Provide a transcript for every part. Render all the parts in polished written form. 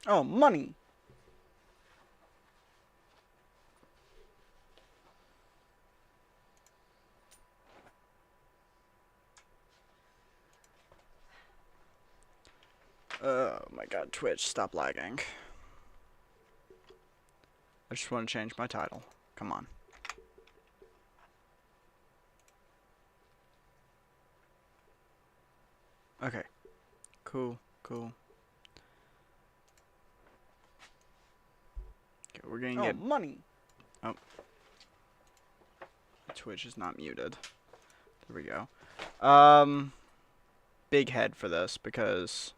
Oh, money. Oh my god, Twitch, stop lagging. I just want to change my title. Come on. Okay. Cool, cool. Okay, we're gonna get money. Oh. Twitch is not muted. There we go. Big head for this because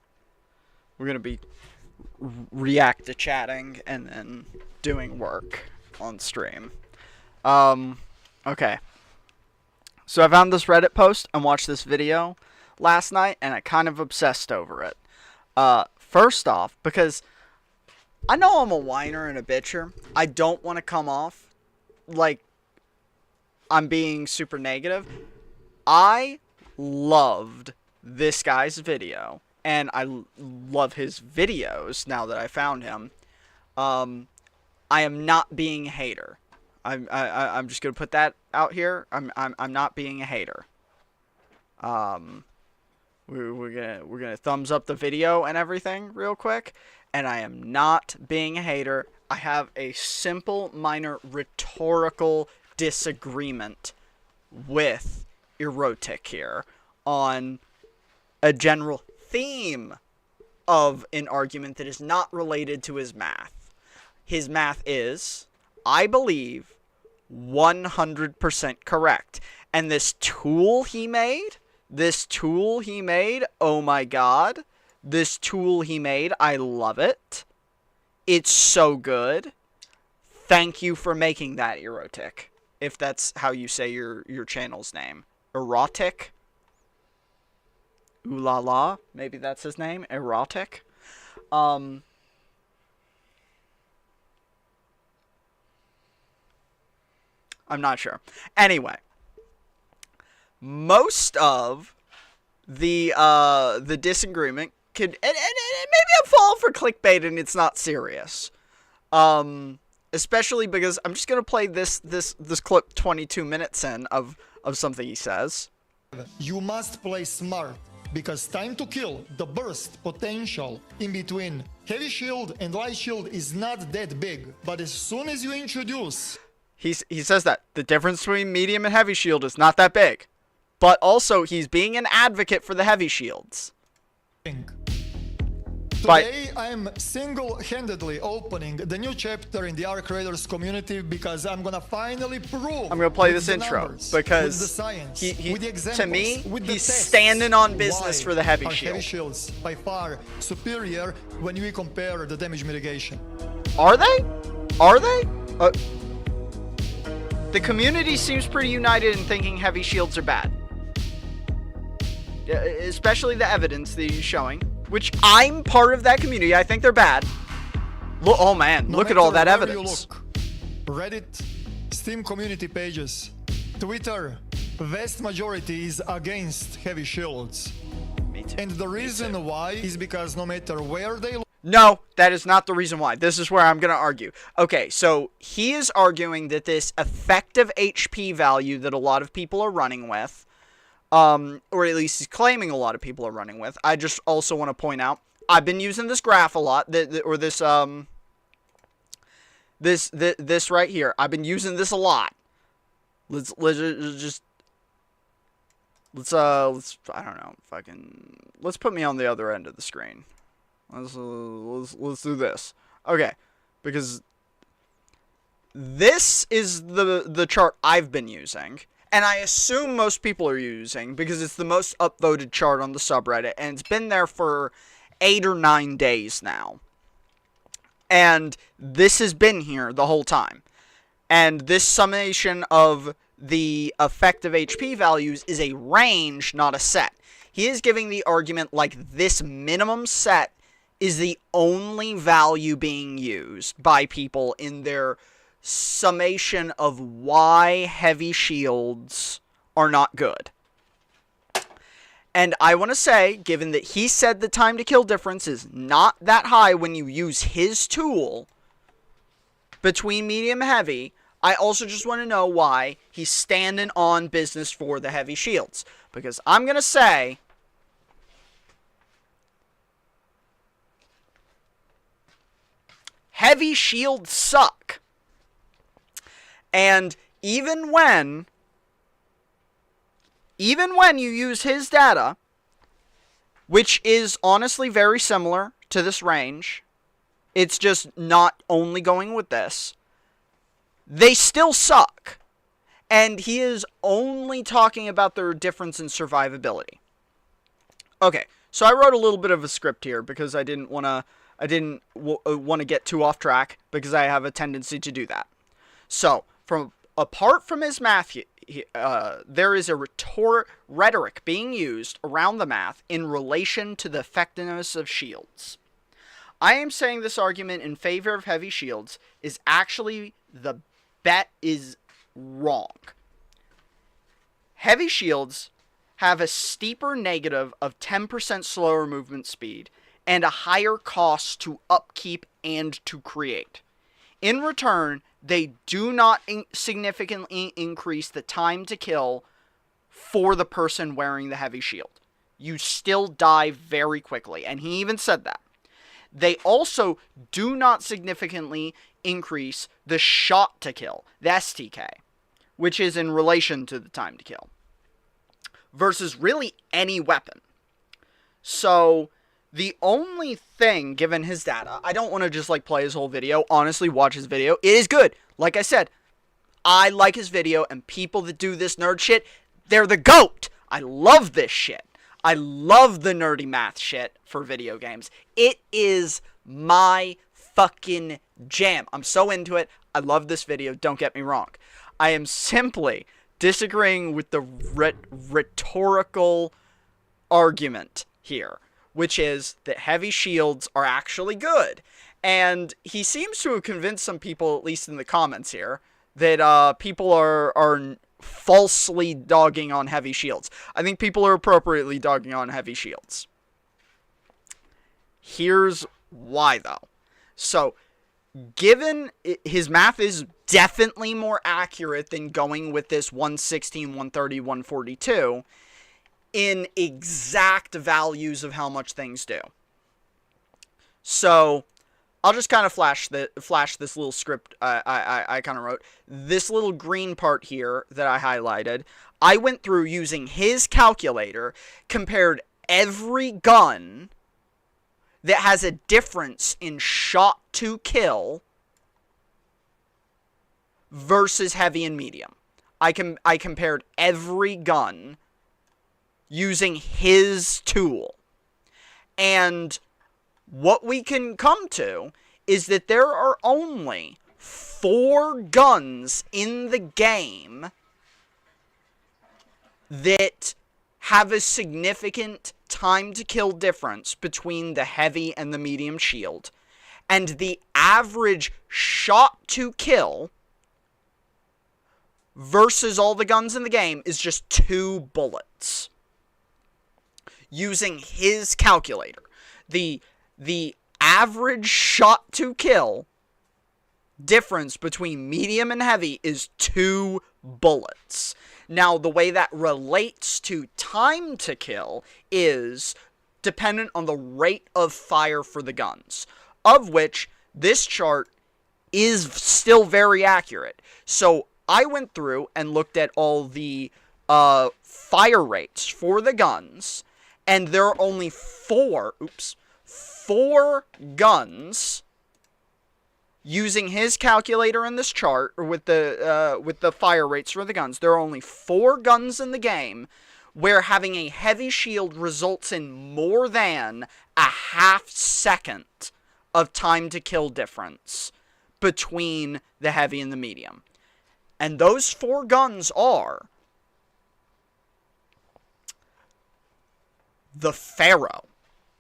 we're gonna be react to chatting and then doing work on stream. Okay. So I found this Reddit post and watched this video last night, and I kind of obsessed over it. First off, because I know I'm a whiner and a bitcher, I don't want to come off like I'm being super negative. I loved this guy's video, and I love his videos now that I found him. I am not being a hater. I'm just gonna put that out here. I'm not being a hater. We're gonna thumbs up the video and everything real quick, and I am not being a hater. I have a simple, minor rhetorical disagreement with Erotic here on a general theme of an argument that is not related to his math. His math is, I believe, 100% correct. And this tool he made, oh my god, this tool he made, I love it. It's so good. Thank you for making that, Erotic. If that's how you say your channel's name. Erotic? Ooh la la, maybe that's his name, Erotic. I'm not sure. Anyway, most of the disagreement could, and maybe I'm falling for clickbait and it's not serious. Especially because I'm just gonna play this clip 22 minutes in of something he says. You must play smart, because time to kill, the burst potential in between heavy shield and light shield is not that big. But as soon as you introduce... He says that the difference between medium and heavy shield is not that big. But also, he's being an advocate for the heavy shields. Today, I'm single-handedly opening the new chapter in the Arc Raiders community because I'm gonna finally prove. I'm gonna play this intro numbers, because the science, to me, he's standing on business for the heavy shield. Heavy shields by far superior when we compare the damage mitigation. Are they? Are they? The community seems pretty united in thinking heavy shields are bad. Especially the evidence that he's showing. Which I'm part of that community. I think they're bad. Look, oh man, look at all that evidence. Reddit, Steam community pages, Twitter, vast majority is against heavy shields. Me too. And the reason why is because no matter where they look... No, that is not the reason why. This is where I'm going to argue. Okay, so he is arguing that this effective HP value that a lot of people are running with, or at least he's claiming a lot of people are running with. I just also want to point out, I've been using this graph a lot, this right here. I've been using this a lot. Let's I don't know, let's put me on the other end of the screen. Let's do this. Okay, because this is the chart I've been using. And I assume most people are using because it's the most upvoted chart on the subreddit. And it's been there for 8 or 9 days now. And this has been here the whole time. And this summation of the effective HP values is a range, not a set. He is giving the argument like this minimum set is the only value being used by people in their summation of why heavy shields are not good. And I want to say, given that he said the time to kill difference is not that high when you use his tool between medium and heavy, I also just want to know why he's standing on business for the heavy shields. Because I'm going to say, heavy shields suck. And even when you use his data, which is honestly very similar to this range, it's just not only going with this, they still suck. And he is only talking about their difference in survivability. Okay, so I wrote a little bit of a script here because I didn't want to get too off track, because I have a tendency to do that. So, apart from his math, there is a rhetoric being used around the math in relation to the effectiveness of shields. I am saying this argument in favor of heavy shields is actually the bet is wrong. Heavy shields have a steeper negative of 10% slower movement speed and a higher cost to upkeep and to create. In return, they do not significantly increase the time to kill for the person wearing the heavy shield. You still die very quickly, and he even said that. They also do not significantly increase the shot to kill, the STK, which is in relation to the time to kill, versus really any weapon. So the only thing, given his data, I don't want to just play his whole video. Honestly, watch his video. It is good. Like I said, I like his video, and people that do this nerd shit, they're the GOAT. I love this shit. I love the nerdy math shit for video games. It is my fucking jam. I'm so into it. I love this video. Don't get me wrong. I am simply disagreeing with the rhetorical argument here, which is that heavy shields are actually good. And he seems to have convinced some people, at least in the comments here, that people are falsely dogging on heavy shields. I think people are appropriately dogging on heavy shields. Here's why, though. So, given his math is definitely more accurate than going with this 116, 130, 142 in exact values of how much things do. So, I'll just kind of flash this little script I kind of wrote. This little green part here that I highlighted, I went through using his calculator, compared every gun that has a difference in shot to kill versus heavy and medium. I compared every gun using his tool. And what we can come to is that there are only 4 guns in the game that have a significant time to kill difference between the heavy and the medium shield. And the average shot to kill versus all the guns in the game is just 2 bullets. Using his calculator. The average shot to kill difference between medium and heavy is 2 bullets. Now, the way that relates to time to kill is dependent on the rate of fire for the guns, of which this chart is still very accurate. So I went through and looked at all the fire rates for the guns, and there are only 4 guns using his calculator in this chart, or with the fire rates for the guns. There are only 4 guns in the game where having a heavy shield results in more than a half second of time to kill difference between the heavy and the medium. And those 4 guns are the Pharaoh,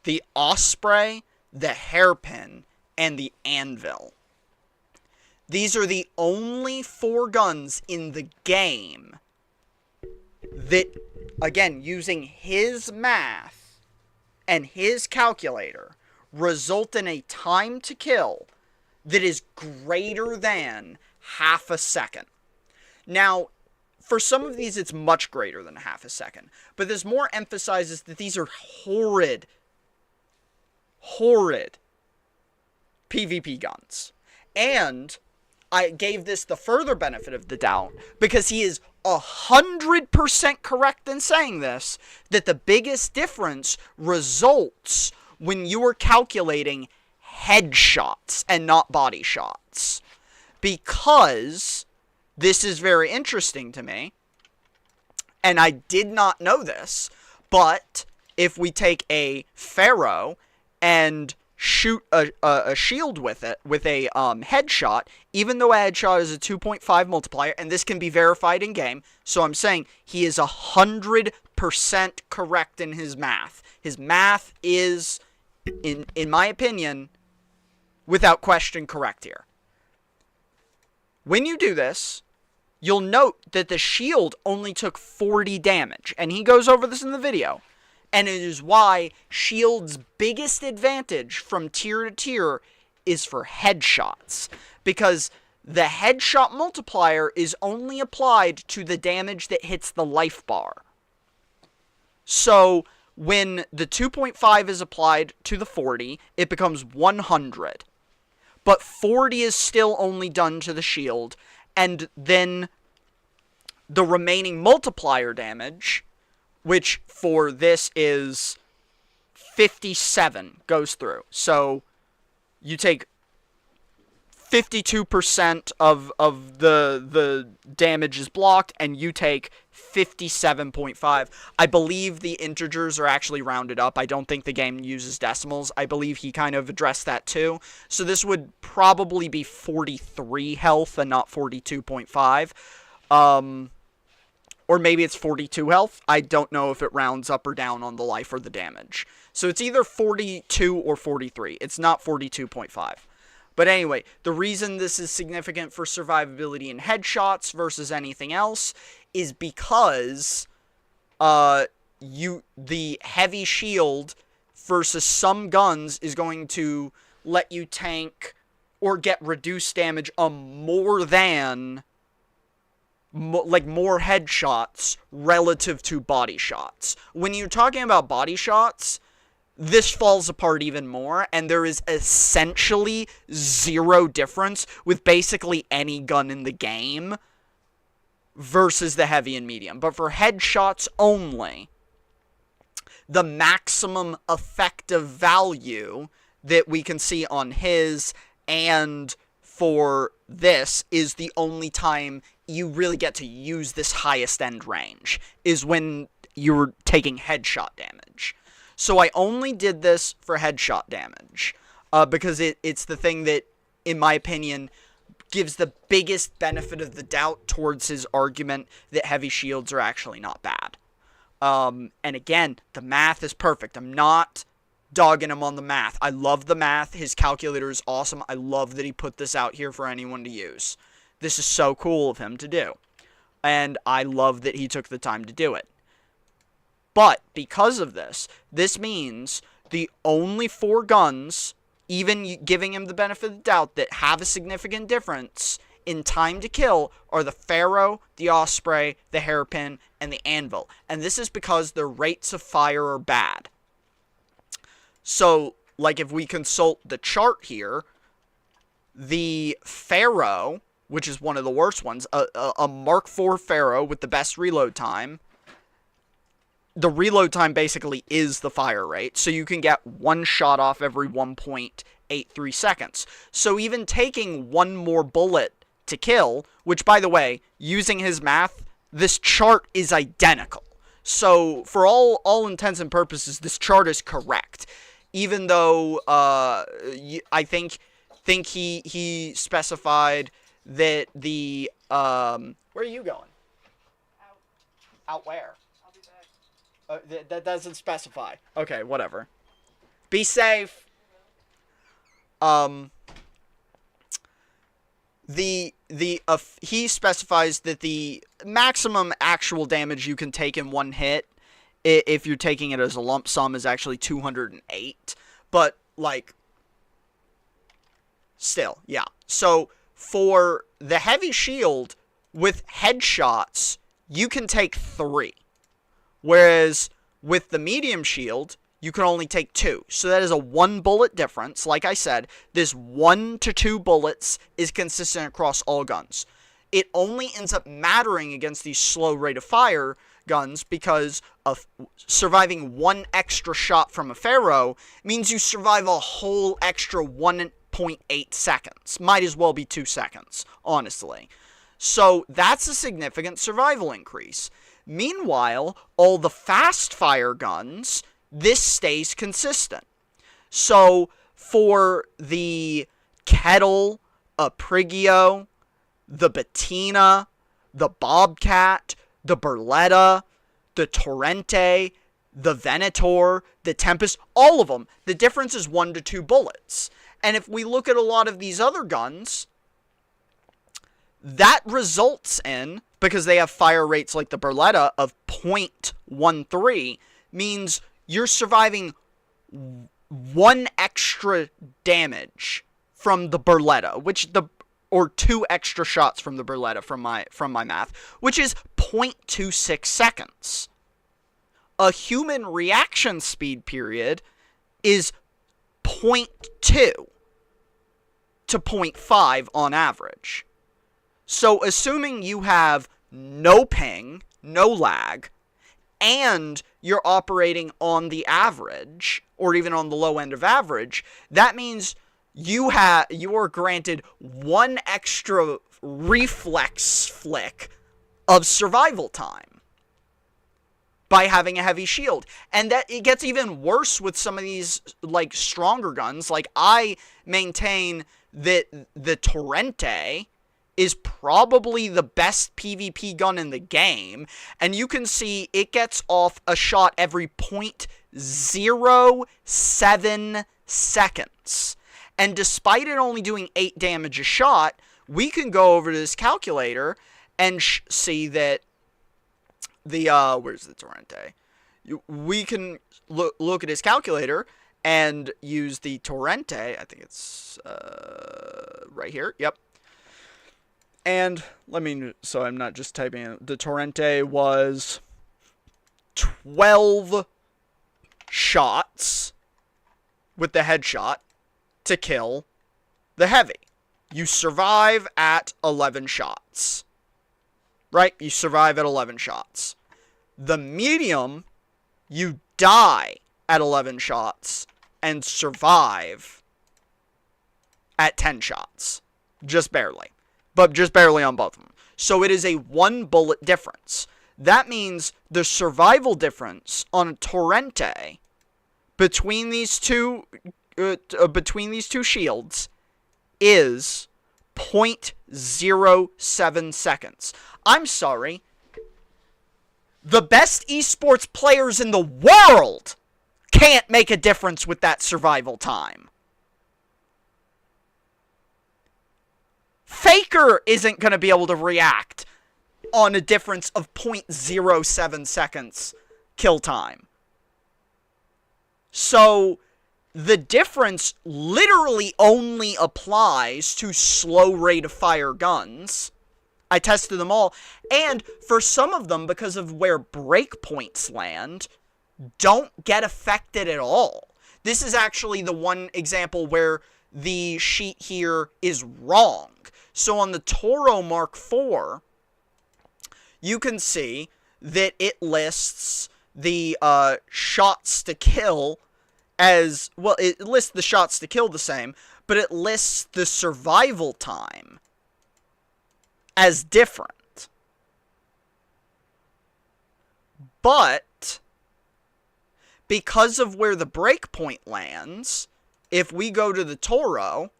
the Osprey, the Hairpin, and the Anvil. These are the only 4 guns in the game that again, using his math and his calculator, result in a time to kill that is greater than half a second. Now, for some of these, it's much greater than half a second. But this more emphasizes that these are horrid PvP guns. And I gave this the further benefit of the doubt because he is 100% correct in saying this, that the biggest difference results when you are calculating headshots and not body shots. Because this is very interesting to me, and I did not know this, but if we take a Pharaoh and shoot a shield with it, with a headshot, even though a headshot is a 2.5 multiplier, and this can be verified in game, so I'm saying he is 100% correct in his math. His math is, in my opinion, without question, correct here. When you do this, you'll note that the shield only took 40 damage, and he goes over this in the video. And it is why shield's biggest advantage from tier to tier is for headshots. Because the headshot multiplier is only applied to the damage that hits the life bar. So when the 2.5 is applied to the 40, it becomes 100. But 40 is still only done to the shield, and then the remaining multiplier damage, which for this is 57, goes through. So you take 52% of the damage is blocked, and you take 57.5. I believe the integers are actually rounded up. I don't think the game uses decimals. I believe he kind of addressed that too. So this would probably be 43 health and not 42.5. Or maybe it's 42 health. I don't know if it rounds up or down on the life or the damage. So it's either 42 or 43. It's not 42.5. But anyway, the reason this is significant for survivability in headshots versus anything else is because the heavy shield versus some guns is going to let you tank or get reduced damage on more headshots relative to body shots. When you're talking about body shots, this falls apart even more, and there is essentially zero difference with basically any gun in the game versus the heavy and medium. But for headshots only, the maximum effective value that we can see on his and for this is the only time you really get to use this highest end range, is when you're taking headshot damage. So I only did this for headshot damage, because it's the thing that, in my opinion, gives the biggest benefit of the doubt towards his argument that heavy shields are actually not bad. And again, the math is perfect. I'm not dogging him on the math. I love the math. His calculator is awesome. I love that he put this out here for anyone to use. This is so cool of him to do. And I love that he took the time to do it. But because of this, this means the only 4 guns, even giving him the benefit of the doubt, that have a significant difference in time to kill are the Pharaoh, the Osprey, the Hairpin, and the Anvil. And this is because their rates of fire are bad. So, like if we consult the chart here, the Pharaoh, which is one of the worst ones, a Mark IV Pharaoh with the best reload time, the reload time basically is the fire rate, so you can get 1 shot off every 1.83 seconds. So even taking 1 more bullet to kill, which, by the way, using his math, this chart is identical. So for all intents and purposes, this chart is correct. Even though I think he specified that the where are you going? Out where? That doesn't specify. Okay, whatever. Be safe. he specifies that the maximum actual damage you can take in one hit, if you're taking it as a lump sum, is actually 208. But, like, still, yeah. So, for the heavy shield, with headshots, you can take 3. Whereas, with the medium shield, you can only take 2. So that is a 1 bullet difference. Like I said, this 1 to 2 bullets is consistent across all guns. It only ends up mattering against these slow rate of fire guns because of surviving 1 extra shot from a Pharaoh means you survive a whole extra 1.8 seconds. Might as well be 2 seconds, honestly. So that's a significant survival increase. Meanwhile, all the fast fire guns, this stays consistent. So for the Kettle, Aprigio, the Bettina, the Bobcat, the Berletta, the Torrente, the Venator, the Tempest, all of them, the difference is 1 to 2 bullets. And if we look at a lot of these other guns, that results in, because they have fire rates like the Berletta of 0.13, means you're surviving 1 extra damage from the Berletta, or 2 extra shots from the Berletta from my math, which is 0.26 seconds. A human reaction speed period is 0.2 to 0.5 on average. So assuming you have no ping, no lag, and you're operating on the average, or even on the low end of average, that means you are granted 1 extra reflex flick of survival time by having a heavy shield. And that it gets even worse with some of these, like, stronger guns. Like, I maintain that the Torrente is probably the best PvP gun in the game, and you can see it gets off a shot every 0.07 seconds. And despite it only doing 8 damage a shot, we can go over to this calculator and see that the, where's the Torrente? We can look at his calculator and use the Torrente. I think it's, right here. Yep. And so I'm not just typing it. The Torrente was 12 shots with the headshot to kill the heavy. You survive at 11 shots. Right? You survive at 11 shots. The medium, you die at 11 shots and survive at 10 shots. Just barely. But just barely on both of them. So it is a 1 bullet difference. That means the survival difference on a Torrente between these two shields is 0.07 seconds. I'm sorry. The best esports players in the world can't make a difference with that survival time. Faker isn't going to be able to react on a difference of 0.07 seconds kill time. So the difference literally only applies to slow rate of fire guns. I tested them all, and for some of them, because of where breakpoints land, don't get affected at all. This is actually the one example where the sheet here is wrong. So on the Toro Mark IV, you can see that it lists the shots to kill as, well, it lists the shots to kill the same, but it lists the survival time as different. But because of where the breakpoint lands, if we go to the Toro,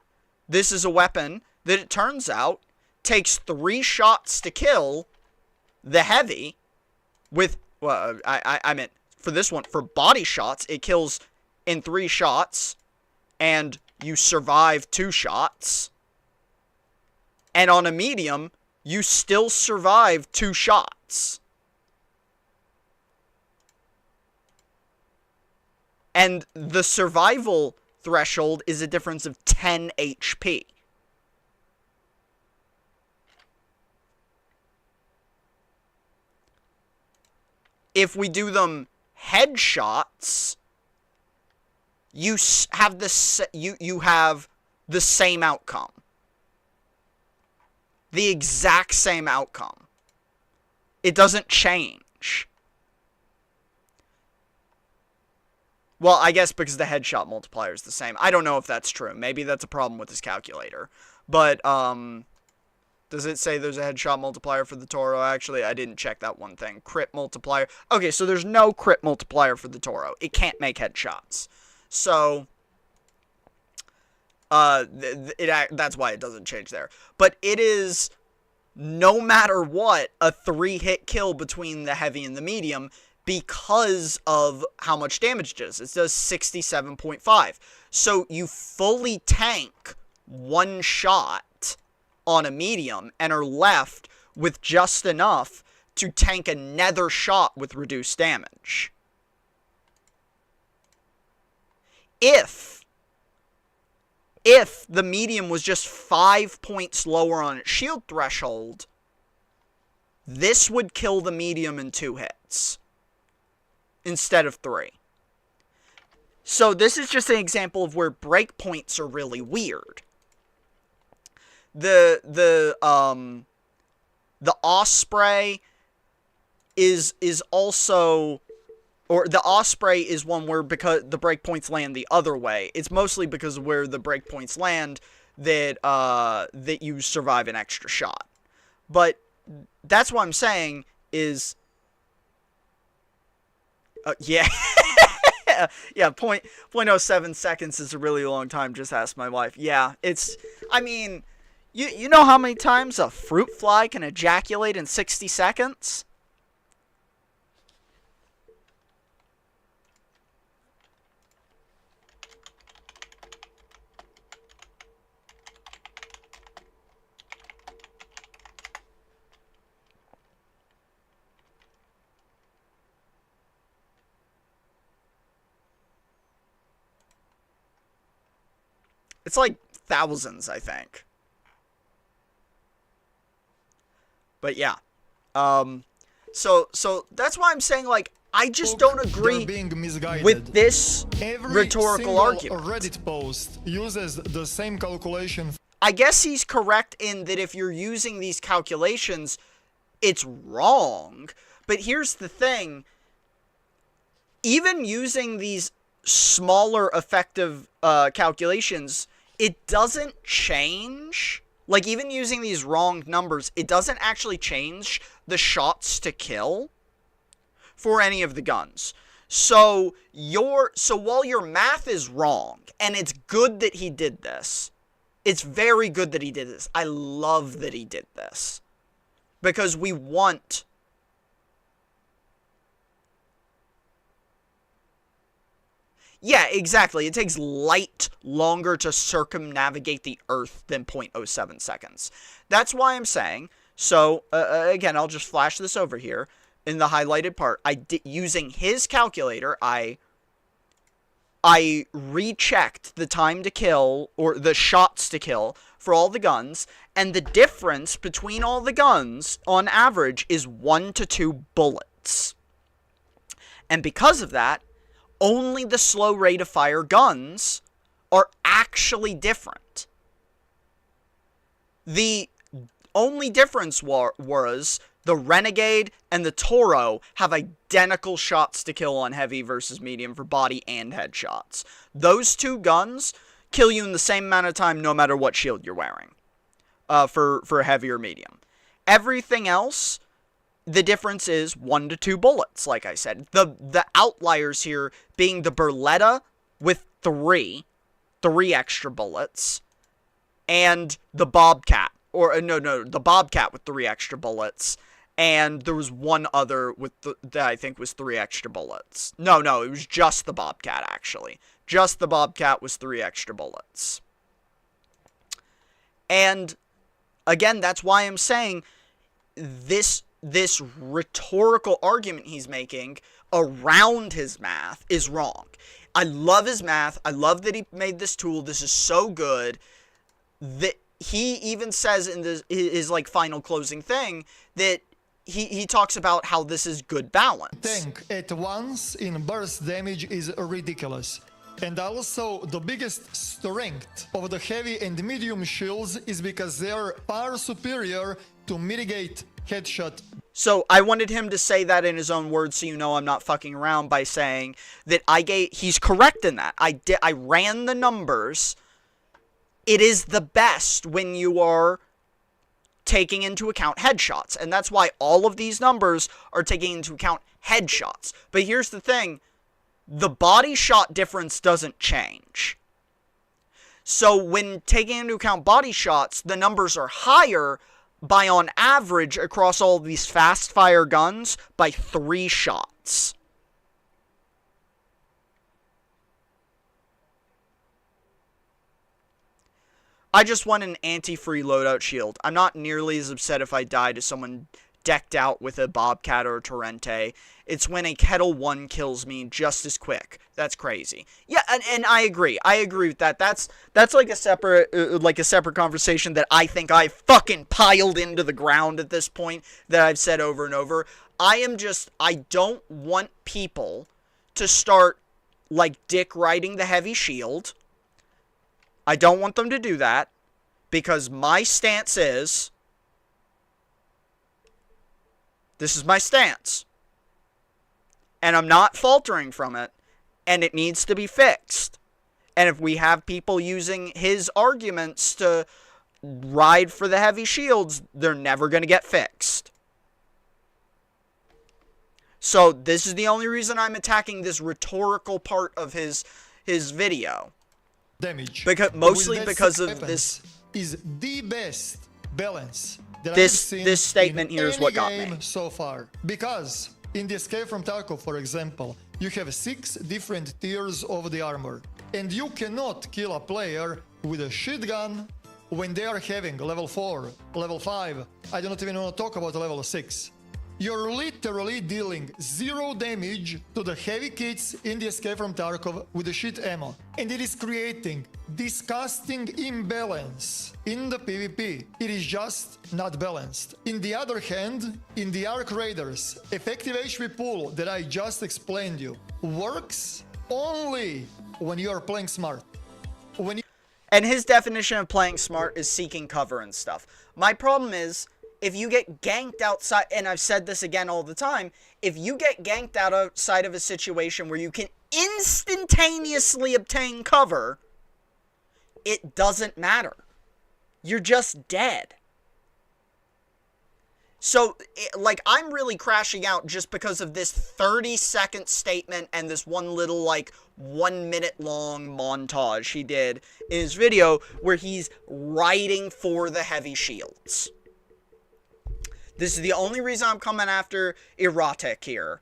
this is a weapon that it turns out takes 3 shots to kill the heavy with, well, I meant for this one, for body shots, it kills in 3 shots, and you survive 2 shots. And on a medium, you still survive 2 shots. And the survival threshold is a difference of 10 HP. If we do them headshots, you have you have the same outcome. The exact same outcome. It doesn't change. Well, I guess because the headshot multiplier is the same. I don't know if that's true. Maybe that's a problem with this calculator. But, does it say there's a headshot multiplier for the Toro? Actually, I didn't check that one thing. Crit multiplier. Okay, so there's no crit multiplier for the Toro. It can't make headshots. So, that's why it doesn't change there. But it is, no matter what, a 3-hit kill between the heavy and the medium because of how much damage it does. It does 67.5. So you fully tank 1 shot on a medium and are left with just enough to tank another shot with reduced damage. If the medium was just 5 points lower on its shield threshold, this would kill the medium in 2 hits instead of 3. So this is just an example of where breakpoints are really weird. The Osprey is also, or the Osprey is one where, because the breakpoints land the other way, it's mostly because of where the breakpoints land that that you survive an extra shot. But that's what I'm saying is, yeah. Yeah, 0.07 seconds is a really long time, just ask my wife. Yeah, it's, I mean, you know how many times a fruit fly can ejaculate in 60 seconds? It's like thousands, I think. But yeah. So that's why I'm saying, like, I just don't agree with this rhetorical argument. Reddit post uses the same calculation. I guess he's correct in that if you're using these calculations, it's wrong. But here's the thing. Even using these smaller effective calculations, it doesn't change. Like, even using these wrong numbers, it doesn't actually change the shots to kill for any of the guns. So while your math is wrong, and it's good that he did this, it's very good that he did this. I love that he did this. Because we want... Yeah, exactly. It takes light longer to circumnavigate the Earth than 0.07 seconds. That's why I'm saying, so, again, I'll just flash this over here. In the highlighted part, using his calculator, I rechecked the time to kill, or the shots to kill, for all the guns, and the difference between all the guns, on average, is 1 to 2 bullets. And because of that, only the slow rate of fire guns are actually different. The only difference was the Renegade and the Toro have identical shots to kill on heavy versus medium for body and headshots. Those 2 guns kill you in the same amount of time no matter what shield you're wearing, for heavy or medium. Everything else, the difference is 1 to 2 bullets, like I said. The outliers here being the Beretta with 3 extra bullets, and the Bobcat, the Bobcat with 3 extra bullets, and there was one other that I think was 3 extra bullets. No, it was just the Bobcat, actually. Just the Bobcat was 3 extra bullets. And again, that's why I'm saying this rhetorical argument he's making around his math is wrong. I love his math. I love that he made this tool. This is so good that he even says in his like final closing thing that he talks about how this is good balance. Tank at once in burst damage is ridiculous. And also, the biggest strength of the heavy and medium shields is because they're far superior to mitigate headshot. So I wanted him to say that in his own words, so you know I'm not fucking around by saying that he's correct in that. I ran the numbers. It is the best when you are taking into account headshots, and that's why all of these numbers are taking into account headshots. But here's the thing. The body shot difference doesn't change. So when taking into account body shots, the numbers are higher by, on average, across all these fast fire guns, by 3 shots. I just want an anti-free loadout shield. I'm not nearly as upset if I die to someone decked out with a Bobcat or a Torrente. It's when a Kettle 1 kills me just as quick. That's crazy. Yeah, and I agree. I agree with that. That's like a separate conversation that I think I fucking piled into the ground at this point that I've said over and over. I don't want people to start like dick riding the heavy shield. I don't want them to do that because my stance is, this is my stance, and I'm not faltering from it, and it needs to be fixed. And if we have people using his arguments to ride for the heavy shields, they're never going to get fixed. So this is the only reason I'm attacking this rhetorical part of his video. Damage. Mostly because of this is the best balance that this statement here is what got me so far. Because in the Escape from Tarkov, for example, you have 6 different tiers of the armor, and you cannot kill a player with a shotgun when they are having level 4, level 5. I do not even want to talk about level 6. You're literally dealing 0 damage to the heavy kits in the Escape from Tarkov with the shit ammo. And it is creating disgusting imbalance in the PvP. It is just not balanced. In the other hand, in the Arc Raiders, effective HP pool that I just explained you works only when you are playing smart. And his definition of playing smart is seeking cover and stuff. My problem is, if you get ganked outside, and I've said this again all the time, if you get ganked outside of a situation where you can instantaneously obtain cover, it doesn't matter. You're just dead. So, I'm really crashing out just because of this 30-second statement and this one little, 1-minute-long montage he did in his video where he's riding for the heavy shields. This is the only reason I'm coming after Erotic here.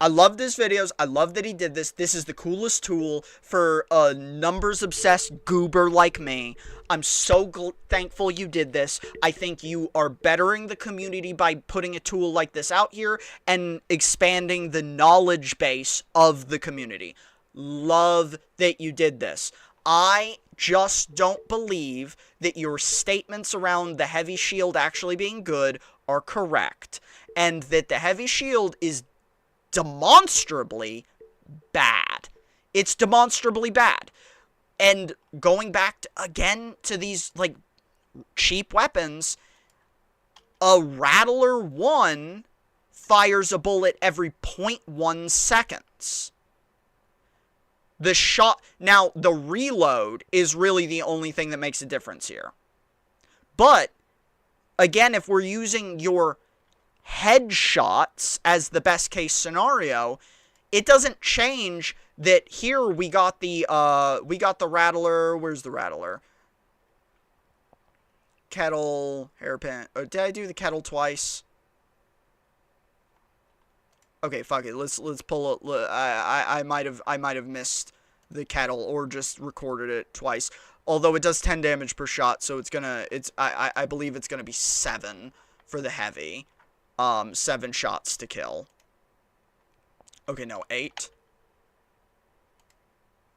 I love his videos. I love that he did this. This is the coolest tool for a numbers-obsessed goober like me. I'm so thankful you did this. I think you are bettering the community by putting a tool like this out here and expanding the knowledge base of the community. Love that you did this. I just don't believe that your statements around the heavy shield actually being good are correct, and that the heavy shield is demonstrably bad. It's demonstrably bad. And going back again to these cheap weapons, a Rattler 1 fires a bullet every 0.1 seconds. The shot, now the reload is really the only thing that makes a difference here. But, again, if we're using your headshots as the best case scenario, it doesn't change that here we got the Rattler, where's the Rattler? Kettle, hairpin, did I do the Kettle twice? Okay, fuck it. Let's pull it. I might have missed the kettle or just recorded it twice. Although it does 10 damage per shot, so I believe it's gonna be 7 for the heavy. 7 shots to kill. Okay, no, 8.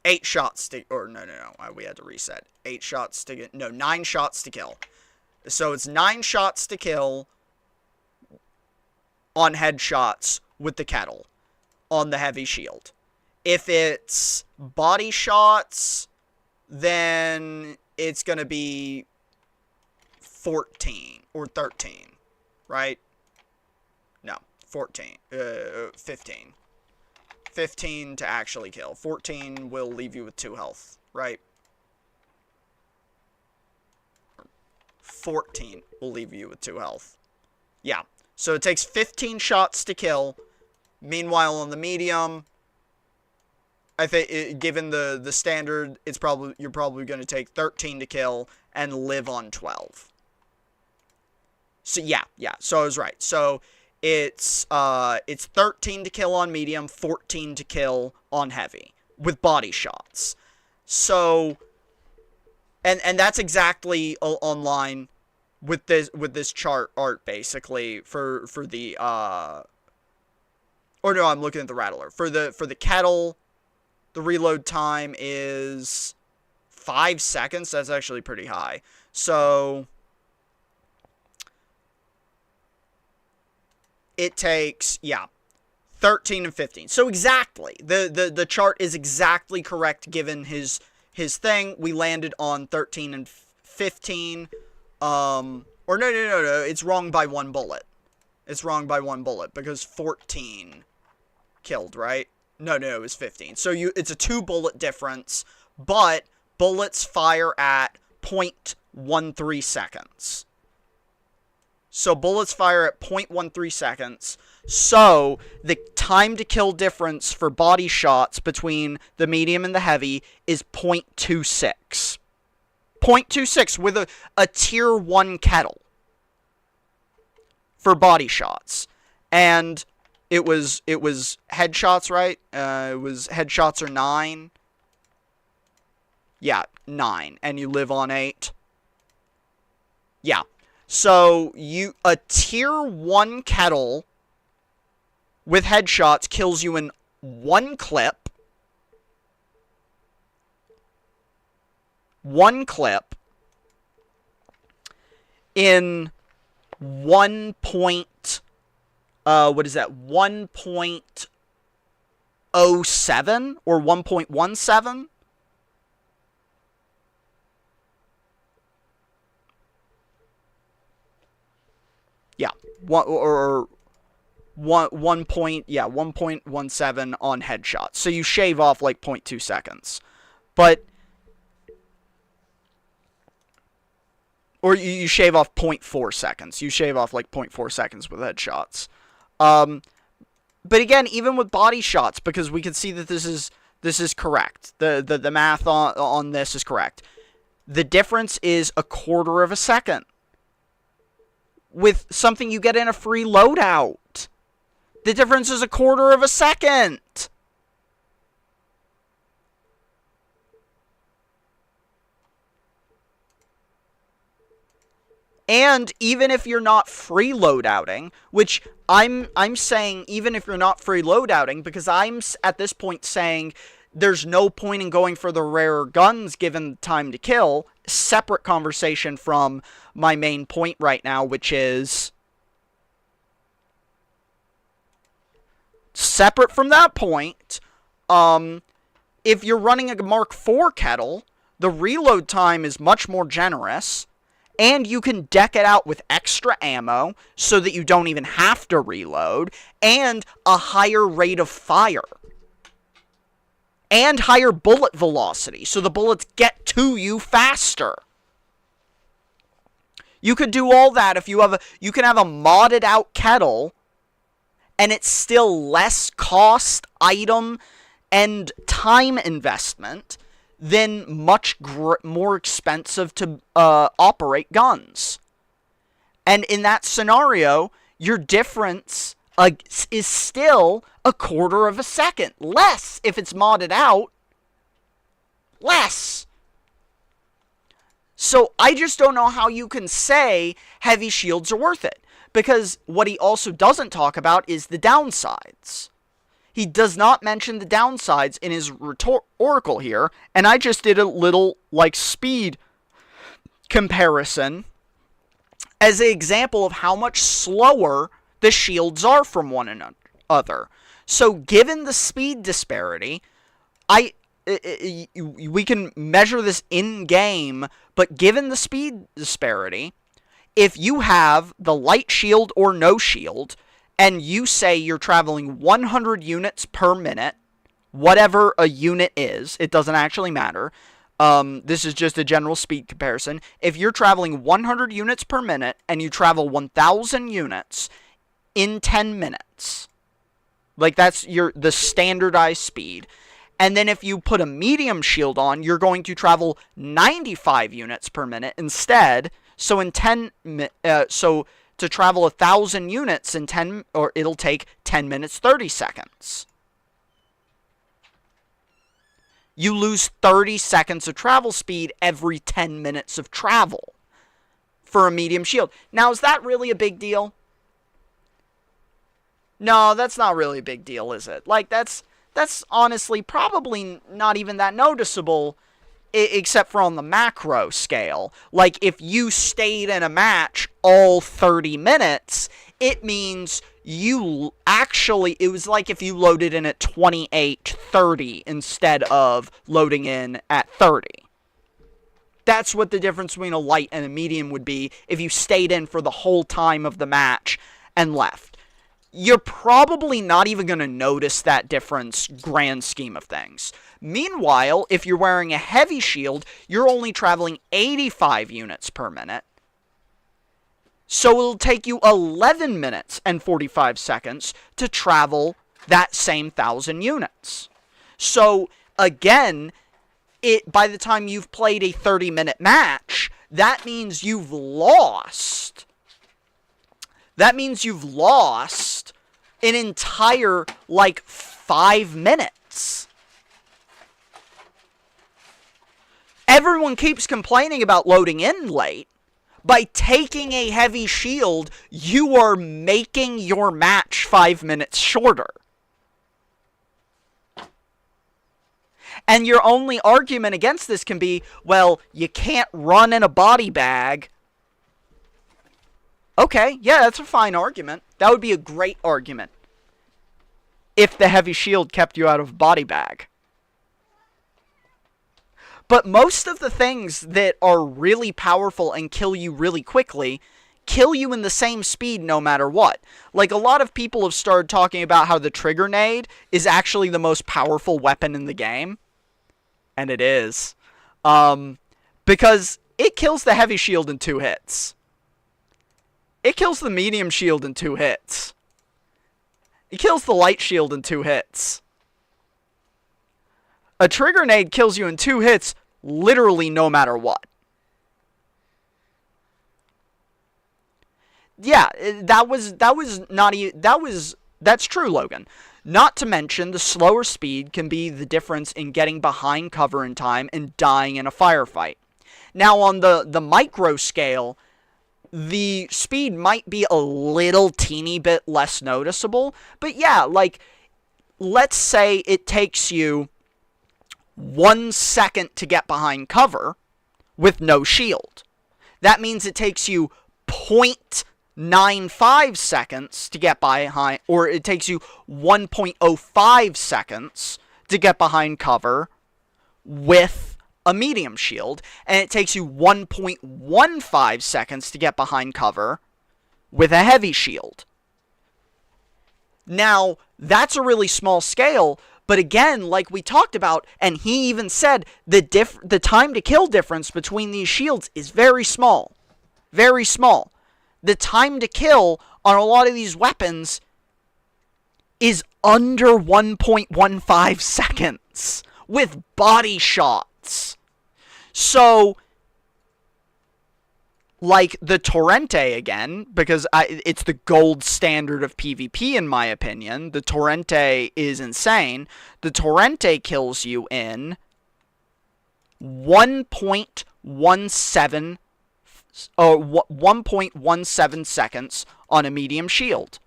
8 shots to, or no, we had to reset. 8 shots to get, no, 9 shots to kill. So it's 9 shots to kill on headshots with the kettle on the heavy shield. If it's body shots, then it's going to be 14 or 13, right? No, 14, 15. 15 to actually kill. 14 will leave you with 2 health, right? 14 will leave you with 2 health. Yeah. So it takes 15 shots to kill. Meanwhile, on the medium, I think, given the standard, you're probably going to take 13 to kill and live on 12. So yeah. So I was right. So it's 13 to kill on medium, 14 to kill on heavy with body shots. So and that's exactly online with this chart art basically for the or no, I'm looking at the rattler. For the kettle, the reload time is 5 seconds. That's actually pretty high. So it takes, 13 and 15. So exactly. The chart is exactly correct given his thing. We landed on 13 and 15. Or no, it's wrong by 1 bullet. It's wrong by 1 bullet because 14 killed, right? No, it was 15. So it's a 2 bullet difference, but bullets fire at 0.13 seconds. So bullets fire at 0.13 seconds. So the time to kill difference for body shots between the medium and the heavy is 0.26. 0.26 with a tier 1 kettle for body shots. And it was headshots, right? It was headshots are 9. Yeah, 9. And you live on 8. Yeah. So a tier 1 kettle with headshots kills you in 1 clip. 1 clip in 1 point, what is that? 1.07 or 1.17? Yeah, 1.17 on headshots. So you shave off like 0.2 seconds. But or you shave off 0.4 seconds. You shave off like 0.4 seconds with headshots. But again, even with body shots, because we can see that this is correct. The math on this is correct. The difference is 1/4 of a second. With something you get in a free loadout. The difference is 1/4 of a second. And even if you're not free loadouting, which I'm saying even if you're not free loadouting, because I'm at this point saying there's no point in going for the rarer guns given time to kill. Separate conversation from my main point right now, which is separate from that point. If you're running a Mark IV kettle, the reload time is much more generous, and you can deck it out with extra ammo so that you don't even have to reload, and a higher rate of fire. And higher bullet velocity, so the bullets get to you faster. You could do all that if you can have a modded out kettle, and it's still less cost, item, and time investment than much more expensive to operate guns. And in that scenario, your difference is still 1/4 of a second. Less if it's modded out. less. So I just don't know how you can say heavy shields are worth it. Because what he also doesn't talk about is the downsides. He does not mention the downsides in his rhetorical here. And I just did a little, like, speed comparison as an example of how much slower the shields are from one another. So given the speed disparity, we can measure this in-game, but given the speed disparity, if you have the light shield or no shield, and you say you're traveling 100 units per minute, whatever a unit is, it doesn't actually matter. This is just a general speed comparison. If you're traveling 100 units per minute, and you travel 1,000 units in 10 minutes, like that's the standardized speed. And then if you put a medium shield on, you're going to travel 95 units per minute instead. So to travel 1,000 units in it'll take 10 minutes 30 seconds. You lose 30 seconds of travel speed every 10 minutes of travel for a medium shield. Now, is that really a big deal? No, that's not really a big deal, is it? Like, that's honestly probably not even that noticeable, except for on the macro scale. Like, if you stayed in a match all 30 minutes, it means it was like if you loaded in at 28:30 instead of loading in at 30. That's what the difference between a light and a medium would be if you stayed in for the whole time of the match and left. You're probably not even going to notice that difference, grand scheme of things. Meanwhile, if you're wearing a heavy shield, you're only traveling 85 units per minute. So it'll take you 11 minutes and 45 seconds to travel that same 1,000 units. So, again, by the time you've played a 30-minute match, that means you've lost. That means you've lost an entire, 5 minutes. Everyone keeps complaining about loading in late. By taking a heavy shield, you are making your match 5 minutes shorter. And your only argument against this can be, well, you can't run in a body bag. Okay, yeah, that's a fine argument. That would be a great argument if the heavy shield kept you out of body bag. But most of the things that are really powerful and kill you really quickly kill you in the same speed no matter what. Like, a lot of people have started talking about how the trigger nade is actually the most powerful weapon in the game. And it is. Because it kills the heavy shield in 2 hits. It kills the medium shield in 2 hits. It kills the light shield in 2 hits. A trigger nade kills you in 2 hits, literally no matter what. Yeah, that's true, Logan. Not to mention, the slower speed can be the difference in getting behind cover in time and dying in a firefight. Now, on the micro scale, the speed might be a little teeny bit less noticeable, but yeah, let's say it takes you 1 second to get behind cover with no shield. That means it takes you 0.95 seconds to get behind, or it takes you 1.05 seconds to get behind cover with a medium shield, and it takes you 1.15 seconds to get behind cover with a heavy shield. Now, that's a really small scale, but again, like we talked about, and he even said, the time to kill difference between these shields is very small. Very small. The time to kill on a lot of these weapons is under 1.15 seconds with body shots. So, like the Torrente again, because it's the gold standard of PvP in my opinion. The Torrente is insane. The Torrente kills you in 1.17 1.17 seconds on a medium shield.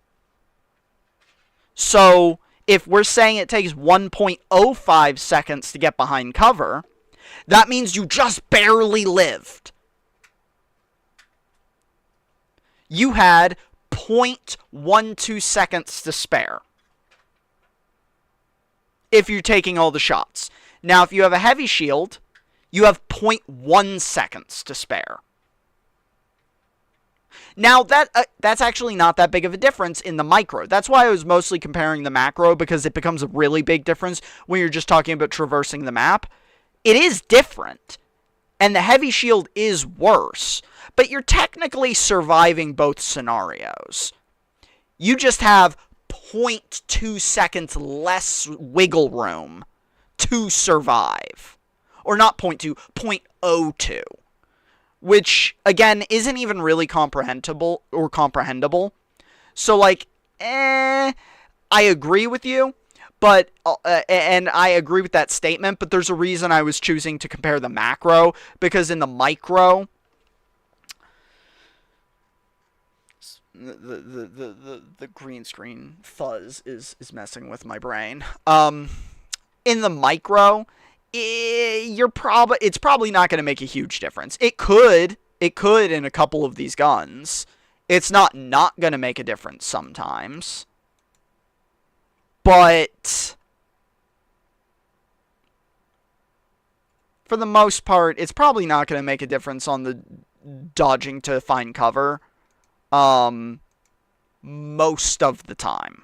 So if we're saying it takes 1.05 seconds to get behind cover, that means you just barely lived. You had 0.12 seconds to spare if you're taking all the shots. Now, if you have a heavy shield, you have 0.1 seconds to spare. Now, that's actually not that big of a difference in the micro. That's why I was mostly comparing the macro, because it becomes a really big difference when you're just talking about traversing the map. It is different, and the heavy shield is worse, but you're technically surviving both scenarios. You just have 0.2 seconds less wiggle room to survive. Or not 0.2, 0.02. Which, again, isn't even really comprehensible. So, like, I agree with you, but, and I agree with that statement, but there's a reason I was choosing to compare the macro, because in the micro, the green screen fuzz is messing with my brain. In the micro, it's probably not going to make a huge difference. It could in a couple of these guns. It's not going to make a difference sometimes. But for the most part, it's probably not going to make a difference on the dodging to find cover. Most of the time.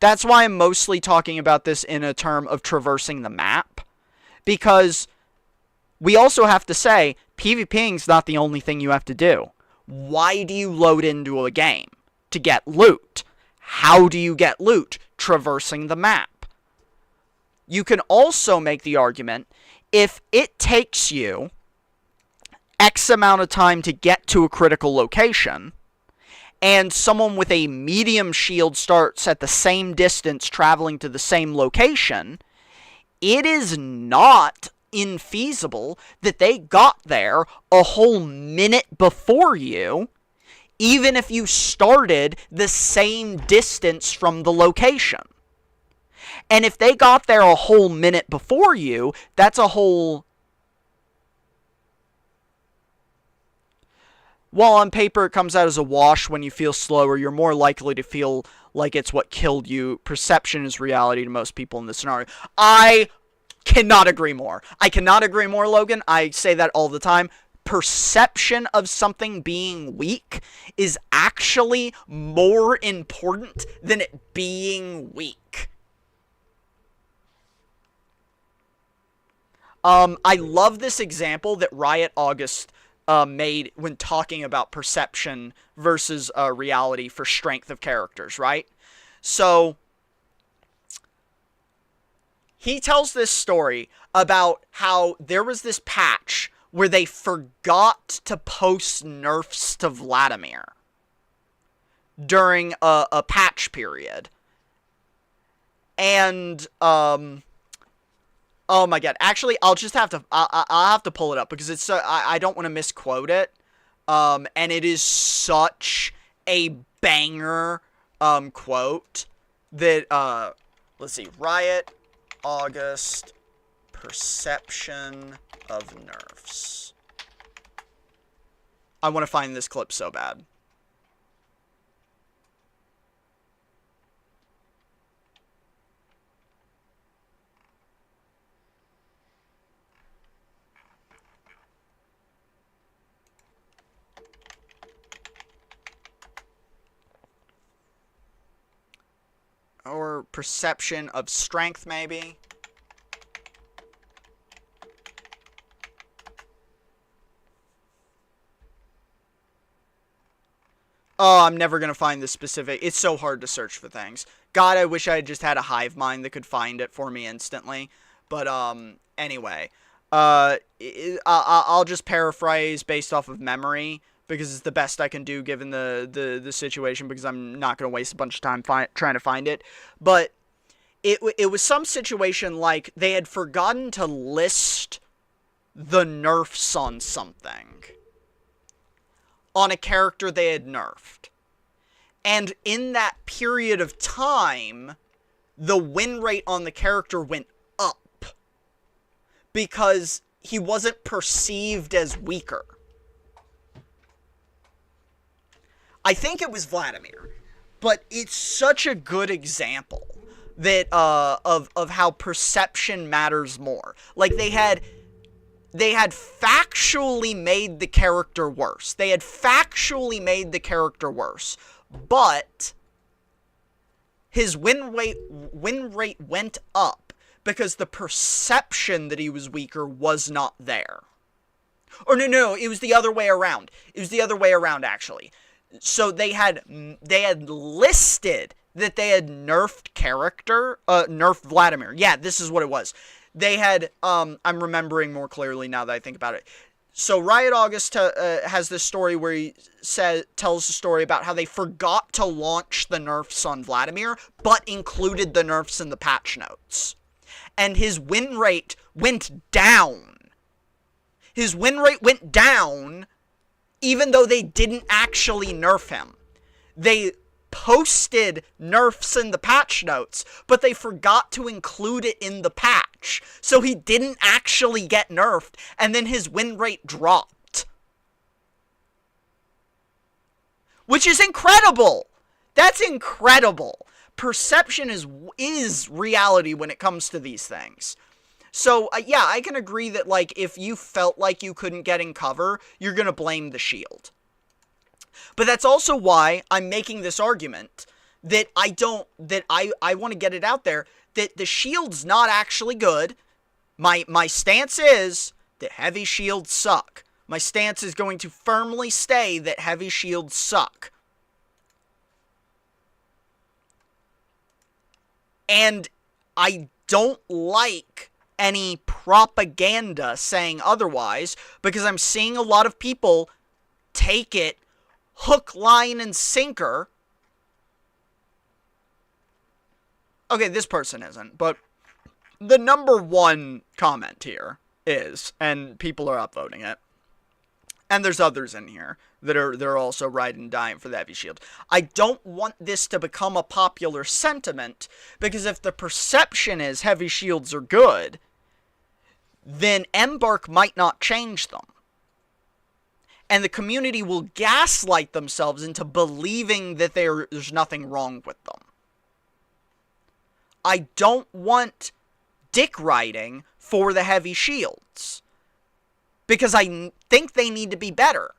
That's why I'm mostly talking about this in a term of traversing the map. Because we also have to say, PvPing's not the only thing you have to do. Why do you load into a game? To get loot. How do you get loot? Traversing the map. You can also make the argument, if it takes you X amount of time to get to a critical location, and someone with a medium shield starts at the same distance traveling to the same location, it is not infeasible that they got there a whole minute before you, even if you started the same distance from the location. And if they got there a whole minute before you, that's a whole... While on paper it comes out as a wash when you feel slower, you're more likely to feel like it's what killed you. Perception is reality to most people in this scenario. I cannot agree more. I cannot agree more, Logan. I say that all the time. Perception of something being weak is actually more important than it being weak. I love this example that Riot August made when talking about perception versus reality for strength of characters, right? So, he tells this story about how there was this patch where they forgot to post nerfs to Vladimir during a patch period. And, oh my god! Actually, I'll just have to. I'll have to pull it up because it's. I don't want to misquote it. And it is such a banger quote that. Let's see. Riot August perception of nerfs. I want to find this clip so bad. Or perception of strength, maybe. Oh, I'm never going to find this specific. It's so hard to search for things. God, I wish I had just had a hive mind that could find it for me instantly. But, anyway. I'll just paraphrase based off of memory, because it's the best I can do given the situation, because I'm not going to waste a bunch of time trying to find it. But it was some situation like they had forgotten to list the nerfs on something, on a character they had nerfed. And in that period of time, the win rate on the character went up because he wasn't perceived as weaker. I think it was Vladimir, but it's such a good example that of how perception matters more. Like they had factually made the character worse. They had factually made the character worse, but his win rate went up because the perception that he was weaker was not there. Or no, it was the other way around. It was the other way around, actually. So they had listed that they had nerfed Vladimir. Yeah, this is what it was. They had, I'm remembering more clearly now that I think about it. So Riot August has this story where he tells the story about how they forgot to launch the nerfs on Vladimir, but included the nerfs in the patch notes. And his win rate went down. His win rate went down even though they didn't actually nerf him. They posted nerfs in the patch notes, but they forgot to include it in the patch. So he didn't actually get nerfed, and then his win rate dropped. Which is incredible! That's incredible! Perception is reality when it comes to these things. So, yeah, I can agree that, like, if you felt like you couldn't get in cover, you're gonna blame the shield. But that's also why I'm making this argument that I want to get it out there, that the shield's not actually good. My stance is that heavy shields suck. My stance is going to firmly stay that heavy shields suck. And I don't like any propaganda saying otherwise, because I'm seeing a lot of people take it hook, line, and sinker. Okay, this person isn't, but the number one comment here is, and people are upvoting it, and there's others in here that are also riding and dying for the heavy shield. I don't want this to become a popular sentiment, because if the perception is heavy shields are good, then Embark might not change them. And the community will gaslight themselves into believing that there's nothing wrong with them. I don't want dick riding for the heavy shields, because I think they need to be better.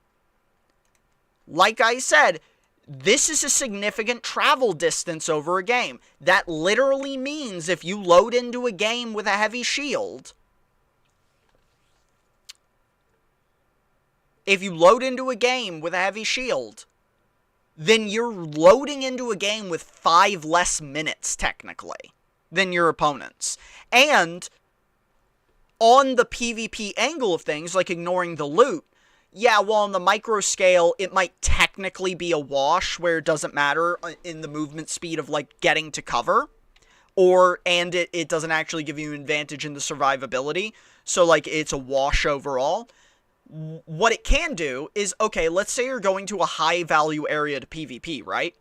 Like I said, this is a significant travel distance over a game. That literally means if you load into a game with a heavy shield, then you're loading into a game with 5 less minutes, technically, than your opponents. And on the PvP angle of things, like ignoring the loot, yeah, well, on the micro scale, it might technically be a wash where it doesn't matter in the movement speed of, like, getting to cover. And it doesn't actually give you an advantage in the survivability. So, like, it's a wash overall. What it can do is, okay, let's say you're going to a high-value area to PvP, right?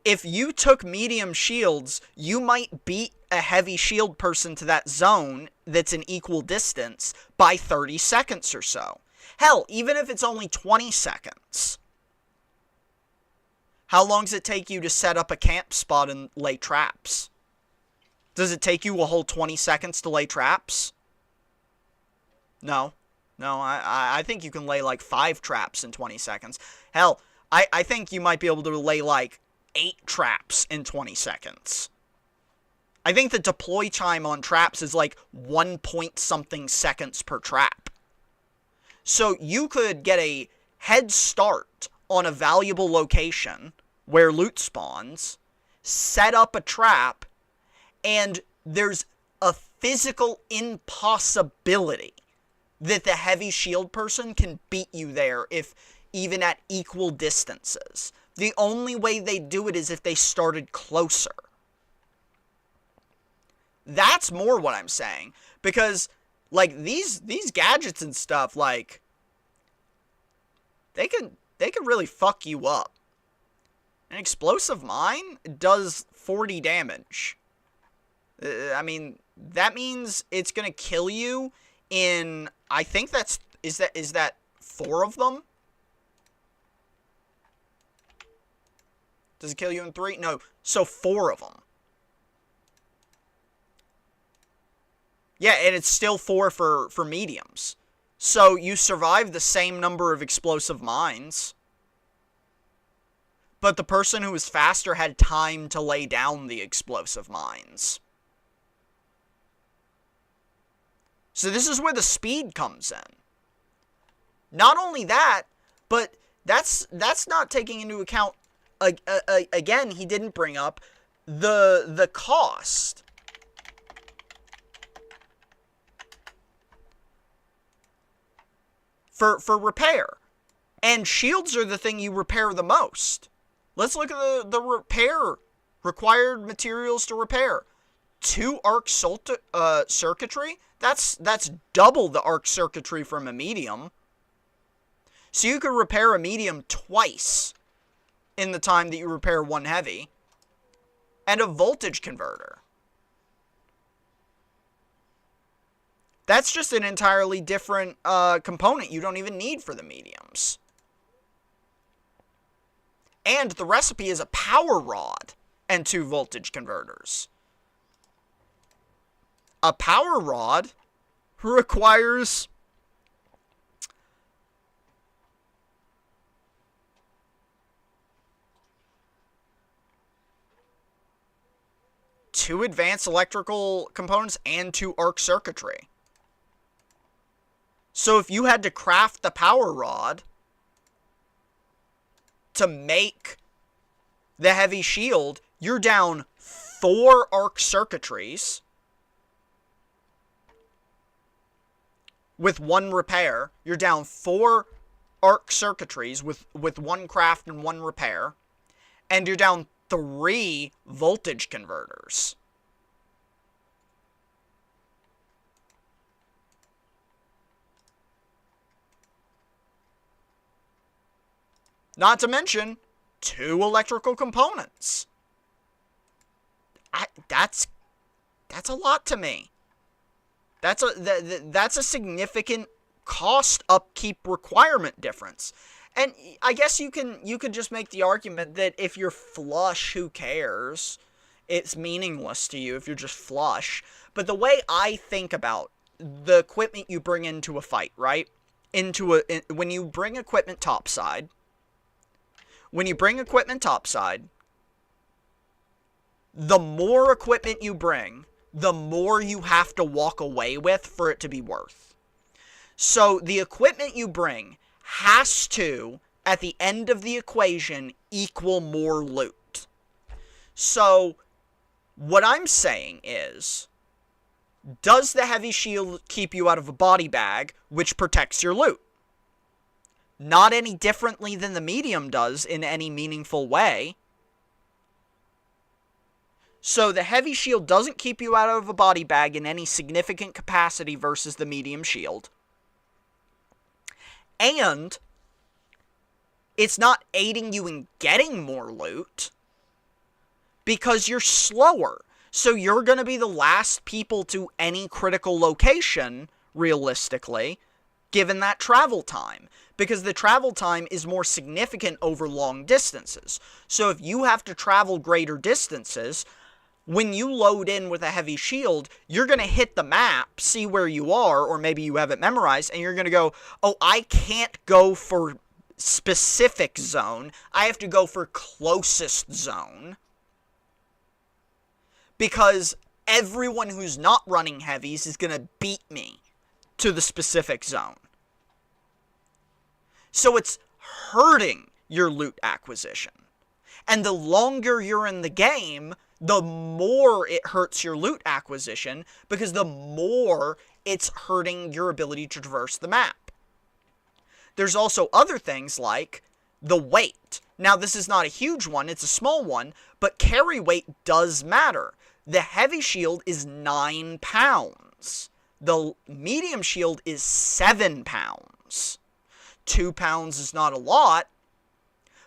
If you took medium shields, you might beat a heavy shield person to that zone that's an equal distance by 30 seconds or so. Hell, even if it's only 20 seconds. How long does it take you to set up a camp spot and lay traps? Does it take you a whole 20 seconds to lay traps? No. No, I think you can lay like 5 traps in 20 seconds. Hell, I think you might be able to lay like 8 traps in 20 seconds. I think the deploy time on traps is like 1 point something seconds per trap. So you could get a head start on a valuable location where loot spawns, set up a trap, and there's a physical impossibility that the heavy shield person can beat you there, if even at equal distances. The only way they do it is if they started closer. That's more what I'm saying. Because, like, these gadgets and stuff, like, they can really fuck you up. An explosive mine does 40 damage. I mean, that means it's gonna kill you in, I think is that 4 of them? Does it kill you in 3? No, so 4 of them. Yeah, and it's still 4 for mediums. So you survive the same number of explosive mines. But the person who was faster had time to lay down the explosive mines. So this is where the speed comes in. Not only that, but that's not taking into account, again, he didn't bring up the cost. For repair. And shields are the thing you repair the most. Let's look at the repair. Required materials to repair. 2 arc circuitry? That's double the arc circuitry from a medium. So you could repair a medium twice in the time that you repair 1 heavy. And a voltage converter. That's just an entirely different component you don't even need for the mediums. And the recipe is a power rod and 2 voltage converters. A power rod requires two advanced electrical components and 2 arc circuitry. So if you had to craft the power rod to make the heavy shield, you're down 4 arc circuitries with 1 repair. You're down 4 arc circuitries with 1 craft and 1 repair. And you're down 3 voltage converters. Not to mention 2 electrical components. That's a lot to me. That's a significant cost upkeep requirement difference. And I guess you could just make the argument that if you're flush, who cares? It's meaningless to you if you're just flush. But the way I think about the equipment you bring into a fight, right? When you bring equipment topside, the more equipment you bring, the more you have to walk away with for it to be worth. So the equipment you bring has to, at the end of the equation, equal more loot. So what I'm saying is, does the heavy shield keep you out of a body bag, which protects your loot? Not any differently than the medium does in any meaningful way. So the heavy shield doesn't keep you out of a body bag in any significant capacity versus the medium shield. And it's not aiding you in getting more loot because you're slower. So you're going to be the last people to any critical location, realistically, given that travel time. Because the travel time is more significant over long distances. So if you have to travel greater distances, when you load in with a heavy shield, you're going to hit the map, see where you are, or maybe you have it memorized, and you're going to go, oh, I can't go for specific zone. I have to go for closest zone. Because everyone who's not running heavies is going to beat me to the specific zone. So it's hurting your loot acquisition. And the longer you're in the game, the more it hurts your loot acquisition, because the more it's hurting your ability to traverse the map. There's also other things like the weight. Now, this is not a huge one, it's a small one, but carry weight does matter. The heavy shield is 9 pounds. The medium shield is 7 pounds. 2 pounds is not a lot,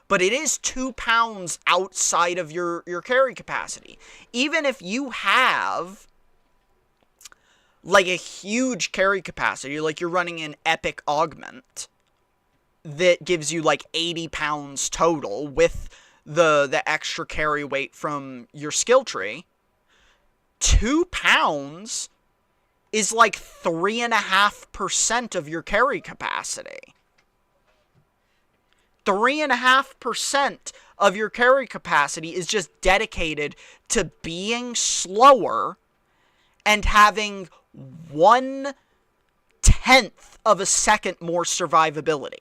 but it is 2 pounds outside of your carry capacity. Even if you have like a huge carry capacity, like you're running an epic augment that gives you like 80 pounds total with the extra carry weight from your skill tree, 2 pounds is like 3.5% of your carry capacity. 3.5% of your carry capacity is just dedicated to being slower and having 1/10 of a second more survivability.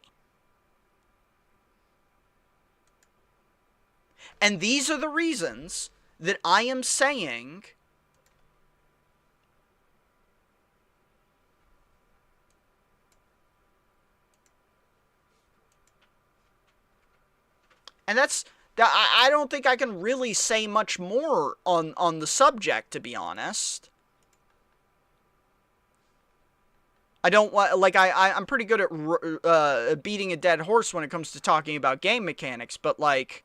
And these are the reasons that I am saying and I don't think I can really say much more on the subject, to be honest. I don't want, like, I'm pretty good at beating a dead horse when it comes to talking about game mechanics, but, like,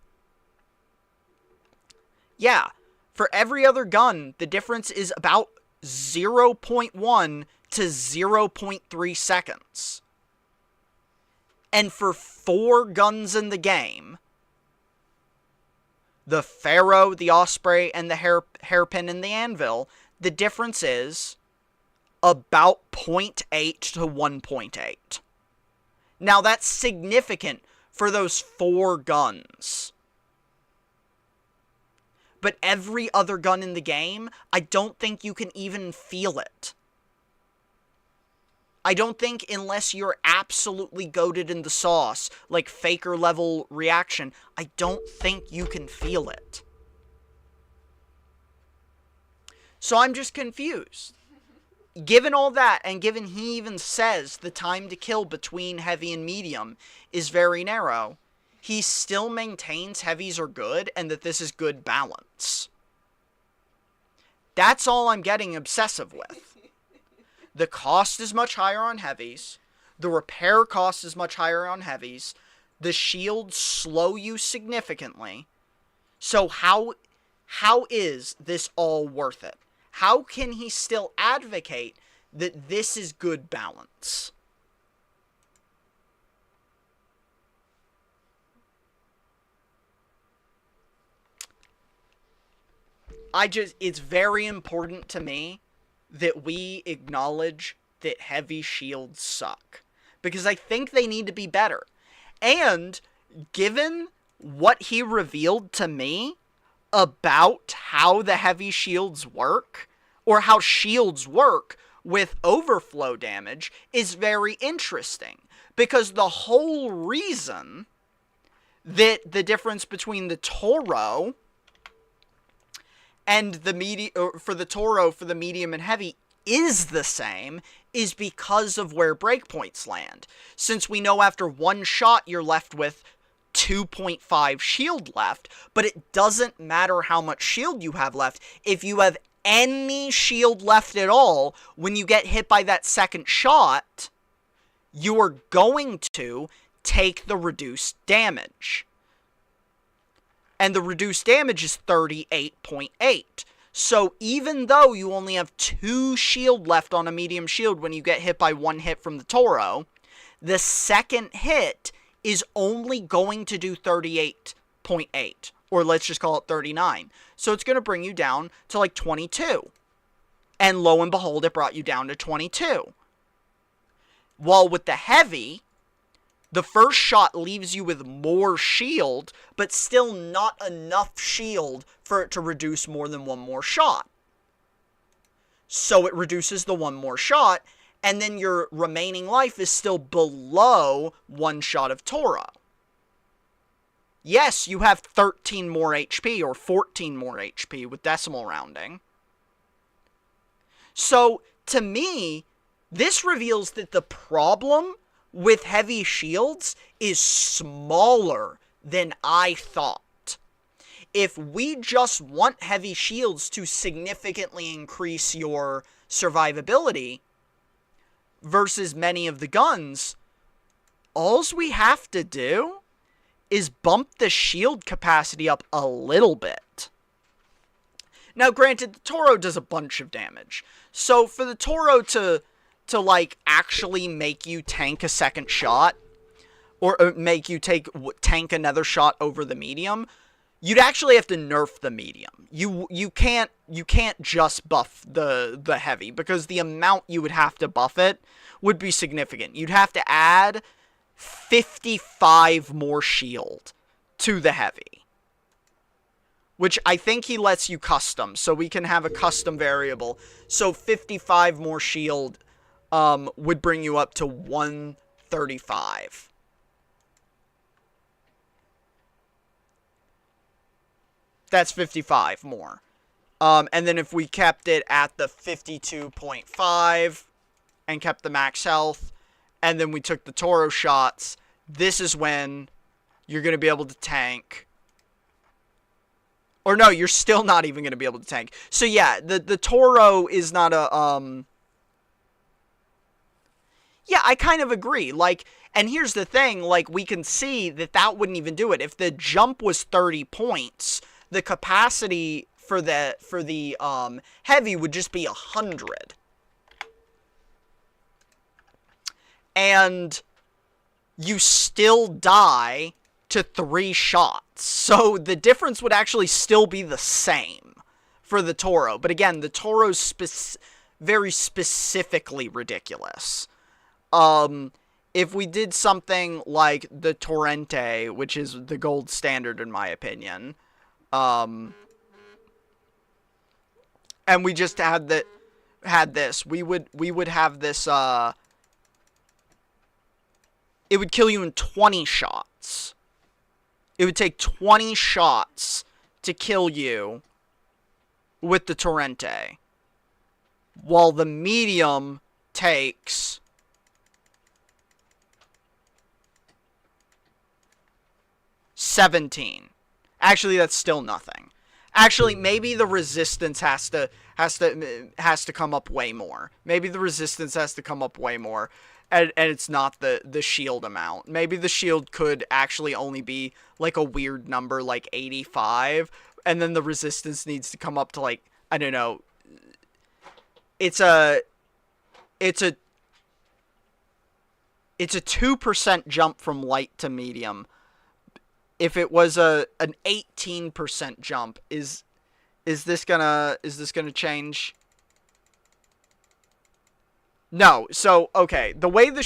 yeah, for every other gun, the difference is about 0.1 to 0.3 seconds. And for 4 guns in the game, the Pharaoh, the Osprey, and the Hairpin and the Anvil, the difference is about 0.8 to 1.8. Now, that's significant for those 4 guns. But every other gun in the game, I don't think you can even feel it. I don't think, unless you're absolutely goated in the sauce, like Faker level reaction, I don't think you can feel it. So I'm just confused. Given all that, and given he even says the time to kill between heavy and medium is very narrow, he still maintains heavies are good and that this is good balance. That's all I'm getting obsessive with. The cost is much higher on heavies. The repair cost is much higher on heavies. The shields slow you significantly. So how is this all worth it? How can he still advocate that this is good balance? It's very important to me that we acknowledge that heavy shields suck. Because I think they need to be better. And given what he revealed to me about how the heavy shields work, or how shields work with overflow damage, is very interesting. Because the whole reason that the difference between the Toro and the medium and heavy is the same is because of where breakpoints land. Since we know after 1 shot you're left with 2.5 shield left, but it doesn't matter how much shield you have left. If you have any shield left at all, when you get hit by that second shot, you are going to take the reduced damage. And the reduced damage is 38.8. So even though you only have 2 shield left on a medium shield when you get hit by 1 hit from the Toro, the second hit is only going to do 38.8. Or let's just call it 39. So it's going to bring you down to like 22. And lo and behold, it brought you down to 22. While with the heavy, the first shot leaves you with more shield, but still not enough shield for it to reduce more than 1 more shot. So it reduces the 1 more shot, and then your remaining life is still below 1 shot of Toro. Yes, you have 13 more HP, or 14 more HP with decimal rounding. So, to me, this reveals that the problem with heavy shields is smaller than I thought. If we just want heavy shields to significantly increase your survivability versus many of the guns, alls we have to do is bump the shield capacity up a little bit. Now, granted, the Toro does a bunch of damage. So for the Toro to like, actually make you tank a second shot, or make you tank another shot over the medium, you'd actually have to nerf the medium. You can't just buff the heavy, because the amount you would have to buff it would be significant. You'd have to add 55 more shield to the heavy, which I think he lets you custom, so we can have a custom variable. So 55 more shield would bring you up to 135. That's 55 more. And then if we kept it at the 52.5 and kept the max health, and then we took the Toro shots, this is when you're going to be able to tank. Or no, you're still not even going to be able to tank. So yeah, the Toro is not a, yeah, I kind of agree. Like, and here's the thing, like, we can see that wouldn't even do it. If the jump was 30 points, the capacity for the heavy would just be 100. And you still die to 3 shots. So the difference would actually still be the same for the Toro. But again, the Toro's very specifically ridiculous. If we did something like the Torrente, which is the gold standard in my opinion, and we just had this, we would have this, it would kill you in 20 shots. It would take 20 shots to kill you with the Torrente, while the medium takes 17. Actually, that's still nothing. Actually, maybe the resistance has to come up way more. Maybe the resistance has to come up way more. And it's not the shield amount. Maybe the shield could actually only be like a weird number, like 85, and then the resistance needs to come up to, like, I don't know. It's a 2% jump from light to medium. If it was an 18% jump, is this gonna change? No. So, okay, maybe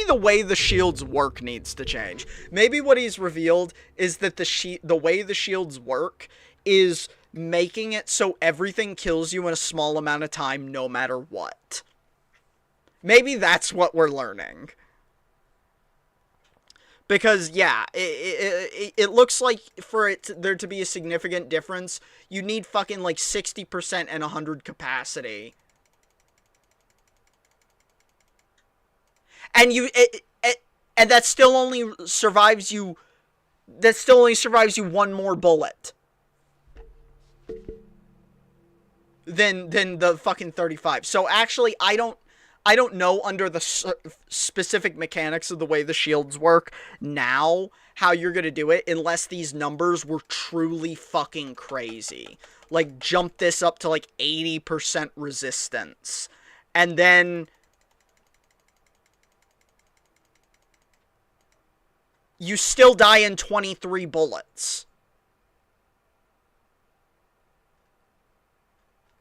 the way the shields work needs to change. Maybe what he's revealed is that the way the shields work is making it so everything kills you in a small amount of time no matter what. Maybe that's what we're learning. Because, yeah, it looks like for there to be a significant difference, you need fucking like 60% and 100 capacity. And and that still only survives you. That still only survives you one more bullet than the fucking 35. So actually, I don't know under the specific mechanics of the way the shields work now how you're gonna do it, unless these numbers were truly fucking crazy. Like, jump this up to like 80% resistance, and then you still die in 23 bullets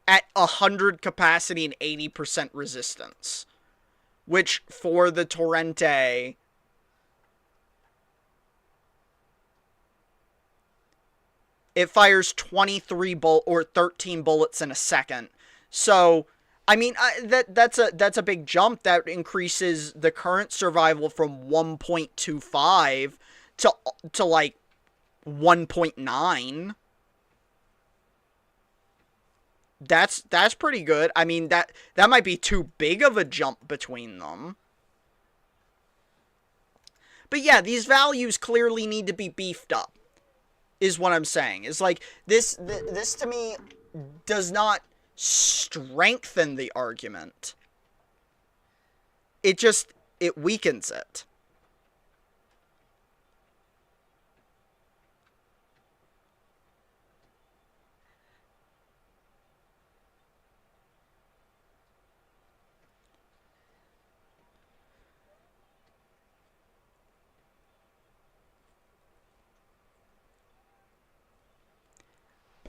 at 100 capacity and 80% resistance, which for the Torrente, it fires 23 or 13 bullets in a second. So, I mean, that's a big jump. That increases the current survival from 1.25 to like 1.9. That's pretty good. I mean, that might be too big of a jump between them. But yeah, these values clearly need to be beefed up. is what I'm saying. Is like this to me does not strengthen the argument. It weakens it.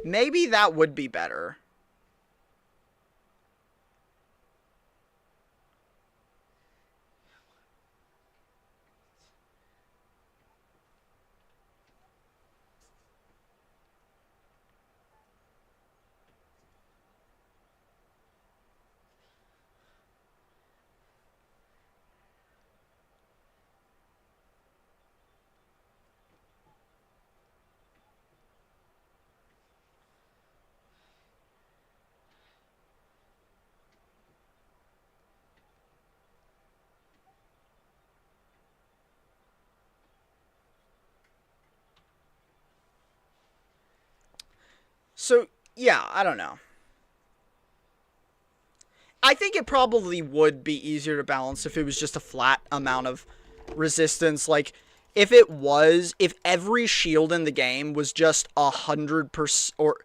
Maybe that would be better. So, yeah, I don't know. I think it probably would be easier to balance if it was just a flat amount of resistance. Like, if every shield in the game was just 100%, or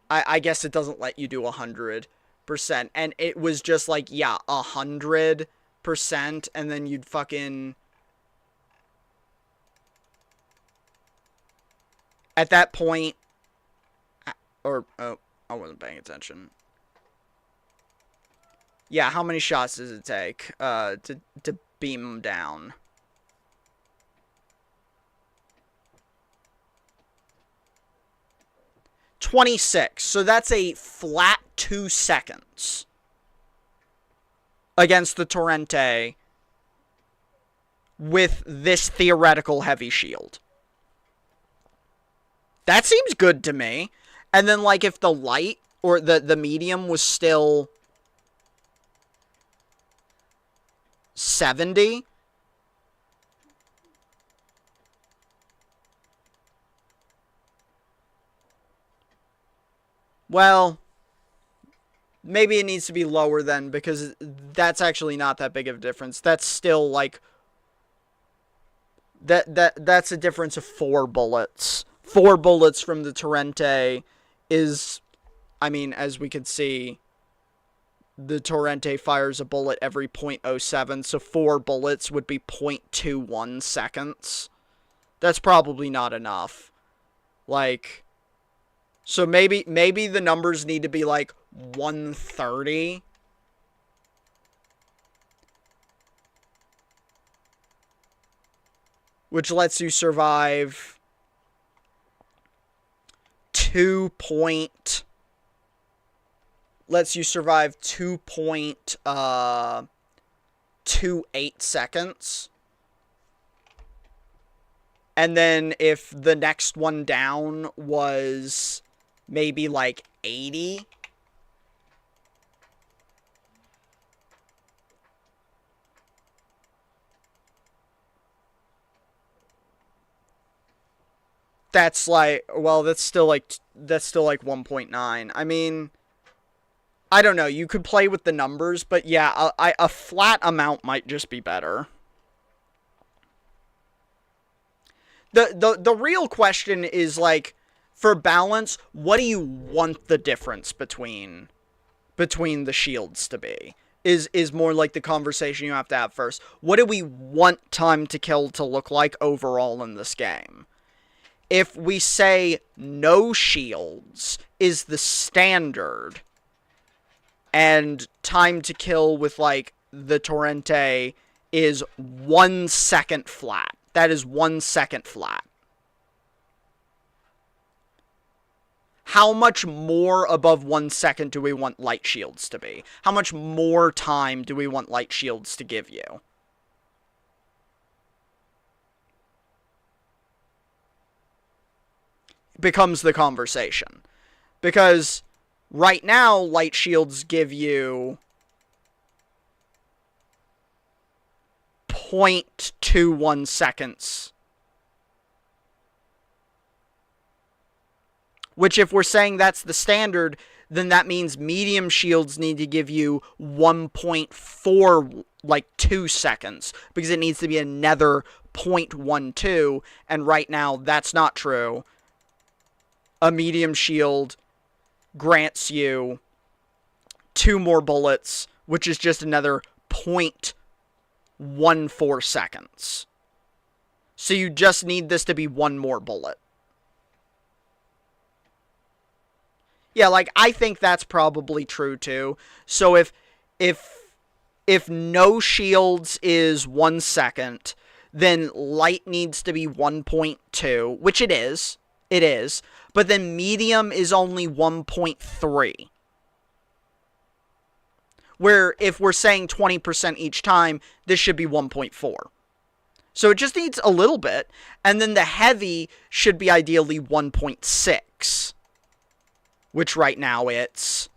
I guess it doesn't let you do 100%, and it was just like, yeah, 100%, and then you'd fucking, at that point, or, oh, I wasn't paying attention. Yeah, how many shots does it take to beam them down? $26. So that's a flat 2 seconds against the Torrente with this theoretical heavy shield. That seems good to me. And then, like, if the light or the medium was still 70. Well, maybe it needs to be lower then, because that's actually not that big of a difference. That's still like that's a difference of 4 bullets. 4 bullets from the Torrente is, I mean, as we can see, the Torrente fires a bullet every 0.07, so 4 bullets would be 0.21 seconds. That's probably not enough. Like, so maybe the numbers need to be like 130. Which lets you survive 2.28 seconds. And then if the next one down was maybe like 80, that's like, well, that's still like 1.9. I mean, I don't know. You could play with the numbers, but yeah, a flat amount might just be better. The real question is, like, for balance, what do you want the difference between the shields to be? Is more like the conversation you have to have first. What do we want time to kill to look like overall in this game? If we say no shields is the standard, and time to kill with, like, the Torrente is 1 second flat. That is 1 second flat. How much more above 1 second do we want light shields to be? How much more time do we want light shields to give you? Becomes the conversation. Because right now, light shields give you 0.21 seconds Which, if we're saying that's the standard, then that means medium shields need to give you 1.4, like 2 seconds, because it needs to be another 0.12, and right now that's not true. A medium shield grants you 2 more bullets, which is just another 0.14 seconds. So you just need this to be 1 more bullet. Yeah, like, I think that's probably true too. So if no shields is 1 second, then light needs to be 1.2, which it is. It is. But then medium is only 1.3. Where if we're saying 20% each time, this should be 1.4. So it just needs a little bit. And then the heavy should be ideally 1.6. Which right now it's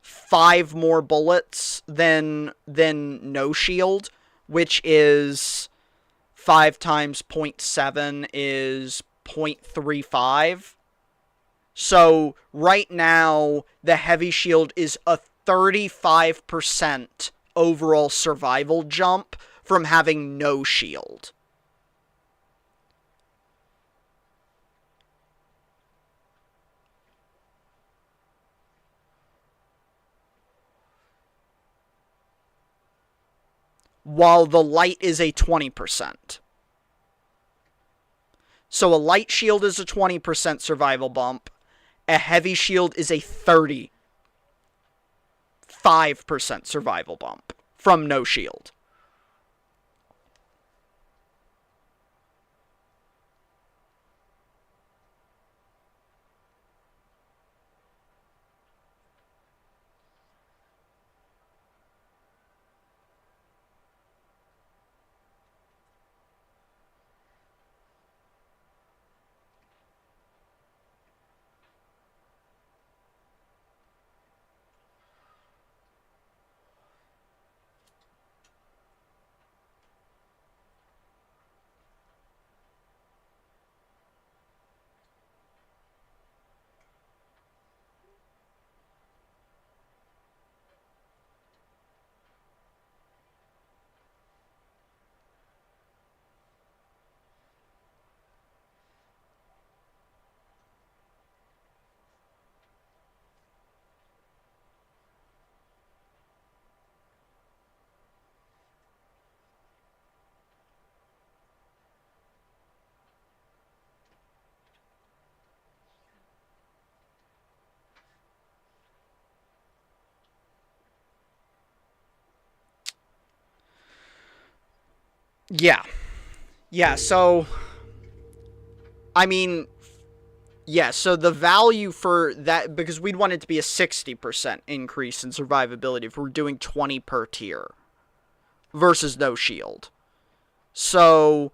5 more bullets than no shield, which is 5 times 0.7 is 0.35. So right now the heavy shield is a 35% overall survival jump from having no shield. While the light is a 20%. So a light shield is a 20% survival bump. A heavy shield is a 35% survival bump from no shield. Yeah. Yeah, so I mean, yeah, so the value for that, because we'd want it to be a 60% increase in survivability if we're doing 20 per tier versus no shield. So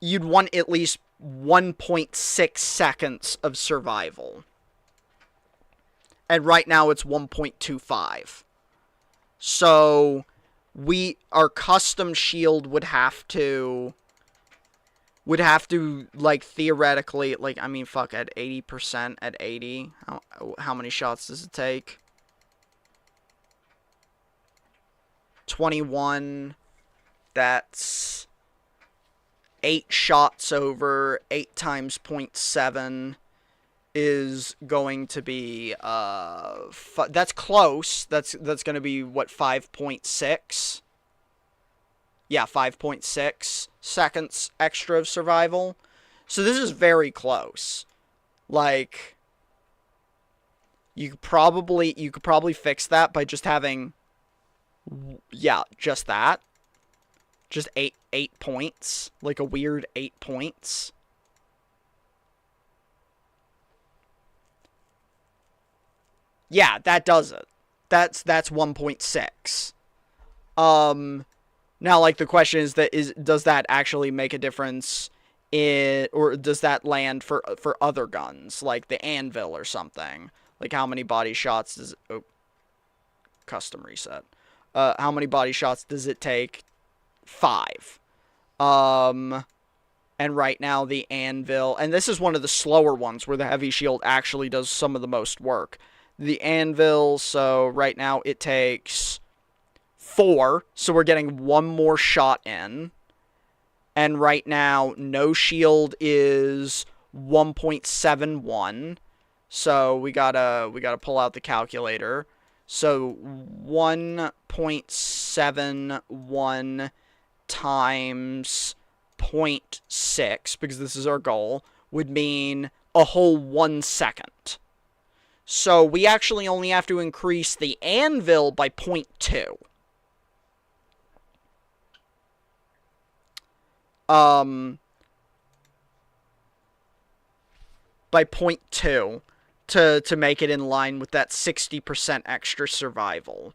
you'd want at least 1.6 seconds of survival. And right now it's 1.25. So our custom shield would have to like theoretically, like, I mean, fuck, at 80%, at 80, how many shots does it take? 21, that's 8 shots over 8 times 0.7 is going to be that's close. That's going to be what, 5.6? Yeah, 5.6 seconds extra of survival. So this is very close. Like, you could probably fix that by just having, yeah, just that. Just 8 points, like a weird 8 points. Yeah, that does it. That's 1.6. Now, like, the question is does that actually make a difference or does that land for other guns, like the Anvil or something? Like, how many body shots does custom reset. How many body shots does it take? 5. And right now the anvil, and this is one of the slower ones where the heavy shield actually does some of the most work. The anvil, so right now it takes 4, so we're getting 1 more shot in. And right now no shield is 1.71. So we gotta pull out the calculator. So 1.71 times 0.6, because this is our goal, would mean a whole 1 second. So we actually only have to increase the anvil by 0.2. By 0.2 to make it in line with that 60% extra survival.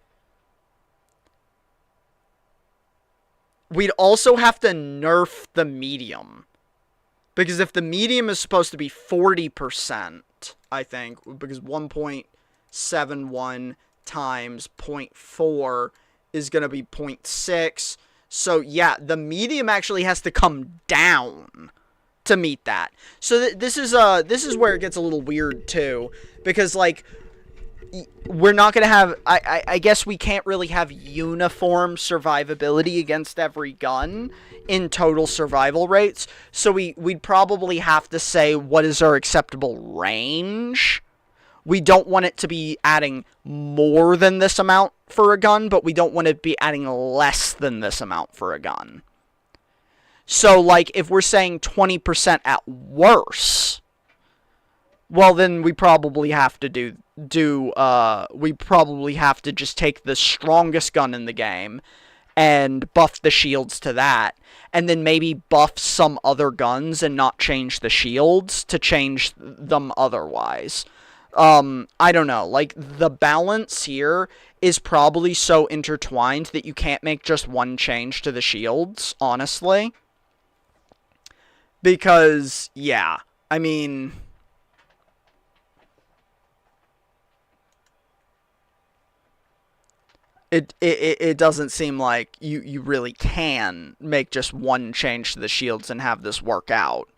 We'd also have to nerf the medium. Because if the medium is supposed to be 40%, I think, because 1.71 times 0.4 is going to be 0.6. So, yeah, the medium actually has to come down to meet that. So this is where it gets a little weird, too. Because, like, we're not going to have... I guess we can't really have uniform survivability against every gun in total survival rates. So we'd probably have to say what is our acceptable range. We don't want it to be adding more than this amount for a gun, but we don't want it to be adding less than this amount for a gun. So, like, if we're saying 20% at worst, well, then we probably have to we probably have to just take the strongest gun in the game and buff the shields to that, and then maybe buff some other guns and not change the shields to change them otherwise. I don't know, like, the balance here is probably so intertwined that you can't make just one change to the shields, honestly. Because, yeah, I mean... It doesn't seem like you really can make just one change to the shields and have this work out.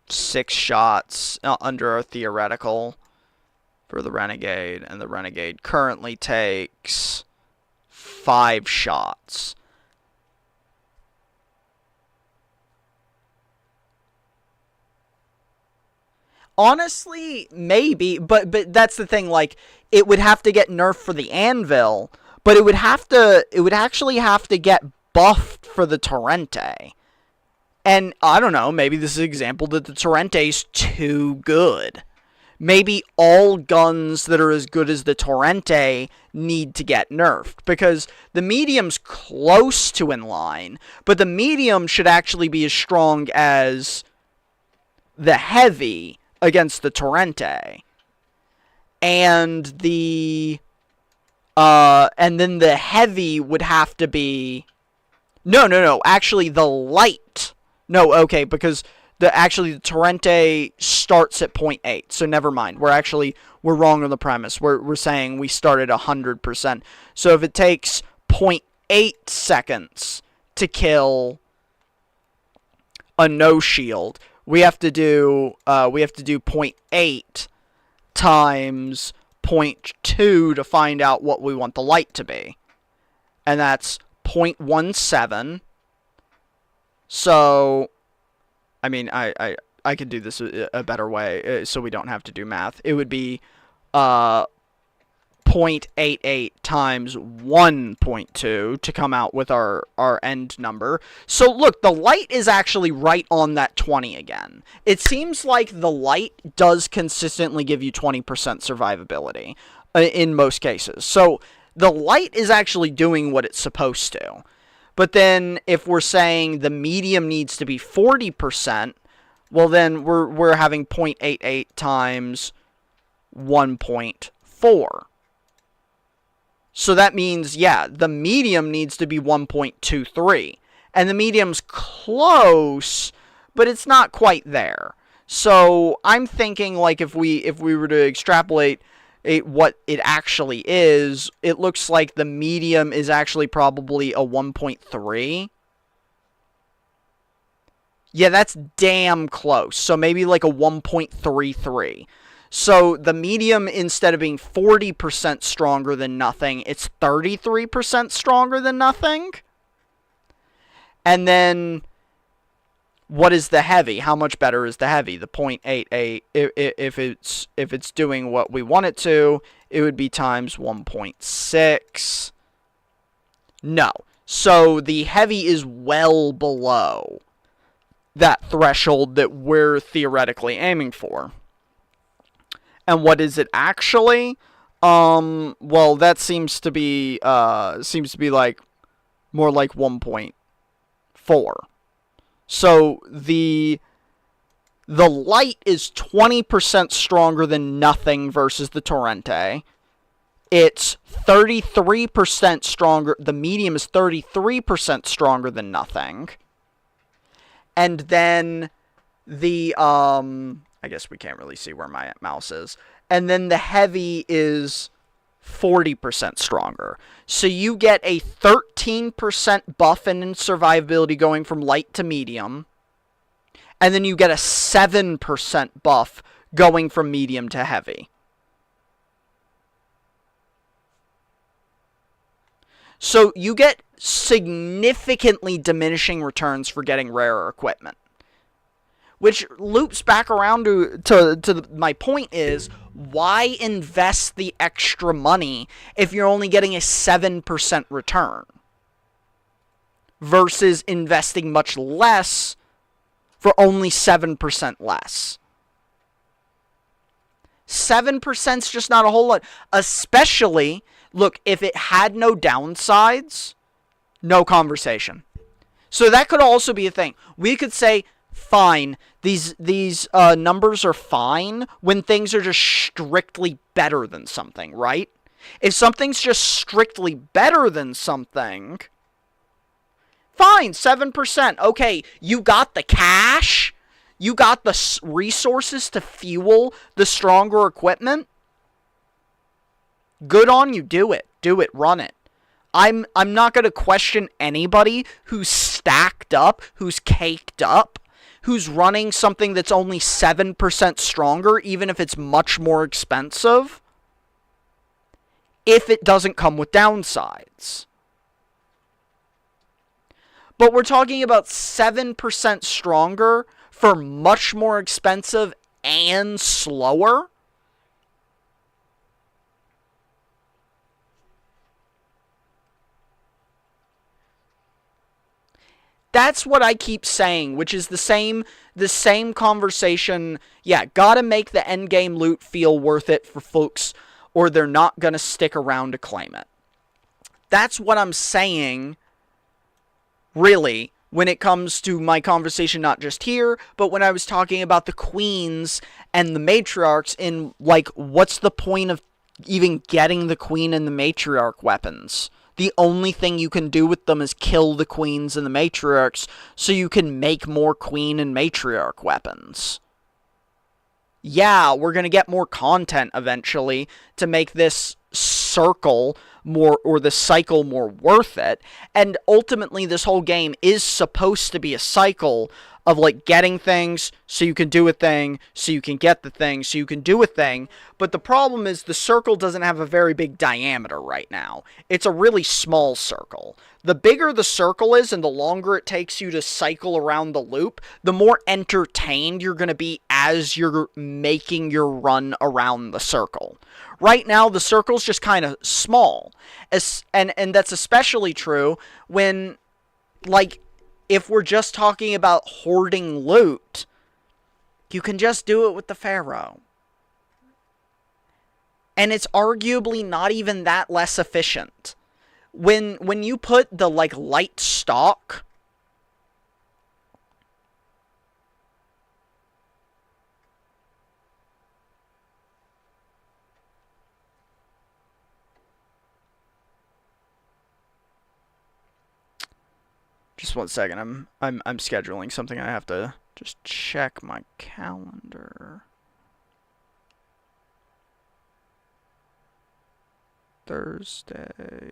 Six shots under our theoretical for the Renegade, and the Renegade currently takes 5 shots. Honestly, maybe, but that's the thing, like, it would have to get nerfed for the anvil, but it would actually have to get buffed for the Torrente. And I don't know, maybe this is an example that the Torrente's too good. Maybe all guns that are as good as the Torrente need to get nerfed, because the medium's close to in line, but the medium should actually be as strong as the heavy against the Torrente. And then the heavy would have to be... No, actually the light. No, okay, because the Torrente starts at 0.8, so never mind. We're wrong on the premise. We're saying we start at 100%. So if it takes 0.8 seconds to kill a no shield, we have to do 0.8 times 0.2 to find out what we want the light to be. And that's 0.17. So, I mean, I could do this a better way, so we don't have to do math. It would be 0.88 times 1.2 to come out with our end number. So look, the light is actually right on that 20 again. It seems like the light does consistently give you 20% survivability in most cases. So the light is actually doing what it's supposed to. But then if we're saying the medium needs to be 40%, well then we're having 0.88 times 1.4. So that means, yeah, the medium needs to be 1.23. And the medium's close, but it's not quite there. So I'm thinking, like, if we were to extrapolate, what it actually is, it looks like the medium is actually probably a 1.3. Yeah, that's damn close. So maybe like a 1.33. So the medium, instead of being 40% stronger than nothing, it's 33% stronger than nothing. And then what is the heavy? How much better is the heavy? The 0.88. If it's doing what we want it to, it would be times 1.6. No. So the heavy is well below that threshold that we're theoretically aiming for. And what is it actually? Well, that seems to be like more like 1.4. So the light is 20% stronger than nothing versus the Torrente. It's 33% stronger. The medium is 33% stronger than nothing. And then the I guess we can't really see where my mouse is. And then the heavy is 40% stronger. So you get a 13% buff in survivability going from light to medium. And then you get a 7% buff going from medium to heavy. So you get significantly diminishing returns for getting rarer equipment. Which loops back around to my point is, why invest the extra money if you're only getting a 7% return? Versus investing much less for only 7% less. 7% is just not a whole lot. Especially, look, if it had no downsides, no conversation. So that could also be a thing. We could say, fine, these numbers are fine when things are just strictly better than something, right? If something's just strictly better than something, fine, 7%. Okay, you got the cash, you got the resources to fuel the stronger equipment. Good on you, do it, run it. I'm not going to question anybody who's stacked up, who's caked up, who's running something that's only 7% stronger, even if it's much more expensive, if it doesn't come with downsides. But we're talking about 7% stronger for much more expensive and slower. That's what I keep saying, which is the same conversation. Yeah, gotta make the endgame loot feel worth it for folks, or they're not gonna stick around to claim it. That's what I'm saying, really, when it comes to my conversation, not just here, but when I was talking about the queens and the matriarchs in, like, what's the point of even getting the queen and the matriarch weapons? The only thing you can do with them is kill the queens and the matriarchs so you can make more queen and matriarch weapons. Yeah, we're going to get more content eventually to make this circle more, or the cycle, more worth it. And ultimately, this whole game is supposed to be a cycle of, like, getting things so you can do a thing, so you can get the thing, so you can do a thing. But the problem is the circle doesn't have a very big diameter right now. It's a really small circle. The bigger the circle is and the longer it takes you to cycle around the loop, the more entertained you're going to be as you're making your run around the circle. Right now, the circle's just kind of small. And that's especially true when, like, if we're just talking about hoarding loot, you can just do it with the Pharaoh. And it's arguably not even that less efficient. When you put the, like, light stock, just one second, I'm scheduling something. I have to just check my calendar. Thursday.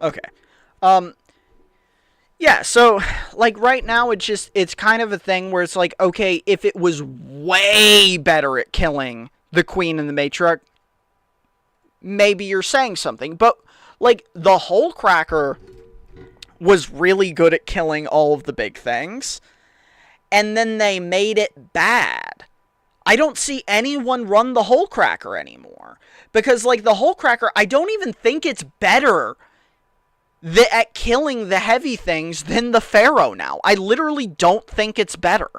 Okay. Yeah, so like right now it's kind of a thing where it's like, okay, if it was way better at killing the queen and the matriarch, maybe you're saying something. But like the Hole Cracker was really good at killing all of the big things, and then they made it bad. I don't see anyone run the Hole Cracker anymore. Because like the Hole Cracker, I don't even think it's better at killing the heavy things than the Pharaoh now. I literally don't think it's better.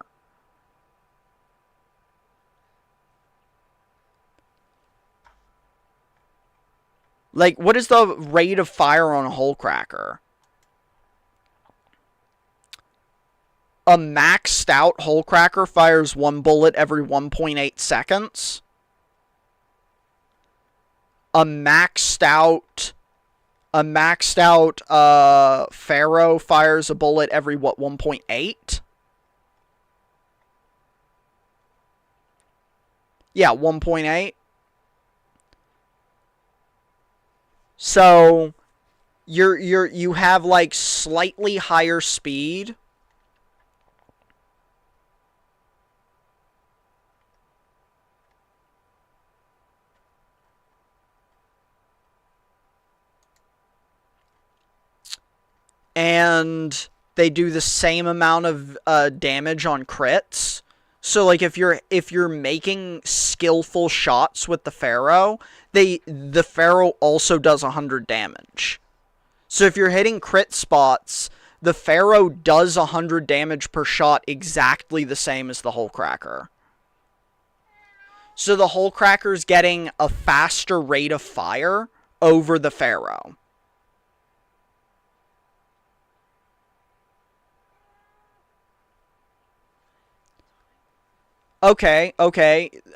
Like, what is the rate of fire on a Hole Cracker? A maxed out Hole Cracker fires one bullet every 1.8 seconds. A maxed out Pharaoh fires a bullet every, what, 1.8? Yeah, 1.8. So you have like slightly higher speed. And they do the same amount of damage on crits. So like if you're making skillful shots with the Pharaoh, the Pharaoh also does 100 damage. So if you're hitting crit spots, the Pharaoh does 100 damage per shot, exactly the same as the Hole Cracker. So the Hole Cracker's getting a faster rate of fire over the Pharaoh. Okay.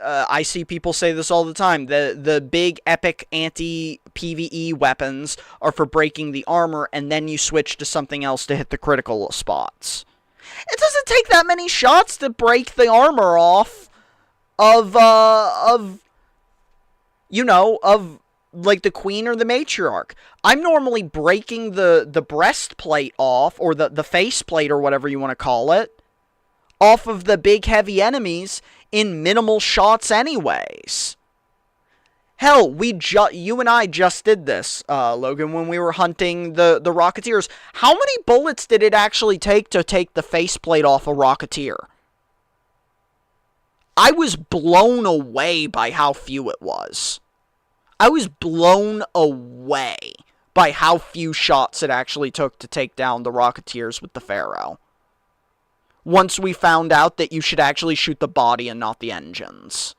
I see people say this all the time. The big epic anti-PvE weapons are for breaking the armor, and then you switch to something else to hit the critical spots. It doesn't take that many shots to break the armor off of like the queen or the matriarch. I'm normally breaking the breastplate off, or the faceplate, or whatever you want to call it, off of the big heavy enemies in minimal shots anyways. Hell, you and I just did this, Logan, when we were hunting the Rocketeers. How many bullets did it actually take to take the faceplate off a Rocketeer? I was blown away by how few it was. I was blown away by how few shots it actually took to take down the Rocketeers with the Pharaoh. Once we found out that you should actually shoot the body and not the engines.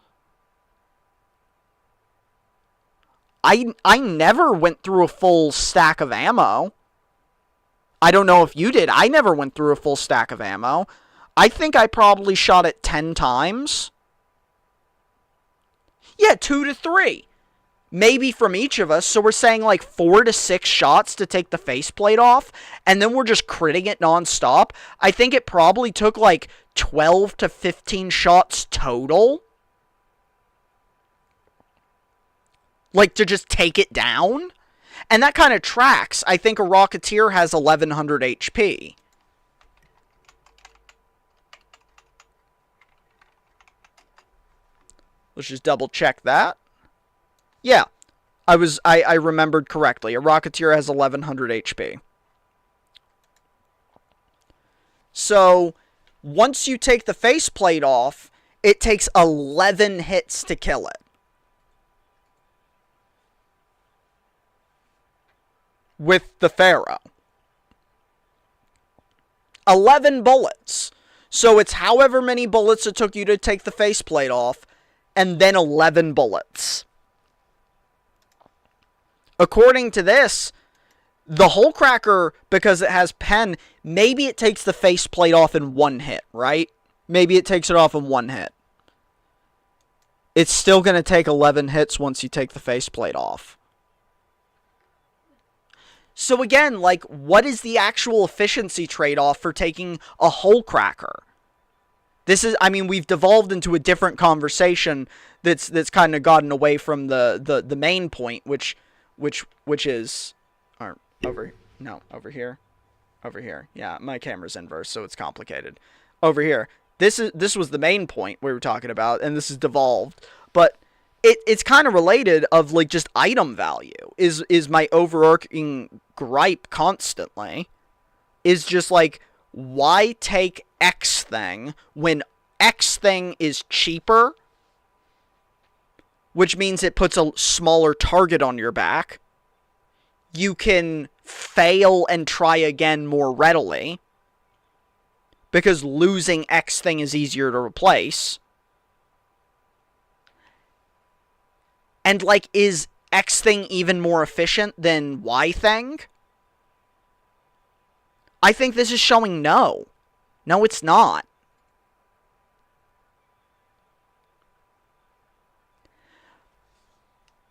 I never went through a full stack of ammo. I don't know if you did. I never went through a full stack of ammo. I think I probably shot it 10 times. Yeah, 2 to 3. Maybe from each of us. So we're saying like 4 to 6 shots to take the faceplate off. And then we're just critting it nonstop. I think it probably took like 12 to 15 shots total. Like to just take it down. And that kind of tracks. I think a Rocketeer has 1100 HP. Let's just double check that. Yeah, I remembered correctly. A Rocketeer has 1100 HP. So, once you take the faceplate off, it takes 11 hits to kill it. With the Pharaoh. 11 bullets. So it's however many bullets it took you to take the faceplate off, and then 11 bullets. According to this, the Hole Cracker, because it has pen, maybe it takes the faceplate off in one hit, right? Maybe it takes it off in one hit. It's still going to take 11 hits once you take the faceplate off. So again, like, what is the actual efficiency trade-off for taking a hole cracker? This is, I mean, we've devolved into a different conversation that's kind of gotten away from the main point, which is, or over, no, over here, over here. Yeah, my camera's inverse, so it's complicated. Over here. This was the main point we were talking about, and this is devolved. But it's kind of related of like just item value is my overarching gripe constantly. Is just like, why take X thing when X thing is cheaper, which means it puts a smaller target on your back. You can fail and try again more readily because losing X thing is easier to replace. And like, is X thing even more efficient than Y thing? I think this is showing no. No, it's not.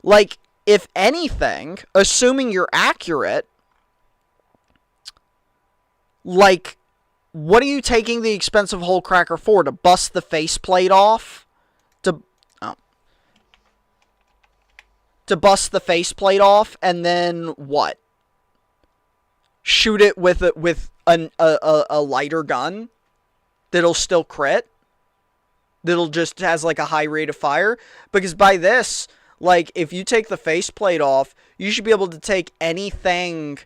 Like, if anything, assuming you're accurate, like, what are you taking the expensive hole cracker for? To bust the faceplate off? To bust the faceplate off and then what? Shoot it with a lighter gun that'll still crit? That'll just has like a high rate of fire? Because by this, like, if you take the faceplate off, you should be able to take anything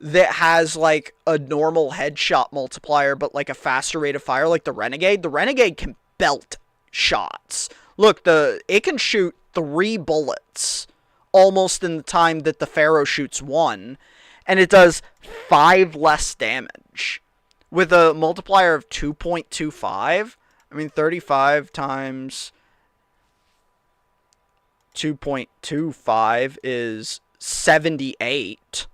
that has like a normal headshot multiplier but like a faster rate of fire, like the Renegade. The Renegade can belt shots. Look, it can shoot 3 bullets almost in the time that the Pharaoh shoots 1, and it does 5 less damage with a multiplier of 2.25. I mean, 35 times 2.25 is 78.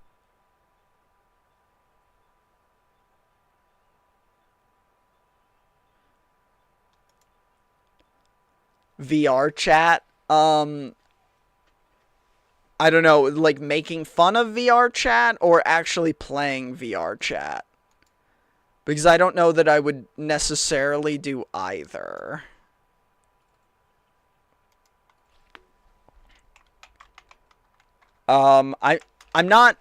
VR chat. I don't know, like making fun of VR chat or actually playing VR chat. Because I don't know that I would necessarily do either. I'm not,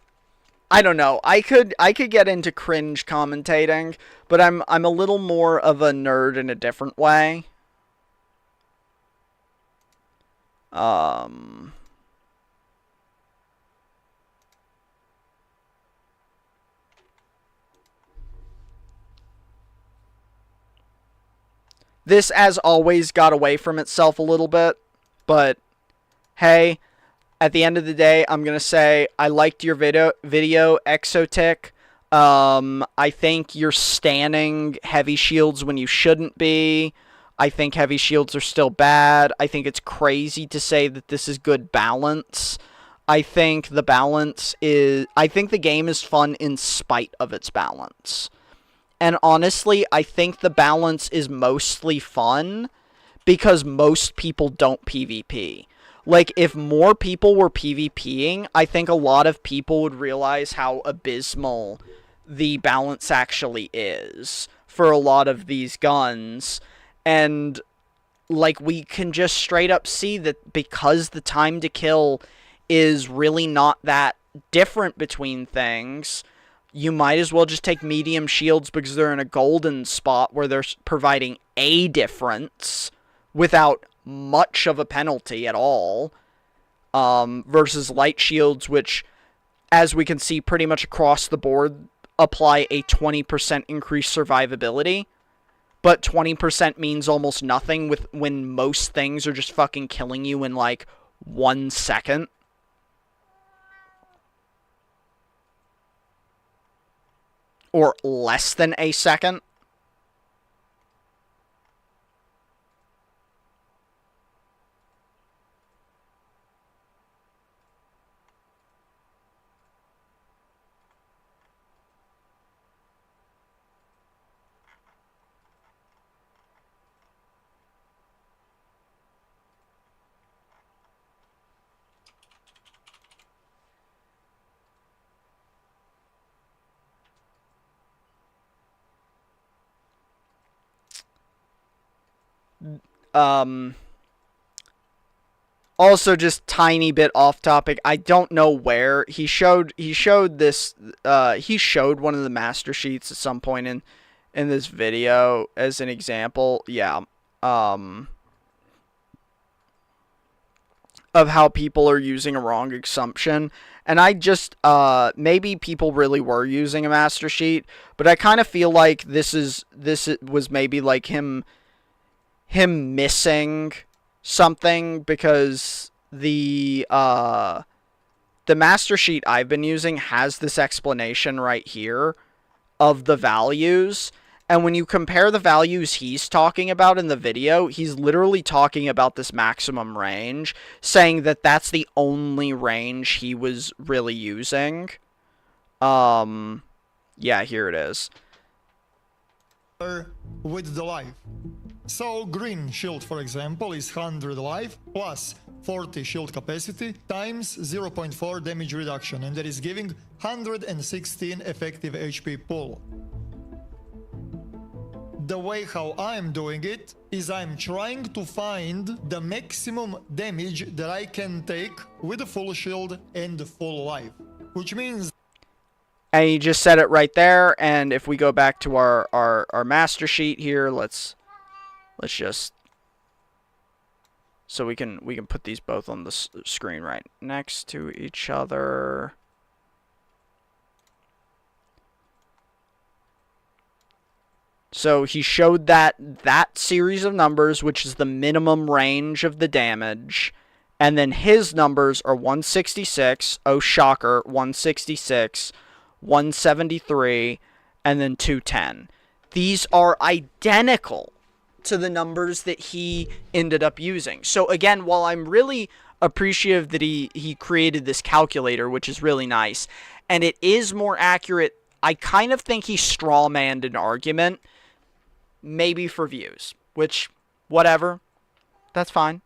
I don't know. I could get into cringe commentating, but I'm a little more of a nerd in a different way. This, as always, got away from itself a little bit, but hey, at the end of the day, I'm gonna say I liked your video, Exotic. I think you're standing heavy shields when you shouldn't be. I think heavy shields are still bad. I think it's crazy to say that this is good balance. I think the game is fun in spite of its balance. And honestly, I think the balance is mostly fun because most people don't PvP. Like, if more people were PvPing, I think a lot of people would realize how abysmal the balance actually is for a lot of these guns. And, like, we can just straight up see that because the time to kill is really not that different between things, you might as well just take medium shields because they're in a golden spot where they're providing a difference without much of a penalty at all, versus light shields, which, as we can see pretty much across the board, apply a 20% increased survivability. But 20% means almost nothing when most things are just fucking killing you in like 1 second. Or less than a second. Also, just tiny bit off topic. I don't know where he showed this. He showed one of the master sheets at some point in this video as an example. Yeah. Of how people are using a wrong assumption. And I just, maybe people really were using a master sheet, but I kind of feel like this was maybe like him missing something, because the master sheet I've been using has this explanation right here of the values. And when you compare the values he's talking about in the video, he's literally talking about this maximum range, saying that that's the only range he was really using. Yeah, here it is. With the life. So green shield, for example, is 100 life plus 40 shield capacity times 0.4 damage reduction, and that is giving 116 effective HP pull. The way how I'm doing it is I'm trying to find the maximum damage that I can take with a full shield and full life, which means... And he just said it right there. And if we go back to our master sheet here, let's just, so we can put these both on the screen right next to each other. So he showed that series of numbers, which is the minimum range of the damage, and then his numbers are 166, oh shocker, 166, 173, and then 210. These are identical to the numbers that he ended up using. So again, while I'm really appreciative that he created this calculator, which is really nice, and it is more accurate, I kind of think he strawmanned an argument, maybe for views, which, whatever, that's fine,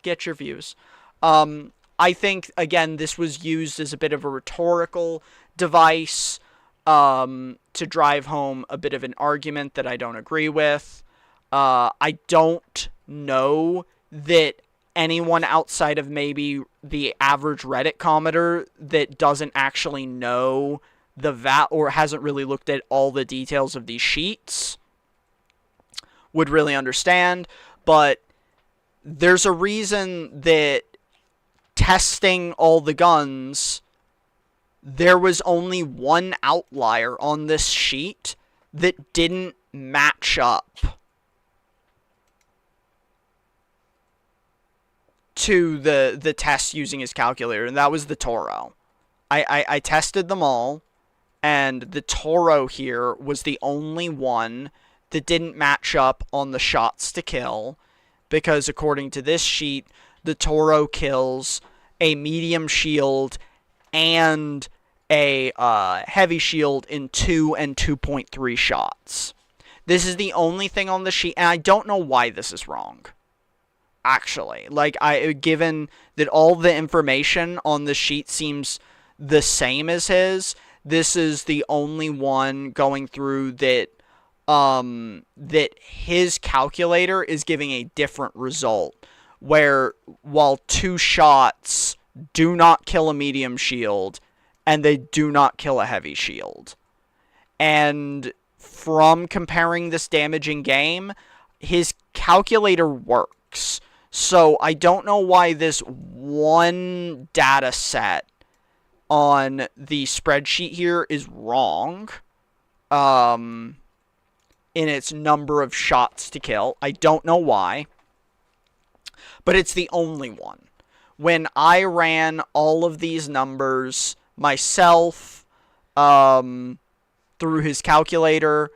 get your views. I think, again, this was used as a bit of a rhetorical device, to drive home a bit of an argument that I don't agree with. I don't know that anyone outside of maybe the average Reddit commenter that doesn't actually know the or hasn't really looked at all the details of these sheets would really understand, but there's a reason that testing all the guns, there was only one outlier on this sheet that didn't match up to the test using his calculator, and that was the Toro. I tested them all, and the Toro here was the only one that didn't match up on the shots to kill, because according to this sheet, the Toro kills a medium shield and a heavy shield in 2 and 2.3 shots. This is the only thing on the sheet, and I don't know why this is wrong, actually. Like, given that all the information on the sheet seems the same as his, this is the only one going through that that his calculator is giving a different result, where while 2 shots do not kill a medium shield and they do not kill a heavy shield. And from comparing this damage in game, his calculator works. So I don't know why this one data set on the spreadsheet here is wrong in its number of shots to kill. I don't know why, but it's the only one. When I ran all of these numbers myself through his calculator,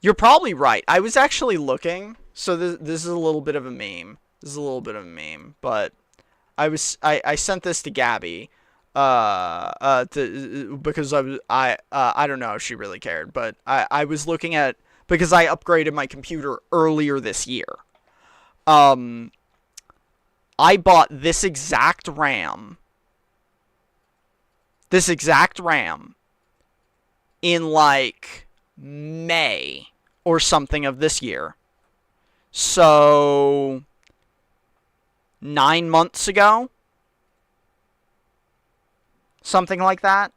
you're probably right. I was actually looking, so this is a little bit of a meme. But I sent this to Gabby, because I don't know if she really cared, but I was looking at, because I upgraded my computer earlier this year. I bought this exact RAM This exact RAM in like May or something of this year. So 9 months ago, something like that.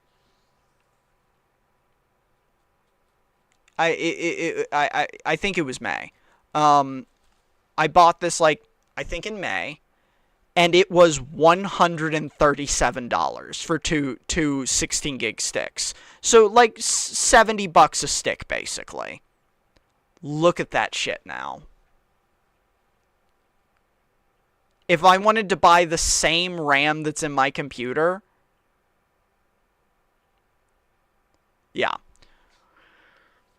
I think it was May. I bought this like I think in May, and it was $137 for two 16 gig sticks. So like $70 a stick basically. Look at that shit now. If I wanted to buy the same RAM that's in my computer, yeah.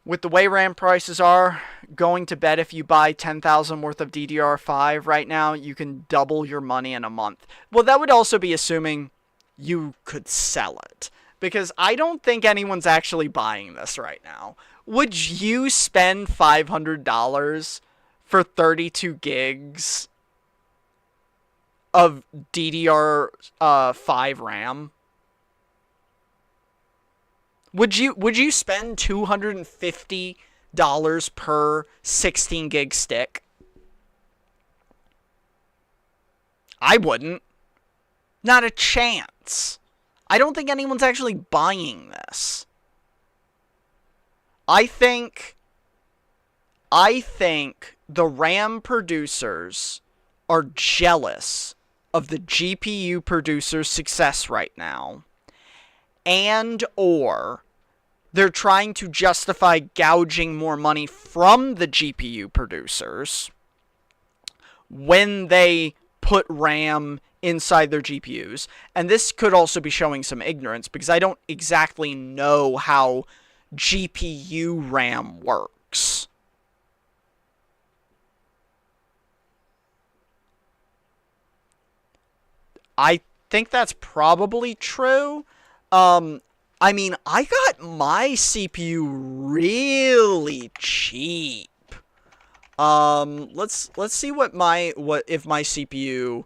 With the way RAM prices are, going to bet if you buy 10,000 worth of DDR5 right now, you can double your money in a month. Well, that would also be assuming you could sell it. Because I don't think anyone's actually buying this right now. Would you spend $500 for 32 gigs of DDR5 RAM? Would you spend $250 per 16 gig stick? I wouldn't. Not a chance. I don't think anyone's actually buying this. I think the RAM producers are jealous of the GPU producers' success right now. And or they're trying to justify gouging more money from the GPU producers when they put RAM inside their GPUs. And this could also be showing some ignorance because I don't exactly know how GPU RAM works. I think that's probably true. I mean, I got my CPU really cheap. Let's see what if my CPU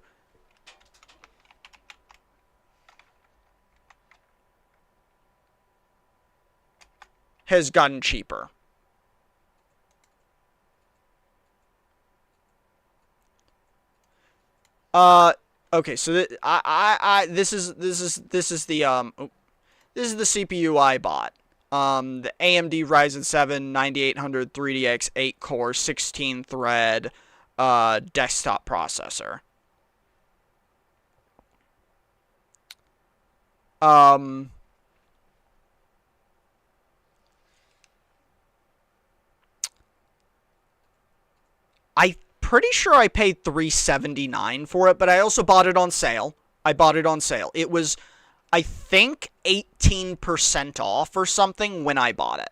has gotten cheaper. Okay, so this is the this is the CPU I bought. The AMD Ryzen 7 9800 3DX 8-core 16-thread desktop processor. I'm pretty sure I paid $379 for it, but I also bought it on sale. It was, I think, 18% off or something when I bought it.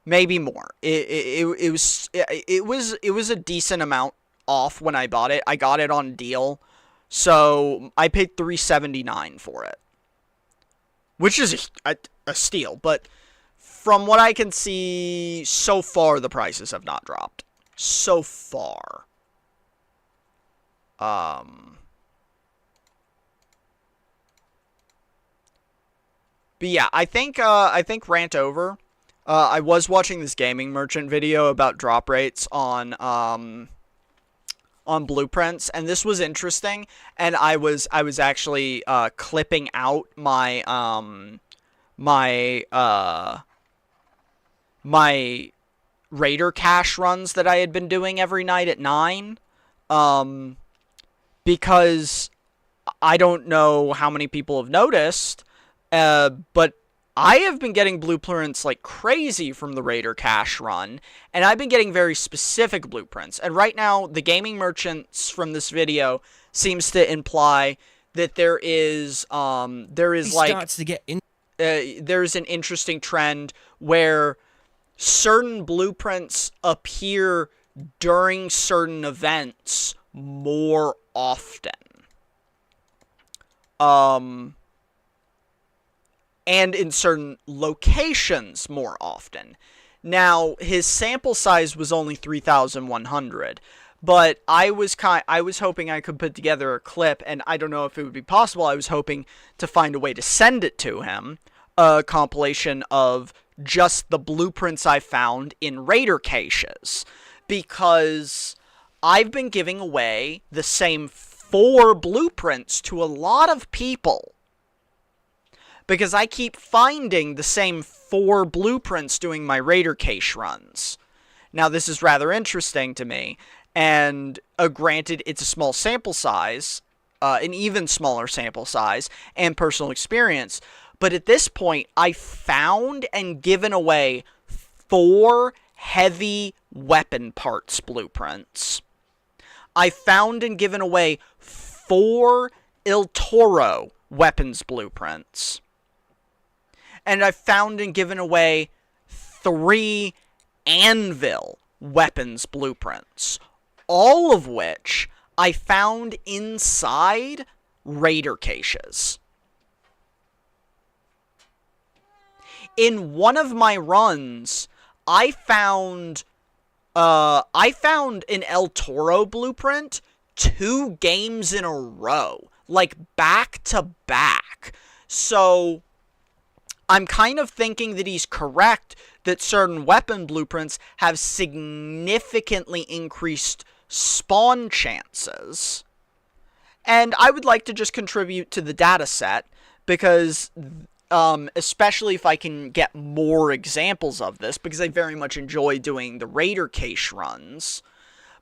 Maybe more. It was a decent amount off when I bought it. I got it on deal, so I paid $379 for it, which is a steal. But from what I can see, so far the prices have not dropped. So far. But yeah, I think rant over. I was watching this gaming merchant video about drop rates on blueprints, and this was interesting. And I was actually clipping out my my Raider cache runs that I had been doing every night at 9, because I don't know how many people have noticed, but I have been getting blueprints like crazy from the Raider cache run, and I've been getting very specific blueprints. And right now, the gaming merchants from this video seems to imply that there's an interesting trend where certain blueprints appear during certain events more often. And in certain locations more often. Now, his sample size was only 3,100, But I was hoping I could put together a clip, and I don't know if it would be possible. I was hoping to find a way to send it to him, a compilation of just the blueprints I found in raider caches, because I've been giving away the same 4 blueprints to a lot of people, because I keep finding the same 4 blueprints doing my raider cache runs. Now, this is rather interesting to me, and granted, it's a small sample size, an even smaller sample size, and personal experience, but at this point, I found and given away 4 heavy weapon parts blueprints. I found and given away 4 Il Toro weapons blueprints. And I found and given away 3 Anvil weapons blueprints, all of which I found inside raider caches. In one of my runs, I found an El Toro blueprint 2 games in a row, like back to back. So I'm kind of thinking that he's correct that certain weapon blueprints have significantly increased spawn chances. And I would like to just contribute to the data set, because especially if I can get more examples of this, because I very much enjoy doing the raider cache runs.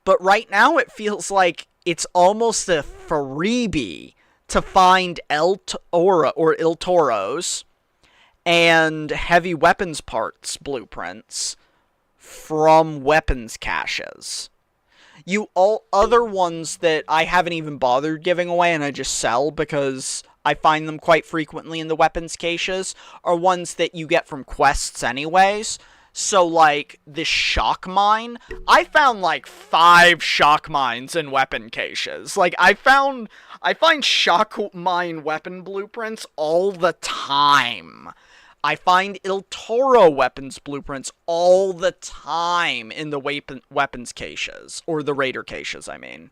But right now it feels like it's almost a freebie to find El Toro or Il Toros and heavy weapons parts blueprints from weapons caches. All other ones that I haven't even bothered giving away and I just sell because I find them quite frequently in the weapons caches are ones that you get from quests anyways. So, like, this shock mine, I found like 5 shock mines in weapon caches. Like, I find shock mine weapon blueprints all the time. I find Il Toro weapons blueprints all the time in the weapons caches, or the raider caches, I mean.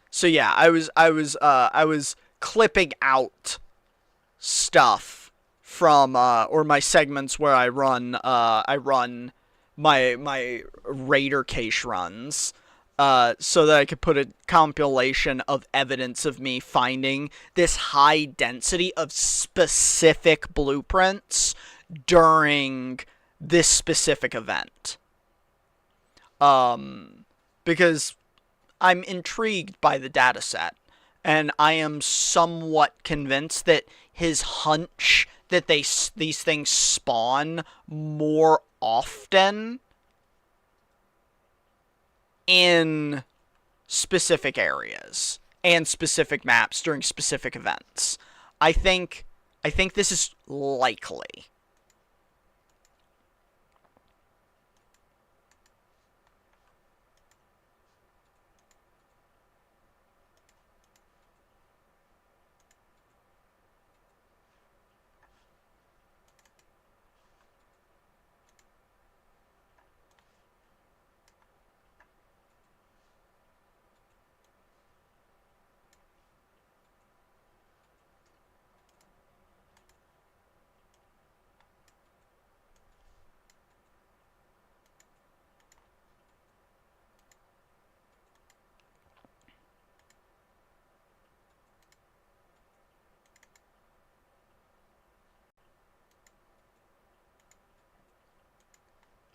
So yeah, I was clipping out stuff from or my segments where I run my raider cache runs. So that I could put a compilation of evidence of me finding this high density of specific blueprints during this specific event. Because I'm intrigued by the data set, and I am somewhat convinced that his hunch that these things spawn more often in specific areas and specific maps during specific events. I think this is likely.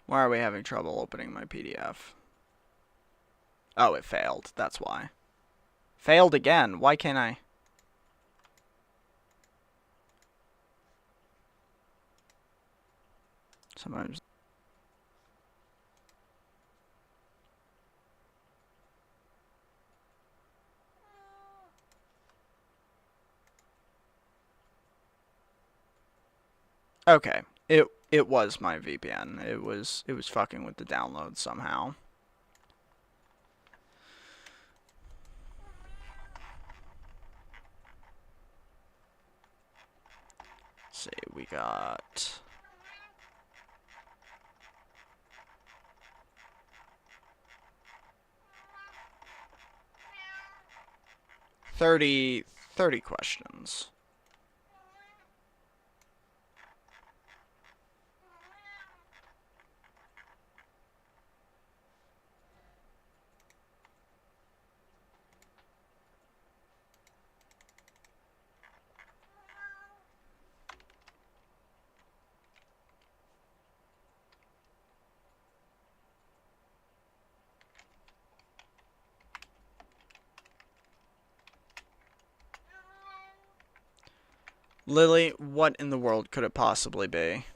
Why are we having trouble opening my PDF? Oh, it failed. That's why. Failed again. Why can't I? Sometimes. Okay. It was my VPN. It was fucking with the download somehow. Let's see, we got 30 questions. Lily, what in the world could it possibly be?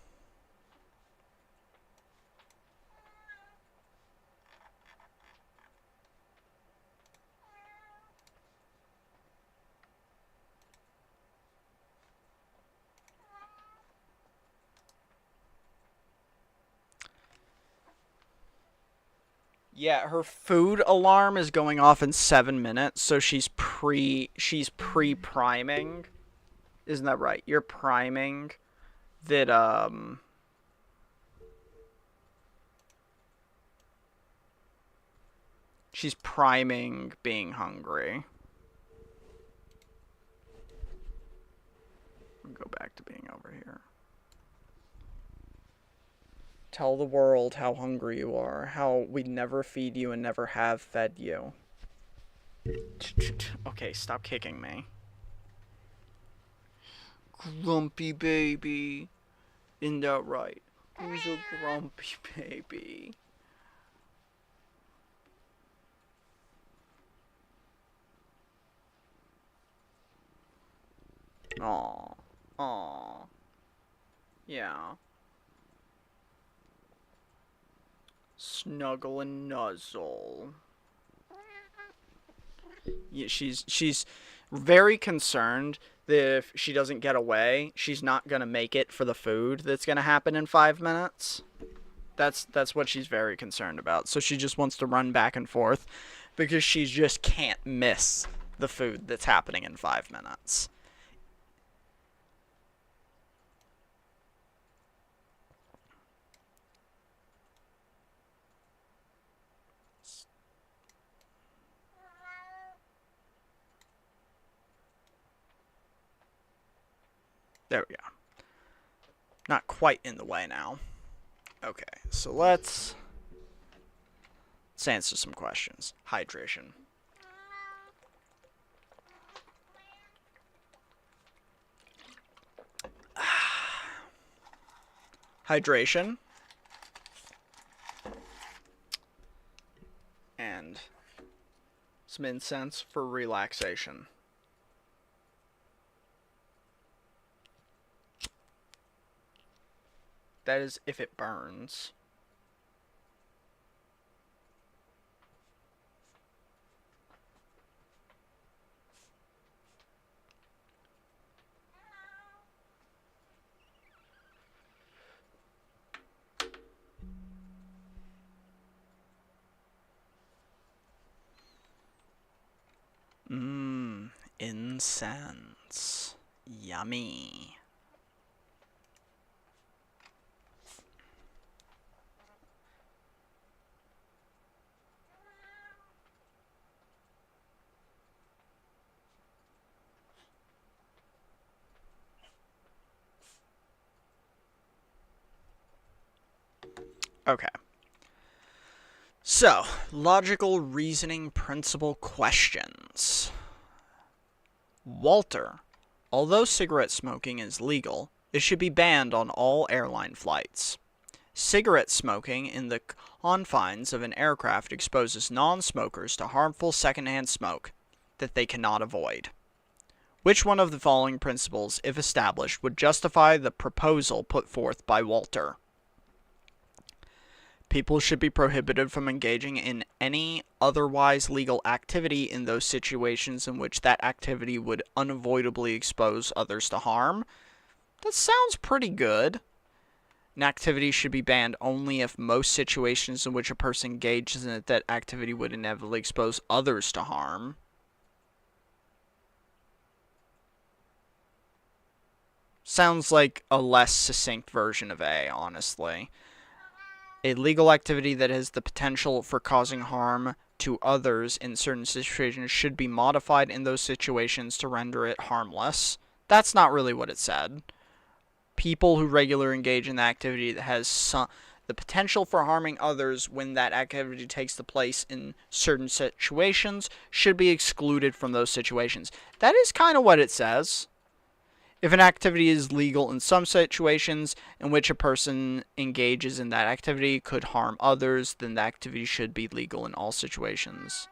Yeah, her food alarm is going off in 7 minutes, so she's pre-priming. Isn't that right? You're priming that she's priming being hungry. We'll go back to being over here. Tell the world how hungry you are, how we never feed you and never have fed you. Okay, stop kicking me. Grumpy baby. Isn't that right? Who's a grumpy baby? Aw. Aw. Yeah. Snuggle and nuzzle. Yeah, she's very concerned that if she doesn't get away, she's not gonna make it for the food that's gonna happen in 5 minutes. That's what she's very concerned about. So she just wants to run back and forth because she just can't miss the food that's happening in 5 minutes. There we go. Not quite in the way now. Okay, so let's answer some questions. Hydration. Hydration. And some incense for relaxation. That is if it burns. Mmm, incense. Yummy. Okay. So, logical reasoning principle questions. Walter, although cigarette smoking is legal, it should be banned on all airline flights. Cigarette smoking in the confines of an aircraft exposes non-smokers to harmful secondhand smoke that they cannot avoid. Which one of the following principles, if established, would justify the proposal put forth by Walter? People should be prohibited from engaging in any otherwise legal activity in those situations in which that activity would unavoidably expose others to harm. That sounds pretty good. An activity should be banned only if most situations in which a person engages in it, that activity would inevitably expose others to harm. Sounds like a less succinct version of A, honestly. A legal activity that has the potential for causing harm to others in certain situations should be modified in those situations to render it harmless. That's not really what it said. People who regularly engage in the activity that has the potential for harming others when that activity takes place in certain situations should be excluded from those situations. That is kind of what it says. If an activity is legal in some situations in which a person engages in that activity could harm others, then the activity should be legal in all situations.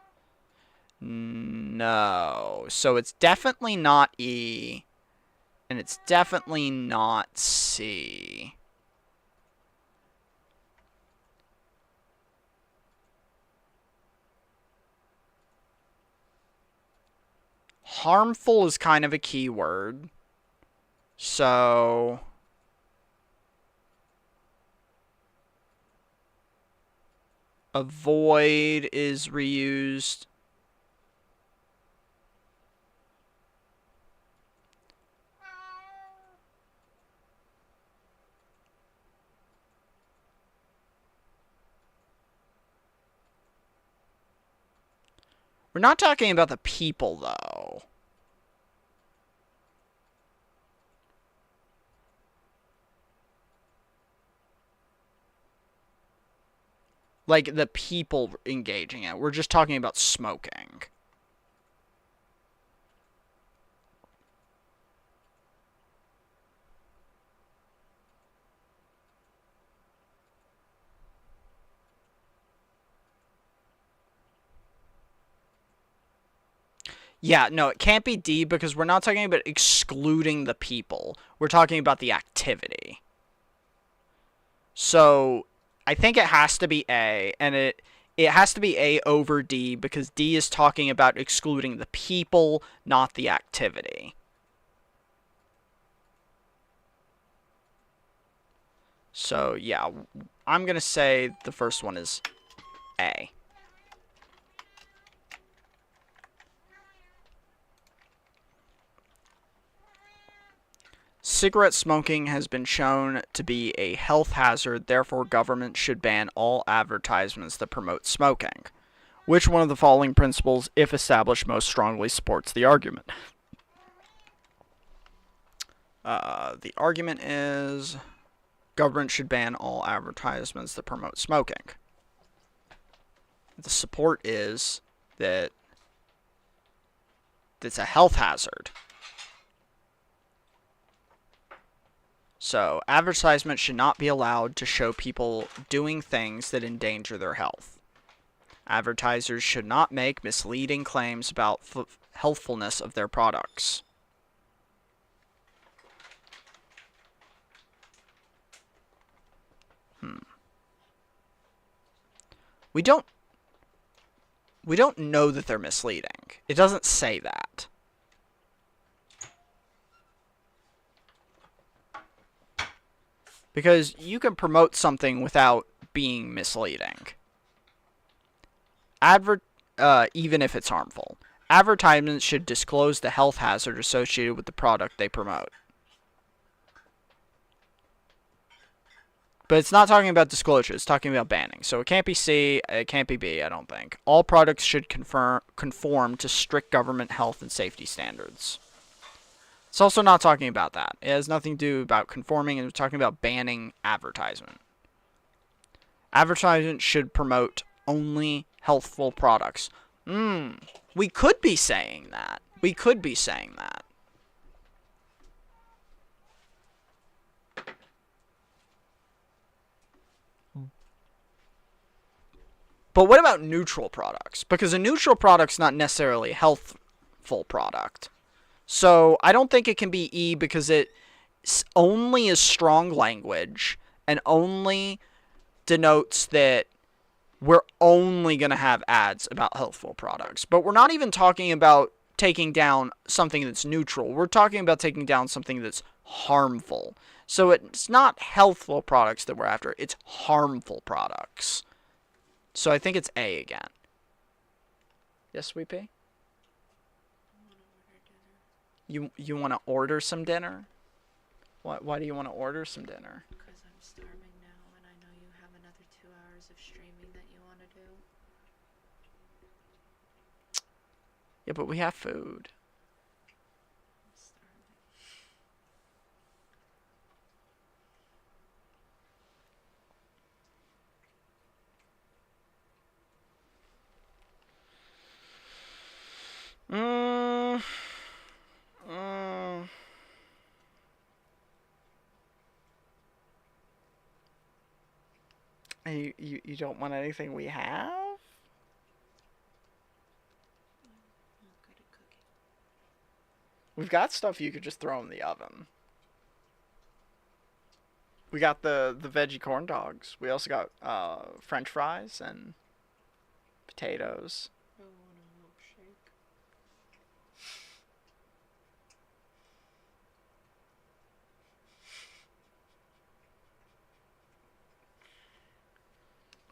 No. So it's definitely not E, and it's definitely not C. Harmful is kind of a key word. So avoid is reused. We're not talking about the people, though. Like, the people engaging in it. We're just talking about smoking. Yeah, no, it can't be D because we're not talking about excluding the people. We're talking about the activity. So, I think it has to be A, and it has to be A over D because D is talking about excluding the people, not the activity. So, yeah, I'm going to say the first one is A. Cigarette smoking has been shown to be a health hazard, therefore government should ban all advertisements that promote smoking. Which one of the following principles, if established, most strongly supports the argument? The argument is government should ban all advertisements that promote smoking. The support is that it's a health hazard. So, advertisements should not be allowed to show people doing things that endanger their health. Advertisers should not make misleading claims about healthfulness of their products. We don't know that they're misleading. It doesn't say that. Because you can promote something without being misleading. Even if it's harmful. Advertisements should disclose the health hazard associated with the product they promote. But it's not talking about disclosure, it's talking about banning. So it can't be C, it can't be B, I don't think. All products should conform to strict government health and safety standards. It's also not talking about that. It has nothing to do about conforming, and it's talking about banning advertisement. Advertisement should promote only healthful products. We could be saying that. We could be saying that. But what about neutral products? Because a neutral product's not necessarily a healthful product. So I don't think it can be E because it only is strong language and only denotes that we're only going to have ads about healthful products. But we're not even talking about taking down something that's neutral. We're talking about taking down something that's harmful. So it's not healthful products that we're after. It's harmful products. So I think it's A again. Yes, Sweet Pea? You want to order some dinner? Why do you want to order some dinner? Because I'm starving now and I know you have another 2 Yeah, but we have food. Mm, mm. You don't want anything we have? We've got stuff you could just throw in the oven. We got the veggie corn dogs. We also got French fries and potatoes. I want a milkshake.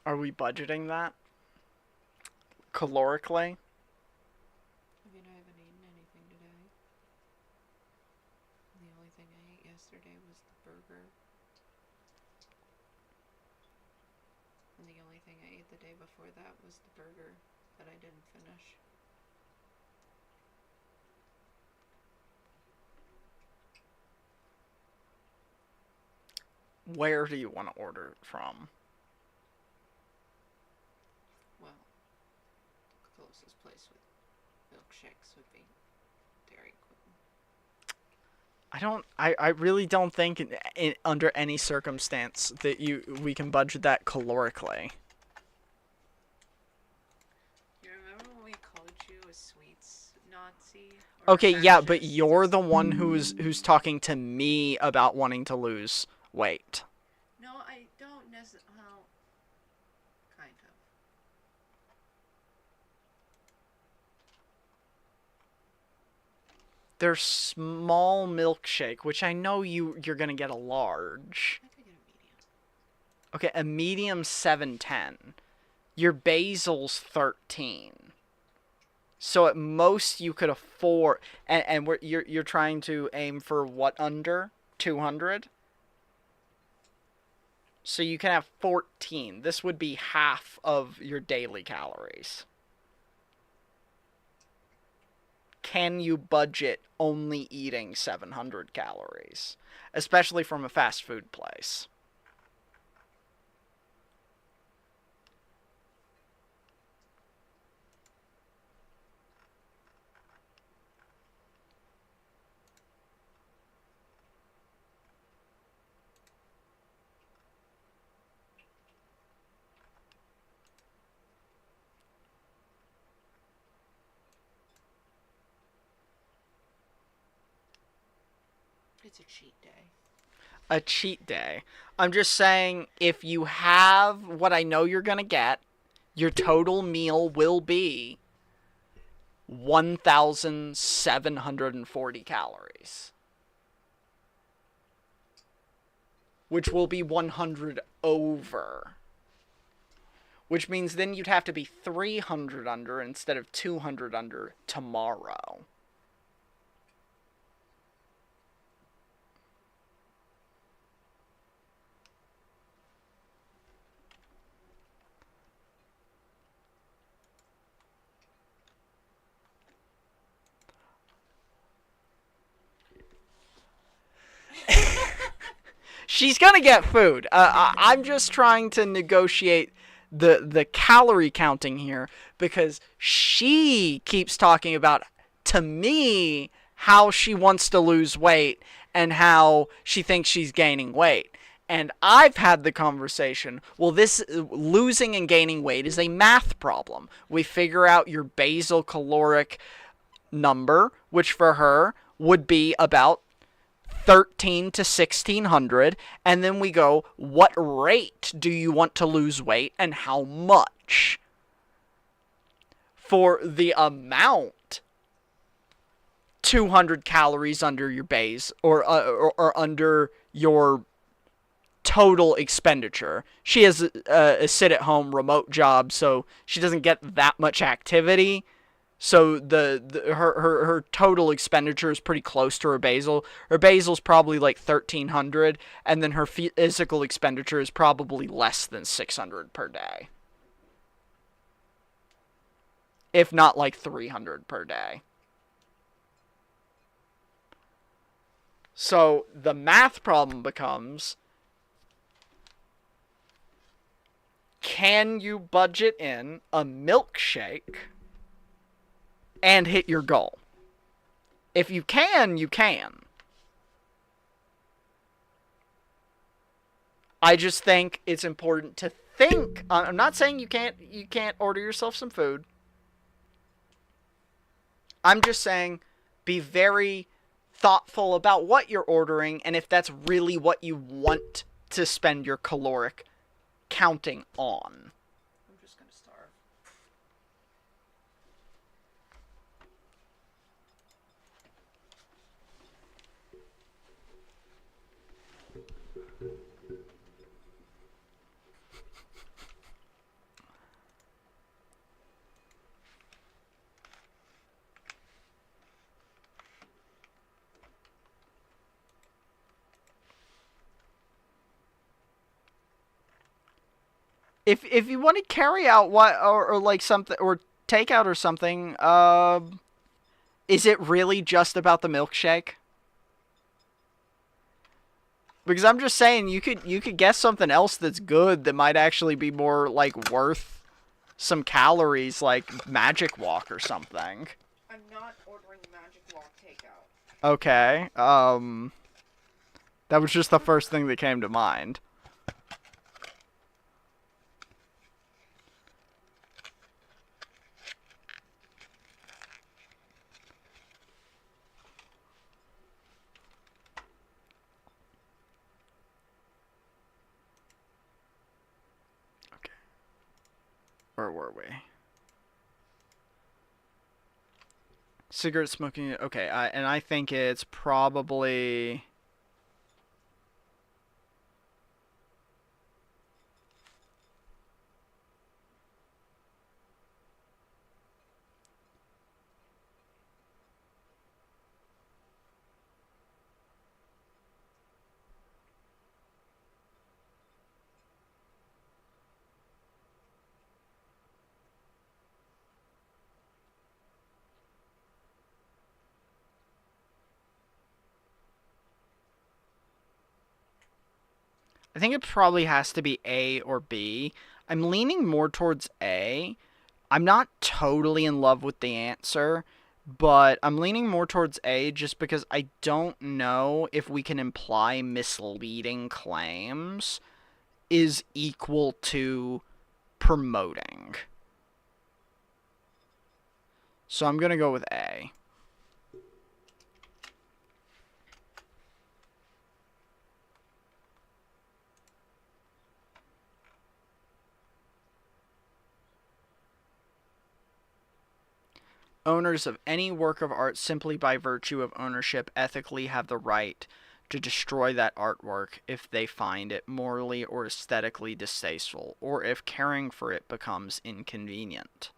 Are we budgeting that? Calorically? I mean, I haven't eaten anything today. The only thing I ate yesterday was the burger. And the only thing I ate the day before that was the burger that I didn't finish. Where do you want to order it from? Well, the closest place with milkshakes would be Dairy Queen. I really don't think under any circumstance that we can budget that calorically. You remember when we called you a sweets Nazi? Or Okay, yeah, but fascist? you're the one who's talking to me about wanting to lose weight. No, I don't necessarily. Well, kind of. There's small milkshake, which I know you're gonna get a large. I could get a medium. Okay, a medium 710. Your basil's 13. So at most you could afford, and you're trying to aim for what, under 200? So you can have 14. This would be half of your daily calories. Can you budget only eating 700 calories? Especially from a fast food place. It's a cheat day. A cheat day. I'm just saying, if you have what I know you're going to get, your total meal will be 1,740 calories. Which will be 100 over. Which means then you'd have to be 300 under instead of 200 under tomorrow. She's gonna get food. I'm just trying to negotiate the calorie counting here because she keeps talking about, to me, how she wants to lose weight and how she thinks she's gaining weight. And I've had the conversation, well, this losing and gaining weight is a math problem. We figure out your basal caloric number, which for her would be about 13 to 1600, and then we go, what rate do you want to lose weight and how much? For the amount, 200 calories under your base or under your total expenditure. She has a sit-at-home remote job, so she doesn't get that much activity. So her total expenditure is pretty close to her basal. Her basal's probably like 1,300, and then her physical expenditure is probably less than 600 per day. if not like 300 per day. So the math problem becomes, can you budget in a milkshake and hit your goal? If you can, you can. I just think it's important to think. I'm not saying you can't order yourself some food. I'm just saying be very thoughtful about what you're ordering and if that's really what you want to spend your caloric counting on. I'm just gonna starve. If you want to carry out what or like something or takeout or something, is it really just about the milkshake? Because I'm just saying you could guess something else that's good that might actually be more like worth some calories, like Magic Walk or something. I'm not ordering Magic Walk takeout. Okay. That was just the first thing that came to mind. Where were we? Cigarette smoking. Okay, and I think it's probably. I think it probably has to be A or B. I'm leaning more towards A. I'm not totally in love with the answer, but I'm leaning more towards A just because I don't know if we can imply misleading claims is equal to promoting. So I'm going to go with A. Owners of any work of art simply by virtue of ownership ethically have the right to destroy that artwork if they find it morally or aesthetically distasteful, or if caring for it becomes inconvenient.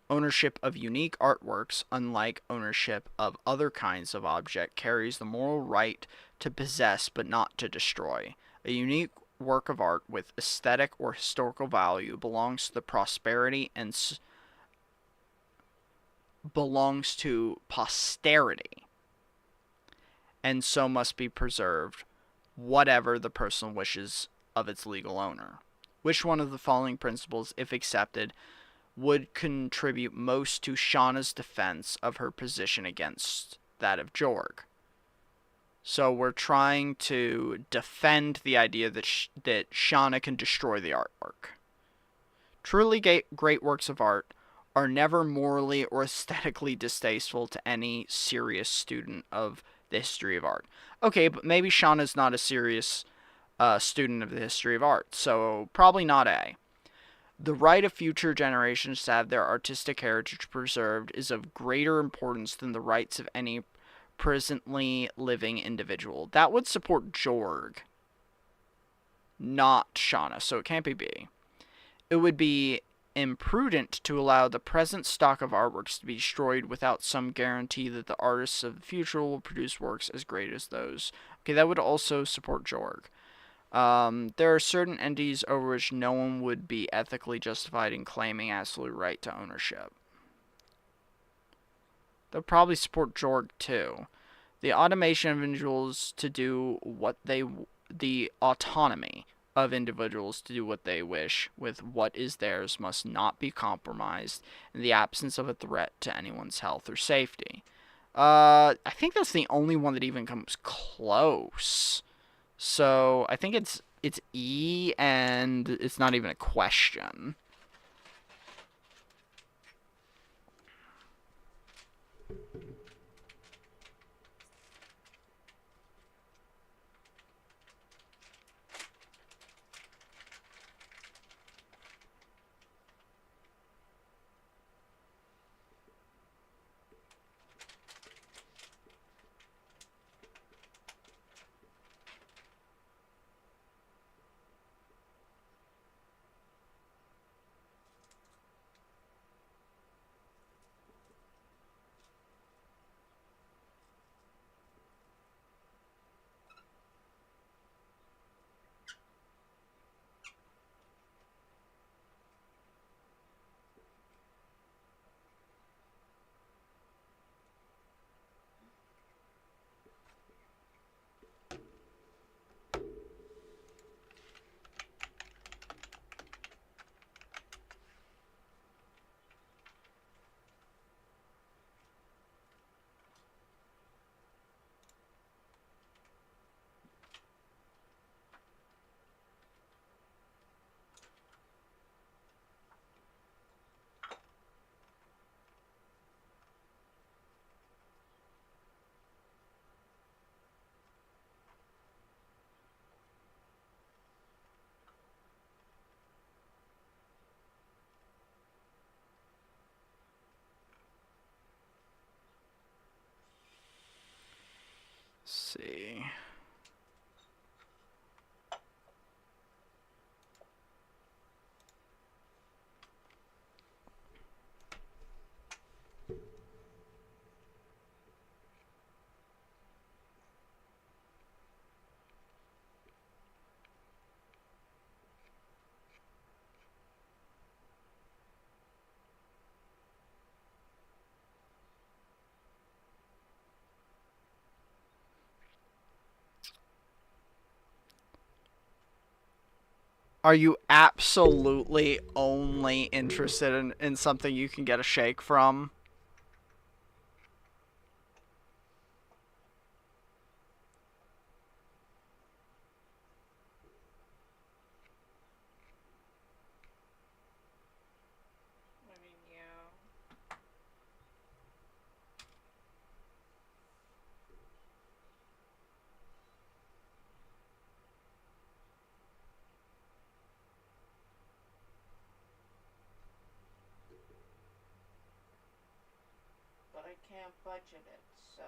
Ownership of unique artworks, unlike ownership of other kinds of object, carries the moral right to possess but not to destroy. A unique work of art with aesthetic or historical value belongs to the prosperity and belongs to posterity, and so must be preserved, whatever the personal wishes of its legal owner. Which one of the following principles, if accepted, would contribute most to Shauna's defense of her position against that of Jorg? So we're trying to defend the idea that that Shauna can destroy the artwork. Truly great works of art are never morally or aesthetically distasteful to any serious student of the history of art. Okay, but maybe Shauna's not a serious student of the history of art, so probably not A. The right of future generations to have their artistic heritage preserved is of greater importance than the rights of any presently living individual. That would support Jorg, not Shauna, so it can't be B. It would be imprudent to allow the present stock of artworks to be destroyed without some guarantee that the artists of the future will produce works as great as those. Okay, that would also support Jorg. There are certain entities over which no one would be ethically justified in claiming absolute right to ownership. They'll probably support Jorg too. The automation of individuals to do what they, the autonomy of individuals to do what they wish with what is theirs must not be compromised in the absence of a threat to anyone's health or safety. I think that's the only one that even comes close. So I think it's E, and it's not even a question. Let's see. Are you absolutely only interested in something you can get a shake from? I mean, yeah. But I can't budget it, so.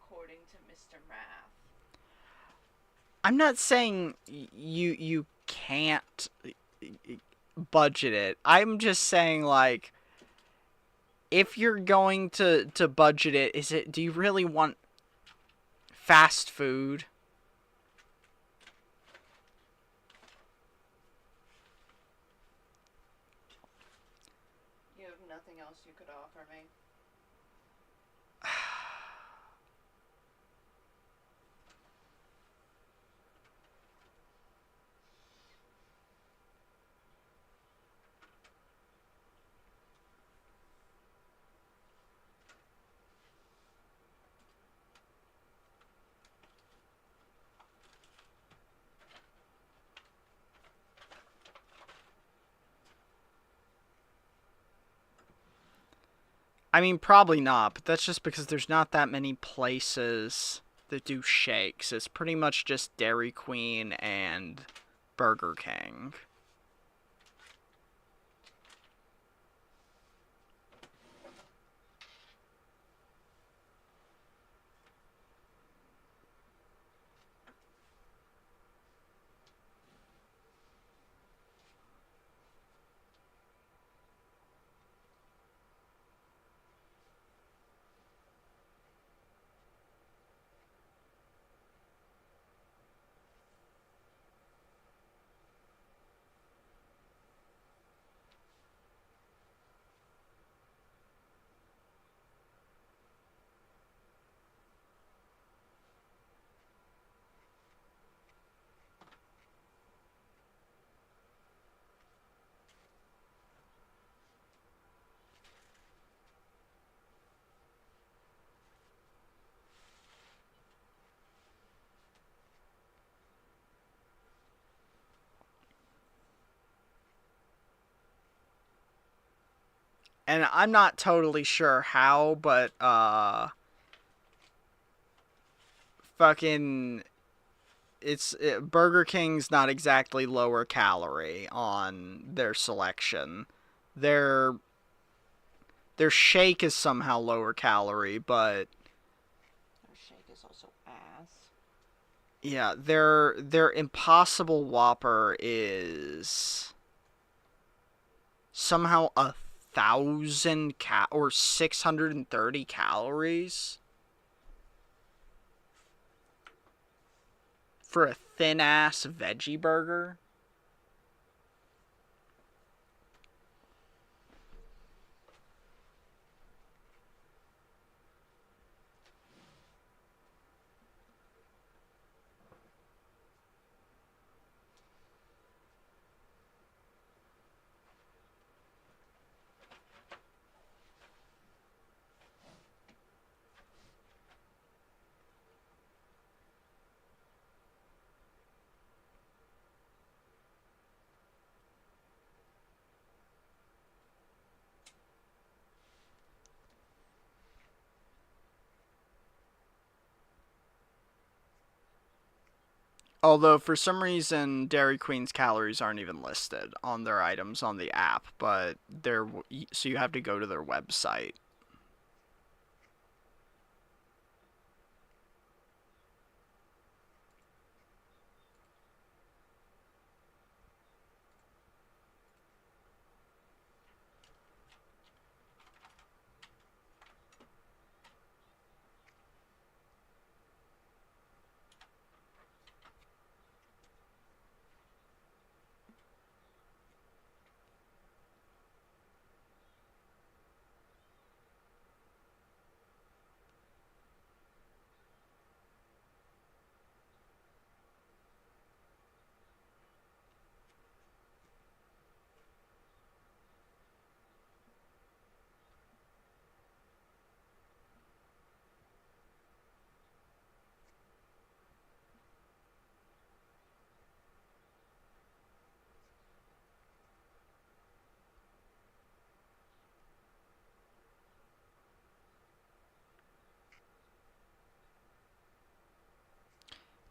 According to Mr. Math. I'm not saying you can't budget it. I'm just saying, like, if you're going to budget it, do you really want fast food? You have nothing else you could offer me? I mean, probably not, but that's just because there's not that many places that do shakes. It's pretty much just Dairy Queen and Burger King. And I'm not totally sure how, but fucking Burger King's not exactly lower calorie on their selection. Their their shake is somehow lower calorie, but Their shake is also ass. yeah, their Impossible Whopper is somehow 1,000 or 630 calories for a thin ass veggie burger. Although for some reason Dairy Queen's calories aren't even listed on their items on the app, but they're so you have to go to their website.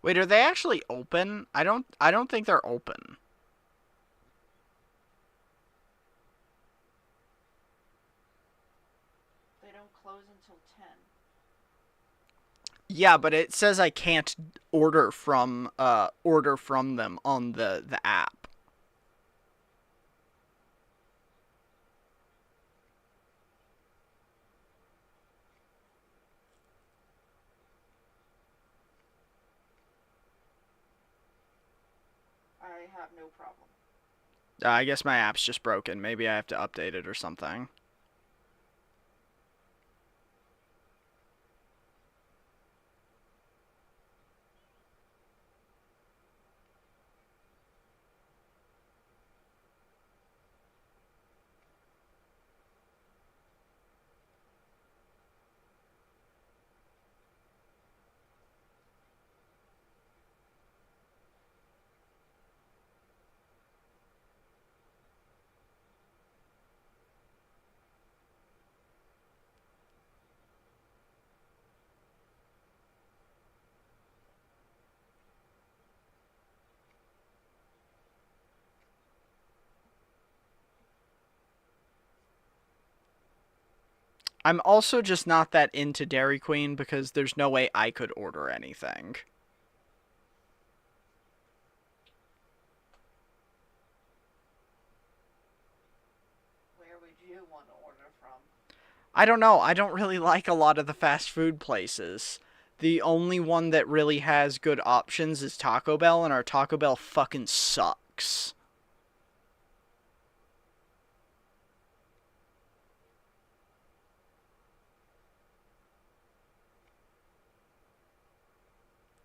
Wait, are they actually open? I don't think they're open. They don't close until 10. Yeah, but it says I can't order from them on the app. I have no problem. I guess my app's just broken. Maybe I have to update it or something. I'm also just not that into Dairy Queen because there's no way I could order anything. Where would you want to order from? I don't know. I don't really like a lot of the fast food places. The only one that really has good options is Taco Bell, and our Taco Bell fucking sucks.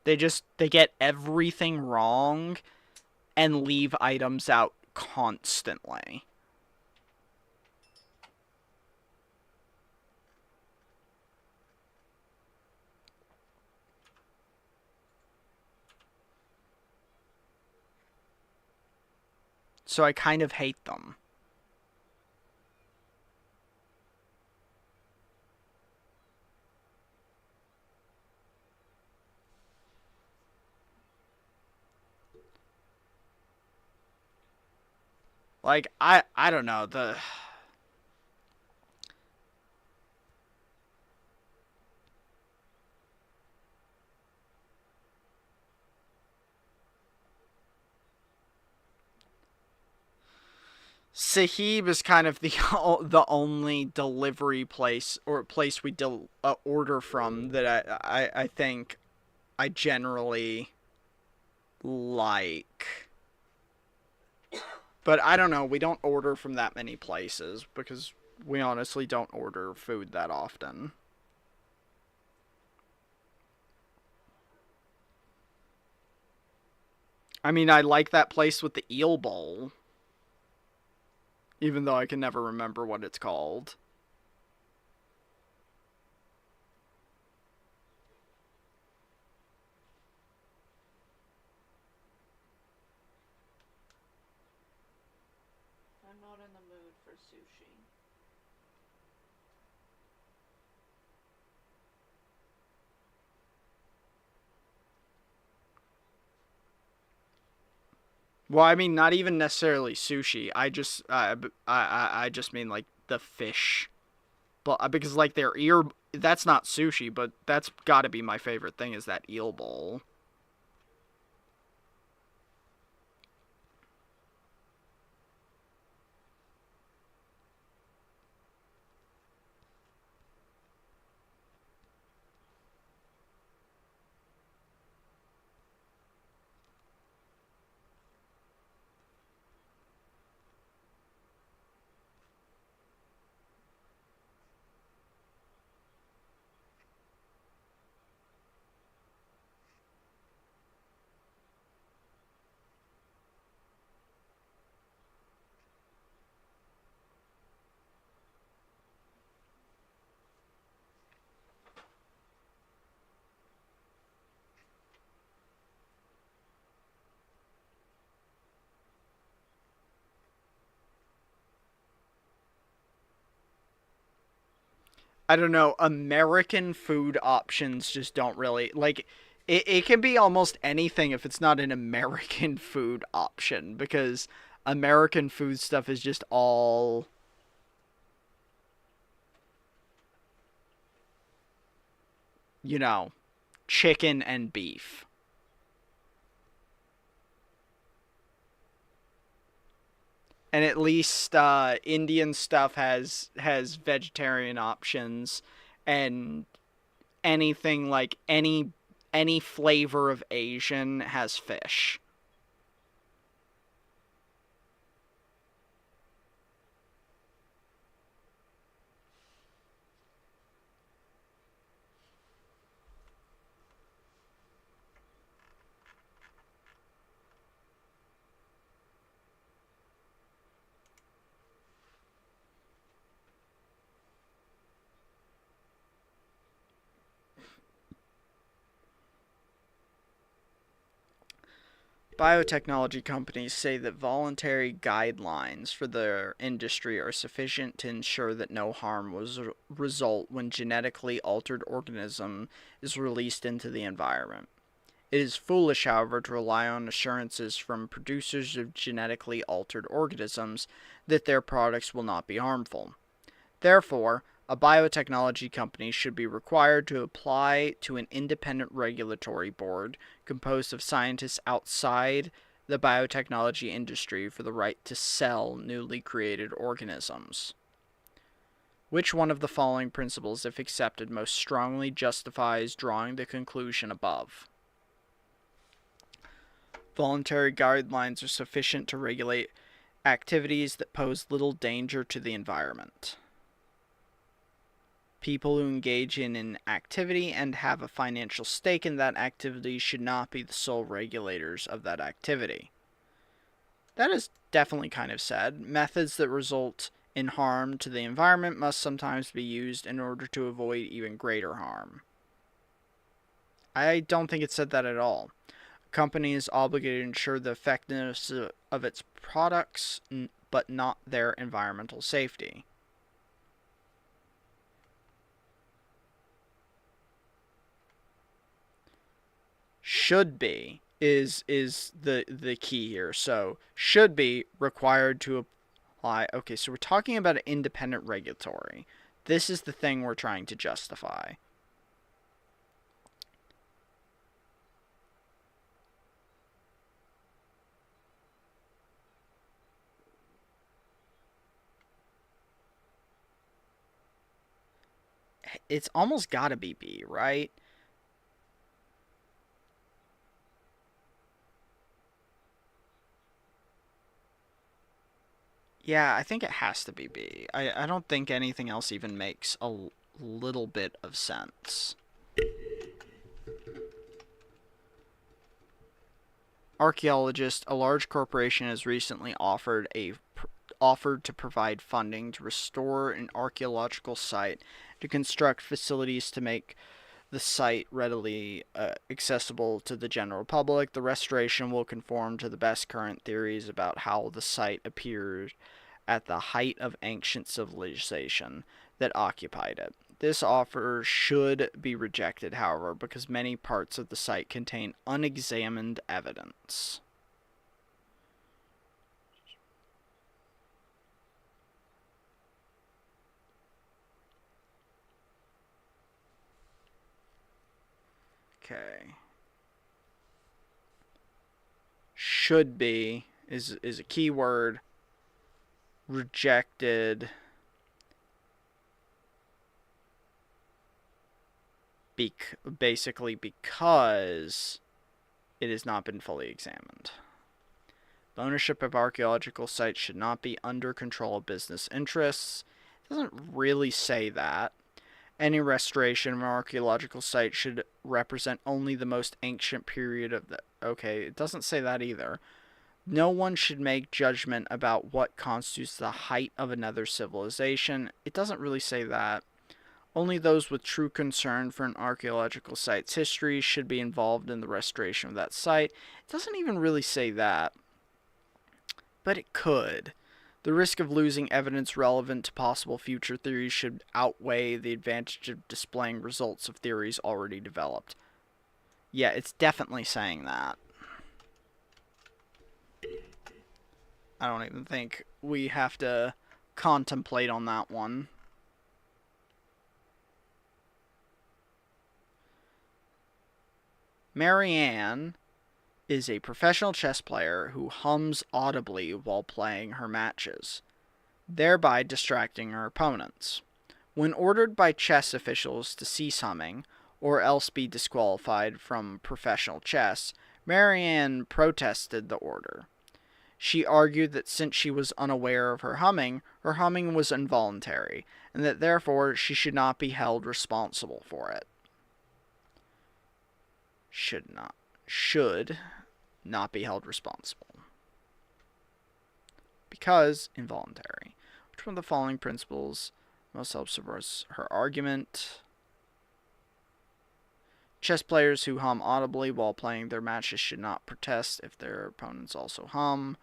They get everything wrong and leave items out constantly. So I kind of hate them. Like I don't know the. Sahib is kind of the the only delivery place or place we order from that I think I generally like. But I don't know. We don't order from that many places because we honestly don't order food that often. I mean, I like that place with the eel bowl, even though I can never remember what it's called. I'm not in the mood for sushi. Well, I mean, not even necessarily sushi. I just mean like the fish, but because like their ear, that's not sushi, but that's got to be my favorite thing is that eel bowl. I don't know, American food options just don't really like it can be almost anything if it's not an American food option because American food stuff is just all, you know, chicken and beef. And at least Indian stuff has vegetarian options and anything like any flavor of Asian has fish. Biotechnology companies say that voluntary guidelines for their industry are sufficient to ensure that no harm will result when genetically altered organism is released into the environment. It is foolish, however, to rely on assurances from producers of genetically altered organisms that their products will not be harmful. Therefore, a biotechnology company should be required to apply to an independent regulatory board composed of scientists outside the biotechnology industry for the right to sell newly created organisms. Which one of the following principles, if accepted, most strongly justifies drawing the conclusion above? Voluntary guidelines are sufficient to regulate activities that pose little danger to the environment. People who engage in an activity and have a financial stake in that activity should not be the sole regulators of that activity. That is definitely kind of sad. Methods that result in harm to the environment must sometimes be used in order to avoid even greater harm. I don't think it said that at all. A company is obligated to ensure the effectiveness of its products, but not their environmental safety. Should be is the key here. So should be required to Okay, so we're talking about an independent regulatory. This is the thing we're trying to justify. It's almost gotta be B, right? Yeah, I think it has to be B. I don't think anything else even makes a little bit of sense. Archaeologist, a large corporation has recently offered to provide funding to restore an archaeological site to construct facilities to make the site readily accessible to the general public. The restoration will conform to the best current theories about how the site appeared at the height of ancient civilization that occupied it. This offer should be rejected, however, because many parts of the site contain unexamined evidence. Okay. Should be is a keyword. Rejected basically because it has not been fully examined. The ownership of archaeological sites should not be under control of business interests. It doesn't really say that. Any restoration of an archaeological site should represent only the most ancient period of the. Okay, it doesn't say that either. No one should make judgment about what constitutes the height of another civilization. It doesn't really say that. Only those with true concern for an archaeological site's history should be involved in the restoration of that site. It doesn't even really say that, but it could. The risk of losing evidence relevant to possible future theories should outweigh the advantage of displaying results of theories already developed. Yeah, it's definitely saying that. I don't even think we have to contemplate on that one. Marianne is a professional chess player who hums audibly while playing her matches, thereby distracting her opponents. When ordered by chess officials to cease humming, or else be disqualified from professional chess, Marianne protested the order. She argued that since she was unaware of her humming was involuntary, and that therefore she should not be held responsible for it. Should not be held responsible. Because involuntary. Which one of the following principles most helps support her argument? Chess players who hum audibly while playing their matches should not protest if their opponents also hum.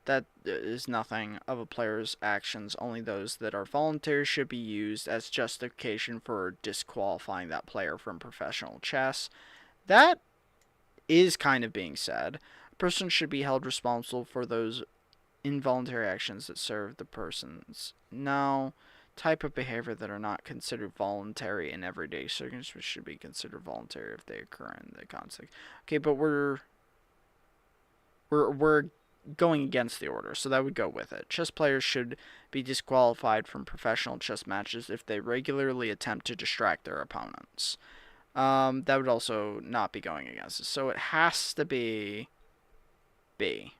That is nothing of a player's actions. Only those that are voluntary should be used as justification for disqualifying that player from professional chess. That is kind of being said. A person should be held responsible for those involuntary actions that serve the person's type of behavior that are not considered voluntary in everyday circumstances should be considered voluntary if they occur in the context. Okay, but we're going against the order, so that would go with it. Chess players should be disqualified from professional chess matches if they regularly attempt to distract their opponents. That would also not be going against it. So it has to be B.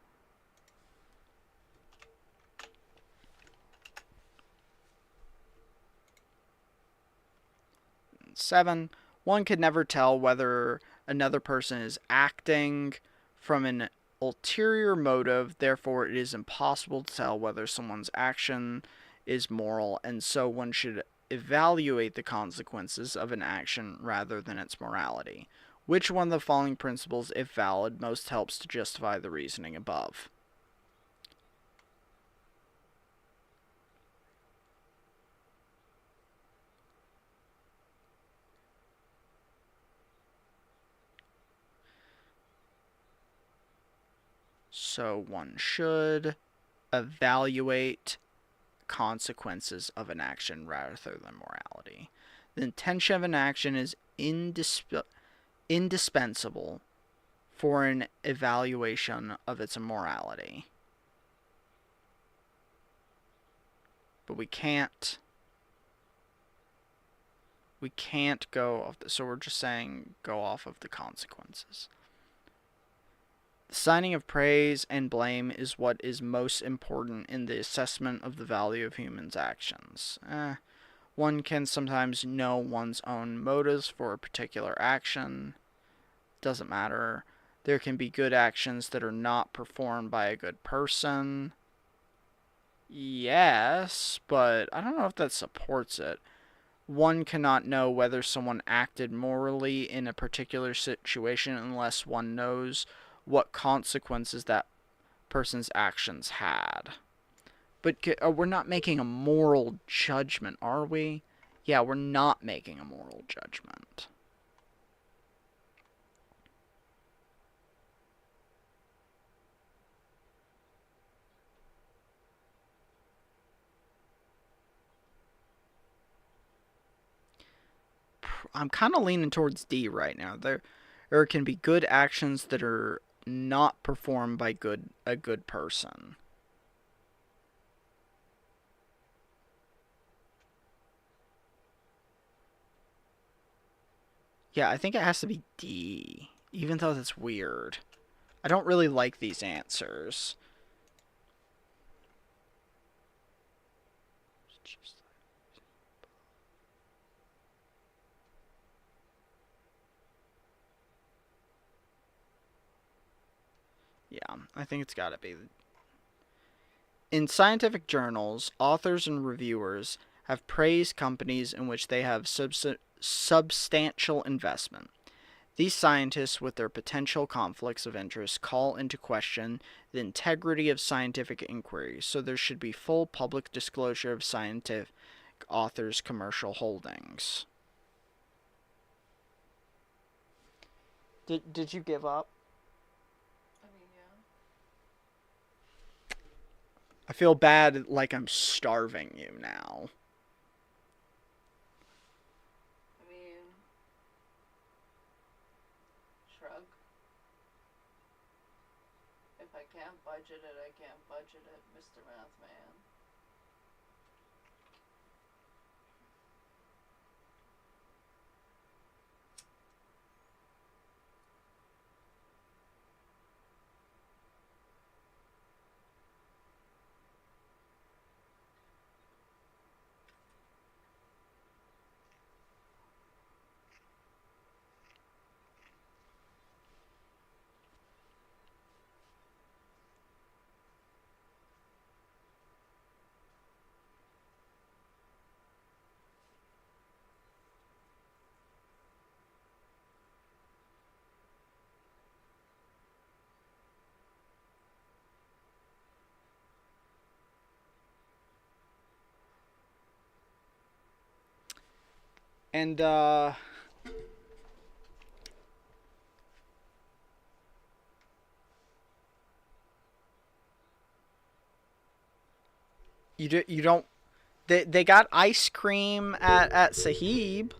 Seven, one could never tell whether another person is acting from an ulterior motive, therefore it is impossible to tell whether someone's action is moral, and so one should evaluate the consequences of an action rather than its morality. Which one of the following principles, if valid, most helps to justify the reasoning above? So one should evaluate consequences of an action rather than morality. The intention of an action is indispensable for an evaluation of its morality. But we can't go off so we're just saying go off of the consequences. The signing of praise and blame is what is most important in the assessment of the value of humans' actions. One can sometimes know one's own motives for a particular action. Doesn't matter. There can be good actions that are not performed by a good person. Yes, but I don't know if that supports it. One cannot know whether someone acted morally in a particular situation unless one knows what consequences that person's actions had. But we're not making a moral judgment, are we? Yeah, we're not making a moral judgment. I'm kind of leaning towards D right now. There can be good actions that are not performed by a good person. Yeah, I think it has to be D, even though that's weird. I don't really like these answers. Yeah, I think it's gotta be. In scientific journals, authors and reviewers have praised companies in which they have substantial investment. These scientists, with their potential conflicts of interest, call into question the integrity of scientific inquiry, so there should be full public disclosure of scientific authors' commercial holdings. Did you give up? I mean, yeah. I feel bad, like I'm starving you now. I mean, shrug. If I can't budget it, I can't budget it, Mr. Mathman. And you don't. They got ice cream at Sahib.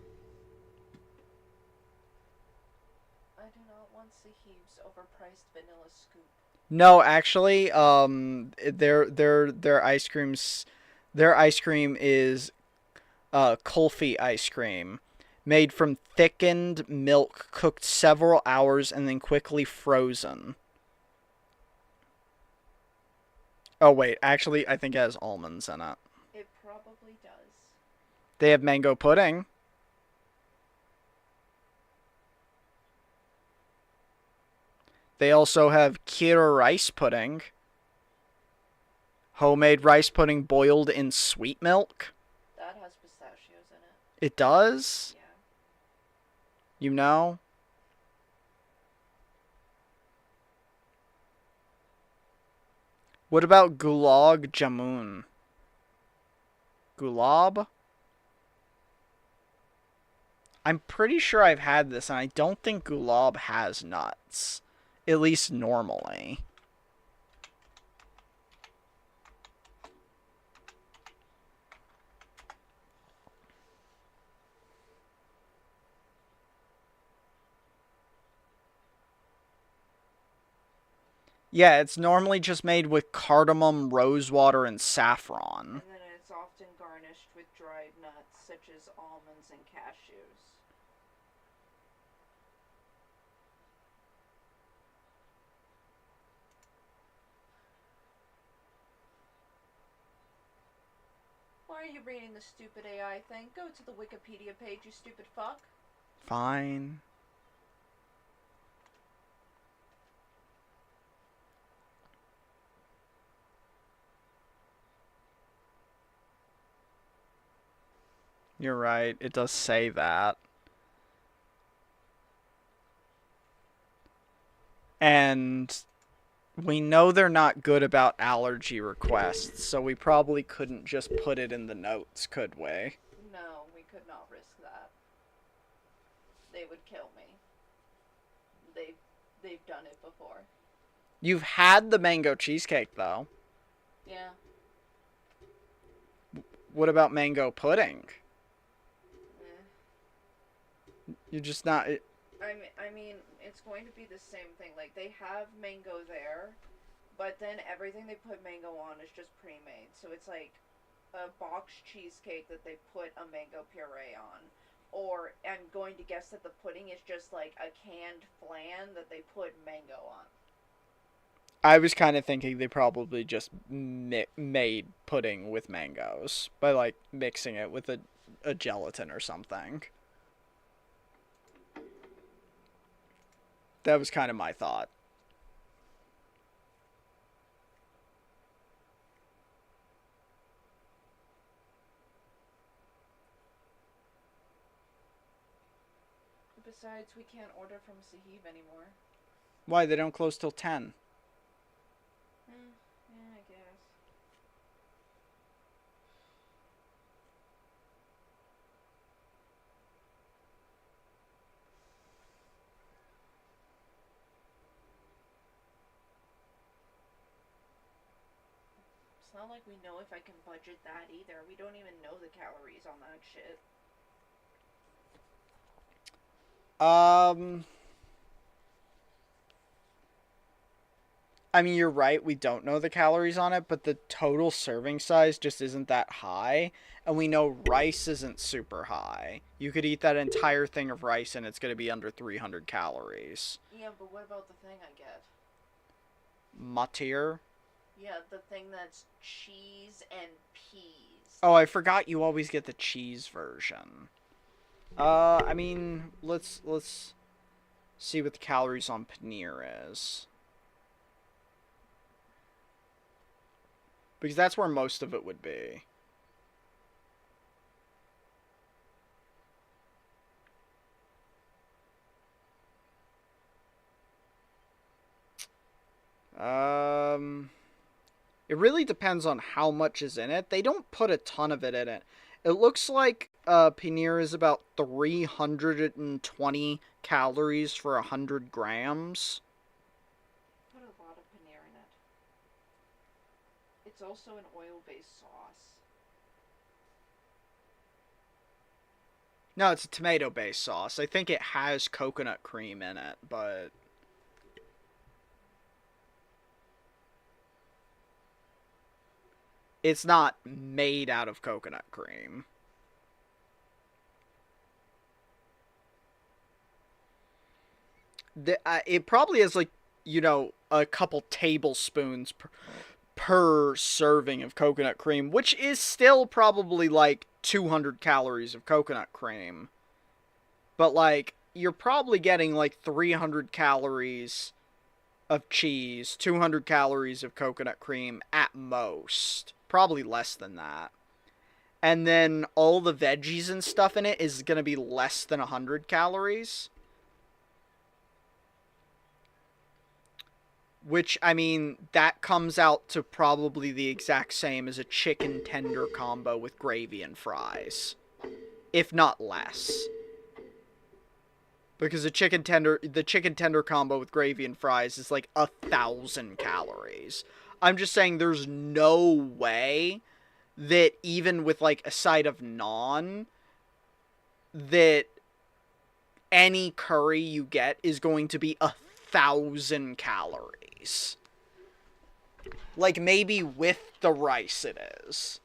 I do not want Sahib's overpriced vanilla scoop. No, actually, their ice cream is kulfi ice cream, made from thickened milk cooked several hours and then quickly frozen. Oh wait, actually, I think it has almonds in it. It probably does. They have mango pudding. They also have kheer rice pudding. Homemade rice pudding boiled in sweet milk. That has pistachios in it. It does? Yeah. You know? What about gulab jamun? Gulab? I'm pretty sure I've had this, and I don't think gulab has nuts. At least normally. Yeah, it's normally just made with cardamom, rosewater, and saffron. And then it's often garnished with dried nuts such as almonds and cashews. Why are you reading the stupid AI thing? Go to the Wikipedia page, you stupid fuck. Fine. You're right. It does say that. And we know they're not good about allergy requests, so we probably couldn't just put it in the notes, could we? No, we could not risk that. They would kill me. They've done it before. You've had the mango cheesecake, though. Yeah. What about mango pudding? Eh. You're just not. I mean, it's going to be the same thing. Like, they have mango there, but then everything they put mango on is just pre-made. So it's like a boxed cheesecake that they put a mango puree on. Or I'm going to guess that the pudding is just like a canned flan that they put mango on. I was kind of thinking they probably just made pudding with mangoes by like mixing it with a gelatin or something. That was kind of my thought. Besides, we can't order from Sahib anymore. Why they don't close till 10? Yeah, I guess. It's not like we know if I can budget that either. We don't even know the calories on that shit. Um, I mean, you're right. We don't know the calories on it, but the total serving size just isn't that high. And we know rice isn't super high. You could eat that entire thing of rice and it's going to be under 300 calories. Yeah, but what about the thing I get? Matir? Yeah, the thing that's cheese and peas. Oh, I forgot you always get the cheese version. I mean, let's see what the calories on paneer is. Because that's where most of it would be. It really depends on how much is in it. They don't put a ton of it in it. It looks like paneer is about 320 calories for 100 grams. Put a lot of paneer in it. It's also an oil-based sauce. No, it's a tomato-based sauce. I think it has coconut cream in it, but it's not made out of coconut cream. It probably has, like, a couple tablespoons per serving of coconut cream, which is still probably like 200 calories of coconut cream. But, like, you're probably getting like 300 calories of cheese, 200 calories of coconut cream at most. Probably less than that. And then all the veggies and stuff in it is going to be less than 100 calories. Which, I mean, that comes out to probably the exact same as a chicken tender combo with gravy and fries. If not less. Because the chicken tender combo with gravy and fries is like 1,000 calories. I'm just saying there's no way that even with like a side of naan, that any curry you get is going to be 1,000 calories. Like, maybe with the rice it is.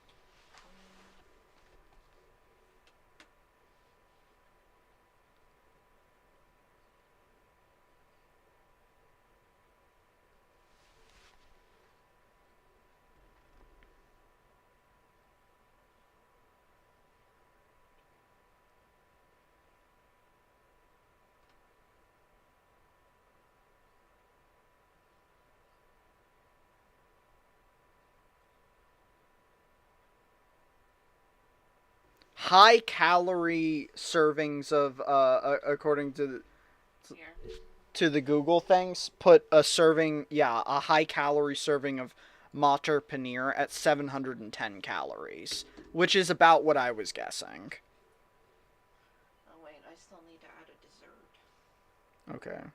High calorie servings of, according Here. to the Google things, put a serving, a high calorie serving of matar paneer at 710 calories, which is about what I was guessing. Oh wait, I still need to add a dessert. Okay.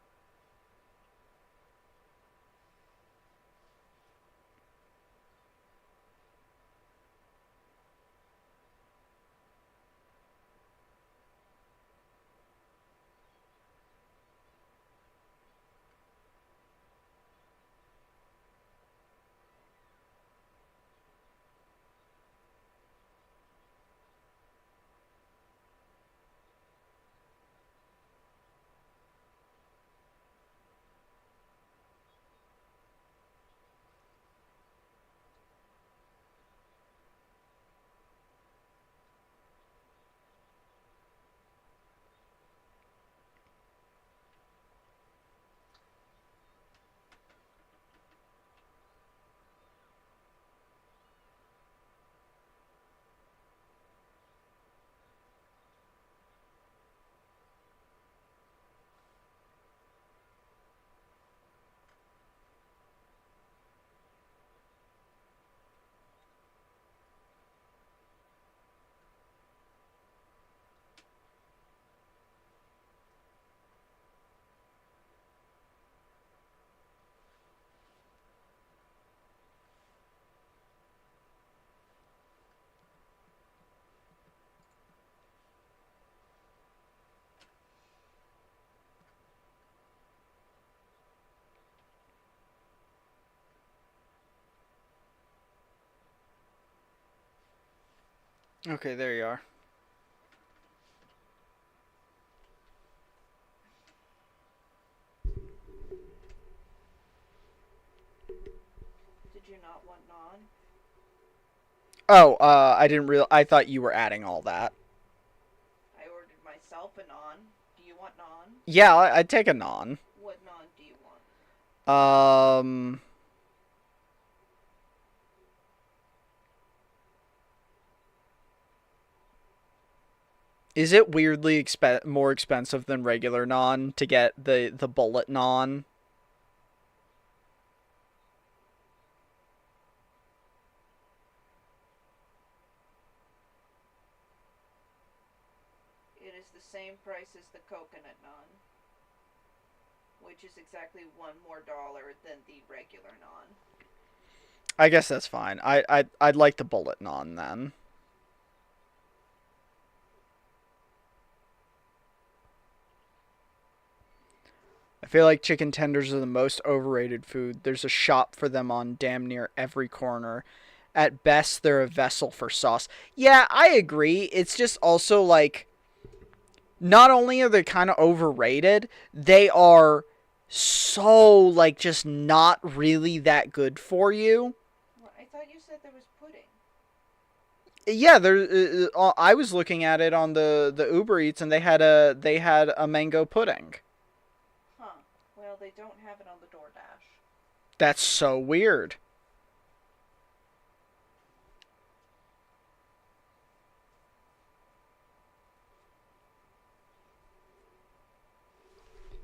Okay, there you are. Did you not want naan? Oh, I didn't real. I thought you were adding all that. I ordered myself a naan. Do you want naan? Yeah, I'd take a naan. What naan do you want? Um, is it weirdly more expensive than regular naan to get the bullet naan? It is the same price as the coconut naan, which is exactly $1 more than the regular naan. I guess that's fine. I'd like the bullet naan then. I feel like chicken tenders are the most overrated food. There's a shop for them on damn near every corner. At best, they're a vessel for sauce. Yeah, I agree. It's just also like, not only are they kind of overrated, they are so, like, just not really that good for you. Well, I thought you said there was pudding. Yeah, there. I was looking at it on the Uber Eats, and they had a mango pudding. Huh. Well, they don't have it on the DoorDash. That's so weird.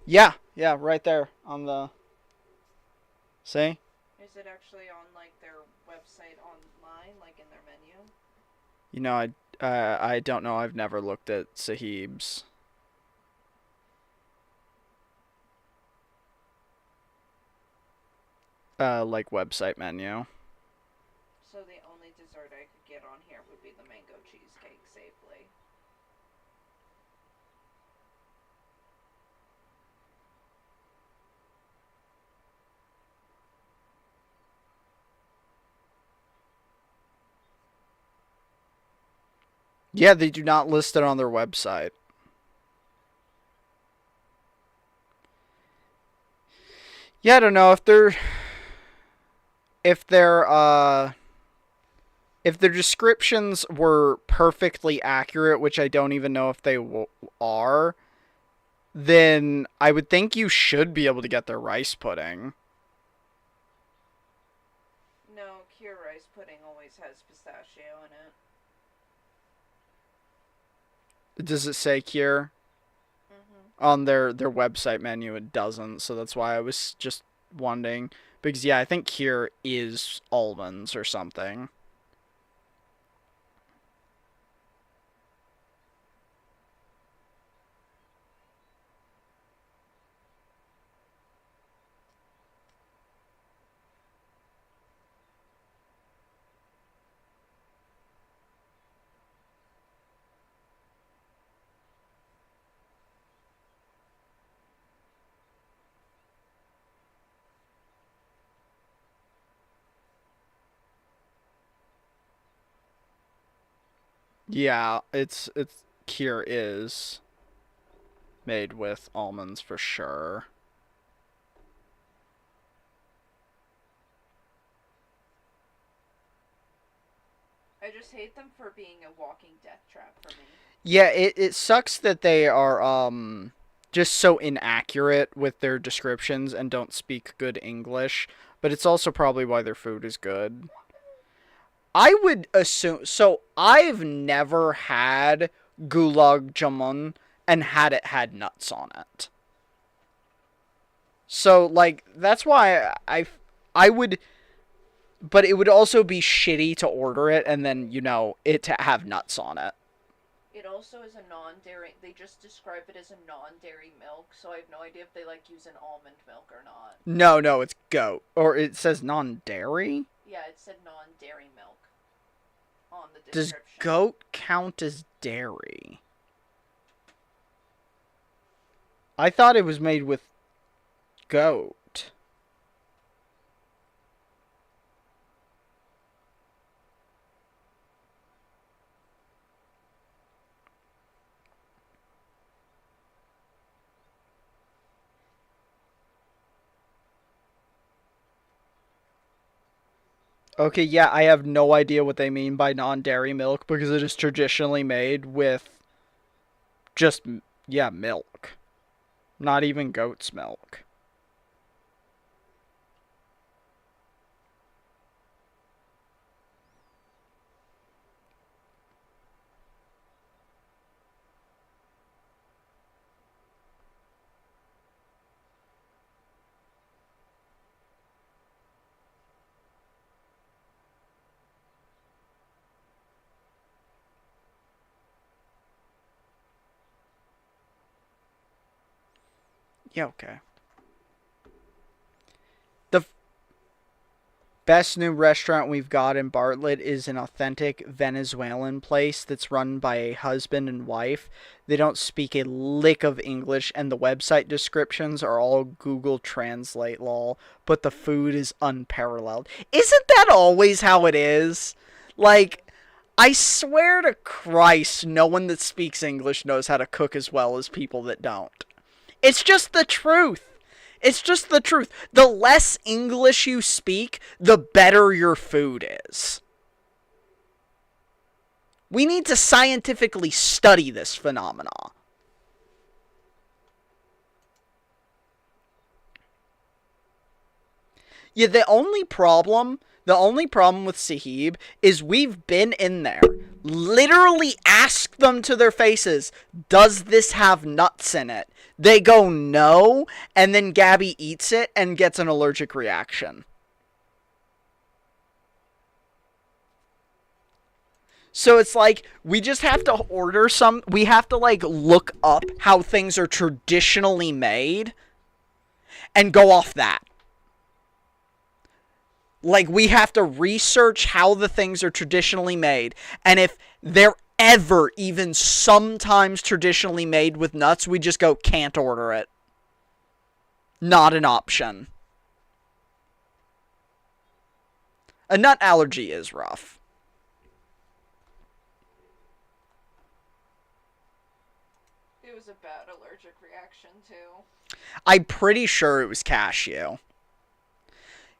Yeah, yeah, right there on the. See? Is it actually on like their website online, like in their menu? You know, I don't know. I've never looked at Sahib's like website menu. So the only dessert I could get on here would be the mango cheesecake safely. Yeah, they do not list it on their website. Yeah, I don't know if they're if their descriptions were perfectly accurate, which I don't even know if they are, then I would think you should be able to get their rice pudding. No, Cure rice pudding always has pistachio in it. Does it say cure? Mhm. On their website menu it doesn't, so that's why I was just wondering. Because yeah, I think cure is almonds or something. Yeah, it's cure is made with almonds for sure. I just hate them for being a walking death trap for me. Yeah, it sucks that they are just so inaccurate with their descriptions and don't speak good English, but it's also probably why their food is good. I would assume so. I've never had gulag jamun and had it had nuts on it. So like that's why I would, but it would also be shitty to order it and then it to have nuts on it. It also is a non-dairy. They just describe it as a non-dairy milk, so I have no idea if they like use an almond milk or not. No, no, it's goat or it says non-dairy. Yeah, it said non-dairy milk on the Does description. goat count as dairy? I thought it was made with goat. Okay, yeah, I have no idea what they mean by non-dairy milk because it is traditionally made with just, yeah, milk. Not even goat's milk. Yeah, okay. The best new restaurant we've got in Bartlett is an authentic Venezuelan place that's run by a husband and wife. They don't speak a lick of English, and the website descriptions are all Google Translate lol, but the food is unparalleled. Isn't that always how it is? Like, I swear to Christ, no one that speaks English knows how to cook as well as people that don't. It's just the truth. It's just the truth. The less English you speak, the better your food is. We need to scientifically study this phenomena. Yeah, the only problem with Sahib is we've been in there, literally asked them to their faces, does this have nuts in it? They go no, and then Gabby eats it and gets an allergic reaction. So it's like we just have to order some. We have to like look up how things are traditionally made and go off that. Like we have to research how the things are traditionally made, and if they're ever even sometimes traditionally made with nuts, we just go can't order it. Not an option. A nut allergy is rough. bad allergic reaction too. I'm pretty sure it was cashew.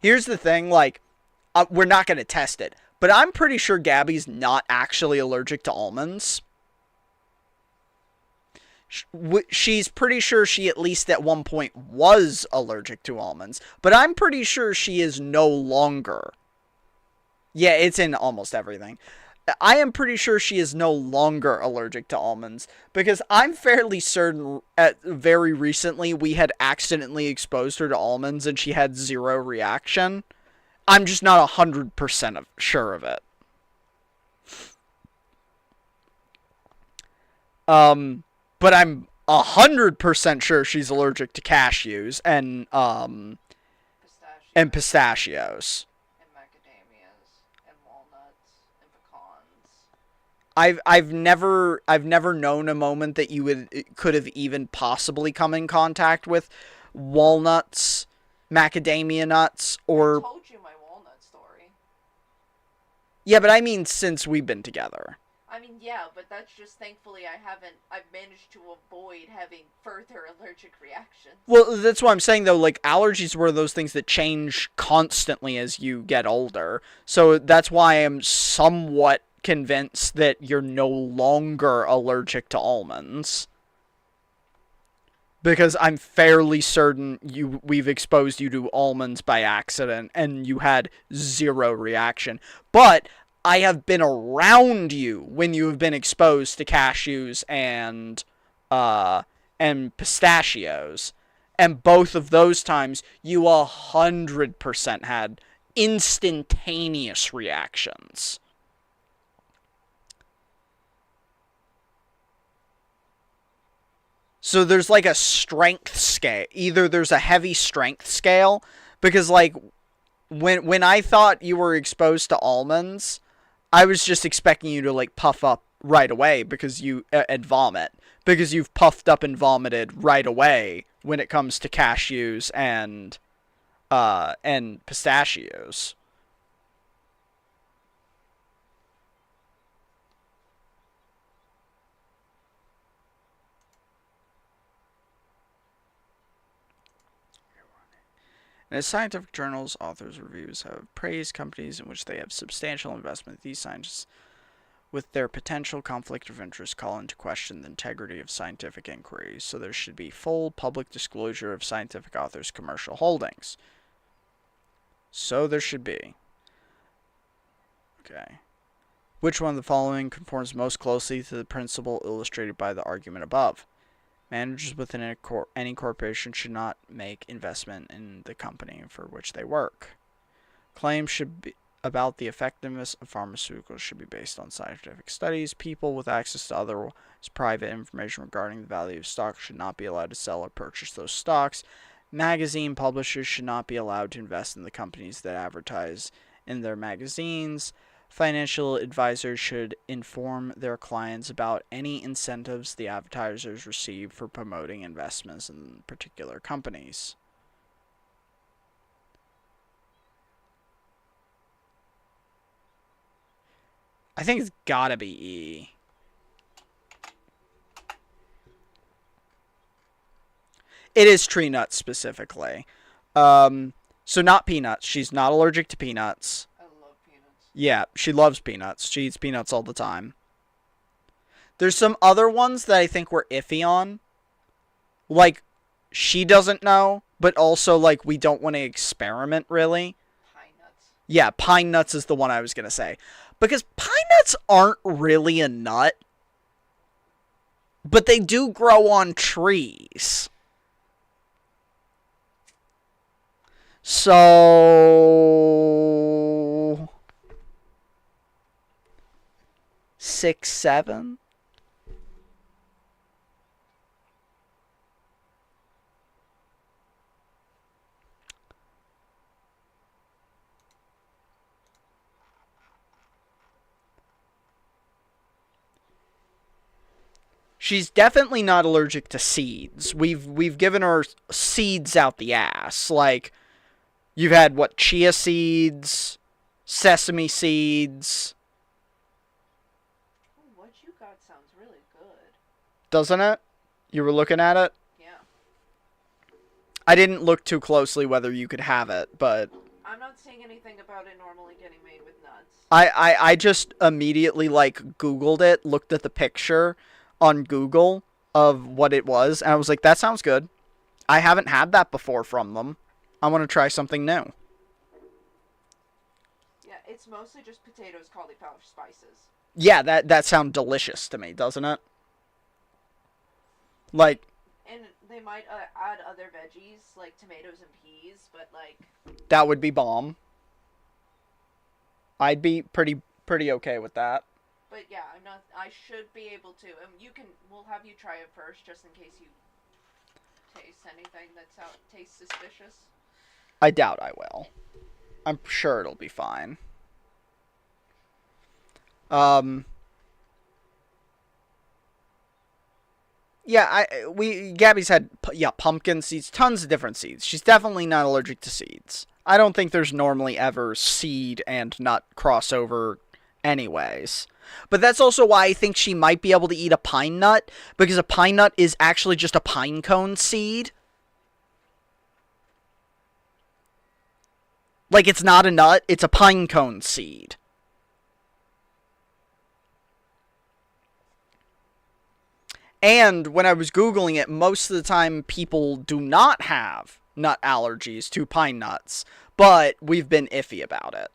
Here's the thing, like, we're not going to test it, but I'm pretty sure Gabby's not actually allergic to almonds. She's pretty sure she at least at one point was allergic to almonds, but I'm pretty sure she is no longer. Yeah, it's in almost everything. I am pretty sure she is no longer allergic to almonds because I'm fairly certain very recently we had accidentally exposed her to almonds and she had zero reaction. I'm just not 100% sure of it. But I'm 100% sure she's allergic to cashews and pistachios. And macadamias and walnuts and pecans. I've never known a moment that you could have even possibly come in contact with walnuts, macadamia nuts, or I told you my walnut story. Yeah, but I mean since we've been together. I mean, yeah, but that's just thankfully I've managed to avoid having further allergic reactions. Well, that's what I'm saying though, like allergies were those things that change constantly as you get older. So that's why I'm somewhat convinced that you're no longer allergic to almonds. Because I'm fairly certain we've exposed you to almonds by accident and you had zero reaction. But I have been around you when you have been exposed to cashews and pistachios, and both of those times you 100% had instantaneous reactions. So there's like a strength scale. Either there's a heavy strength scale, because like when I thought you were exposed to almonds, I was just expecting you to like puff up right away because you and vomit, because you've puffed up and vomited right away when it comes to cashews and pistachios. In its scientific journals, authors' reviews have praised companies in which they have substantial investment. These scientists, with their potential conflict of interest, call into question the integrity of scientific inquiries, so there should be full public disclosure of scientific authors' commercial holdings. So there should be. Okay. Which one of the following conforms most closely to the principle illustrated by the argument above? Managers within any corporation should not make investment in the company for which they work. Claims should be about the effectiveness of pharmaceuticals should be based on scientific studies. People with access to otherwise private information regarding the value of stocks should not be allowed to sell or purchase those stocks. Magazine publishers should not be allowed to invest in the companies that advertise in their magazines. Financial advisors should inform their clients about any incentives the advertisers receive for promoting investments in particular companies. I think it's gotta be E. It is tree nuts specifically. So not peanuts. She's not allergic to peanuts. Yeah, she loves peanuts. She eats peanuts all the time. There's some other ones that I think we're iffy on. Like, she doesn't know, but also, like, we don't want to experiment, really. Pine nuts. Yeah, pine nuts is the one I was going to say. Because pine nuts aren't really a nut. But they do grow on trees. So 6, 7. She's definitely not allergic to seeds. We've given her seeds out the ass. Like, you've had what, chia seeds, sesame seeds. Ooh, what you got sounds really good. Doesn't it? You were looking at it? Yeah. I didn't look too closely whether you could have it, but I'm not seeing anything about it normally getting made with nuts. I just immediately, like, Googled it, looked at the picture on Google of what it was, and I was like, that sounds good. I haven't had that before from them. I want to try something new. Yeah, it's mostly just potatoes, cauliflower, spices. Yeah, that sounds delicious to me, doesn't it? Like, And they might add other veggies, like tomatoes and peas, but, like... that would be bomb. I'd be pretty okay with that. But yeah, I'm not... I should be able to. You can... We'll have you try it first, just in case you taste anything tastes suspicious. I doubt I will. I'm sure it'll be fine. Yeah, Gabby's had pumpkin seeds, tons of different seeds. She's definitely not allergic to seeds. I don't think there's normally ever seed and nut crossover anyways. But that's also why I think she might be able to eat a pine nut, because a pine nut is actually just a pine cone seed. Like, it's not a nut, it's a pine cone seed. And when I was Googling it, most of the time people do not have nut allergies to pine nuts, but we've been iffy about it.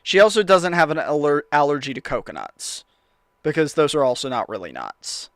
She also doesn't have an allergy to coconuts, because those are also not really nuts.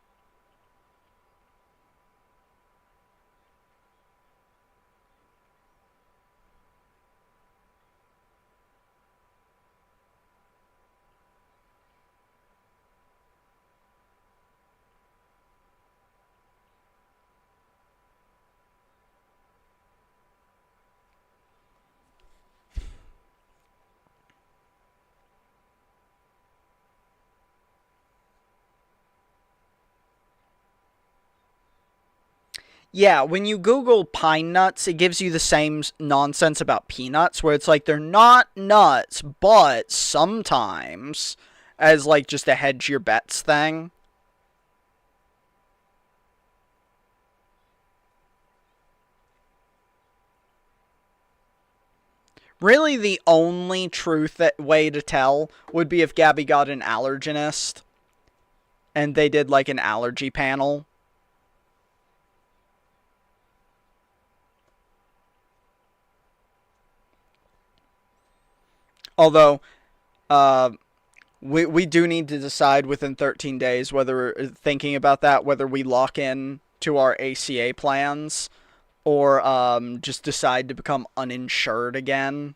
Yeah, when you Google pine nuts, it gives you the same nonsense about peanuts, where it's like they're not nuts, but sometimes, as like just a hedge your bets thing. Really, the only way to tell would be if Gabby got an allergenist and they did like an allergy panel. Although, we do need to decide within 13 days whether we're thinking about that, whether we lock in to our ACA plans or just decide to become uninsured again.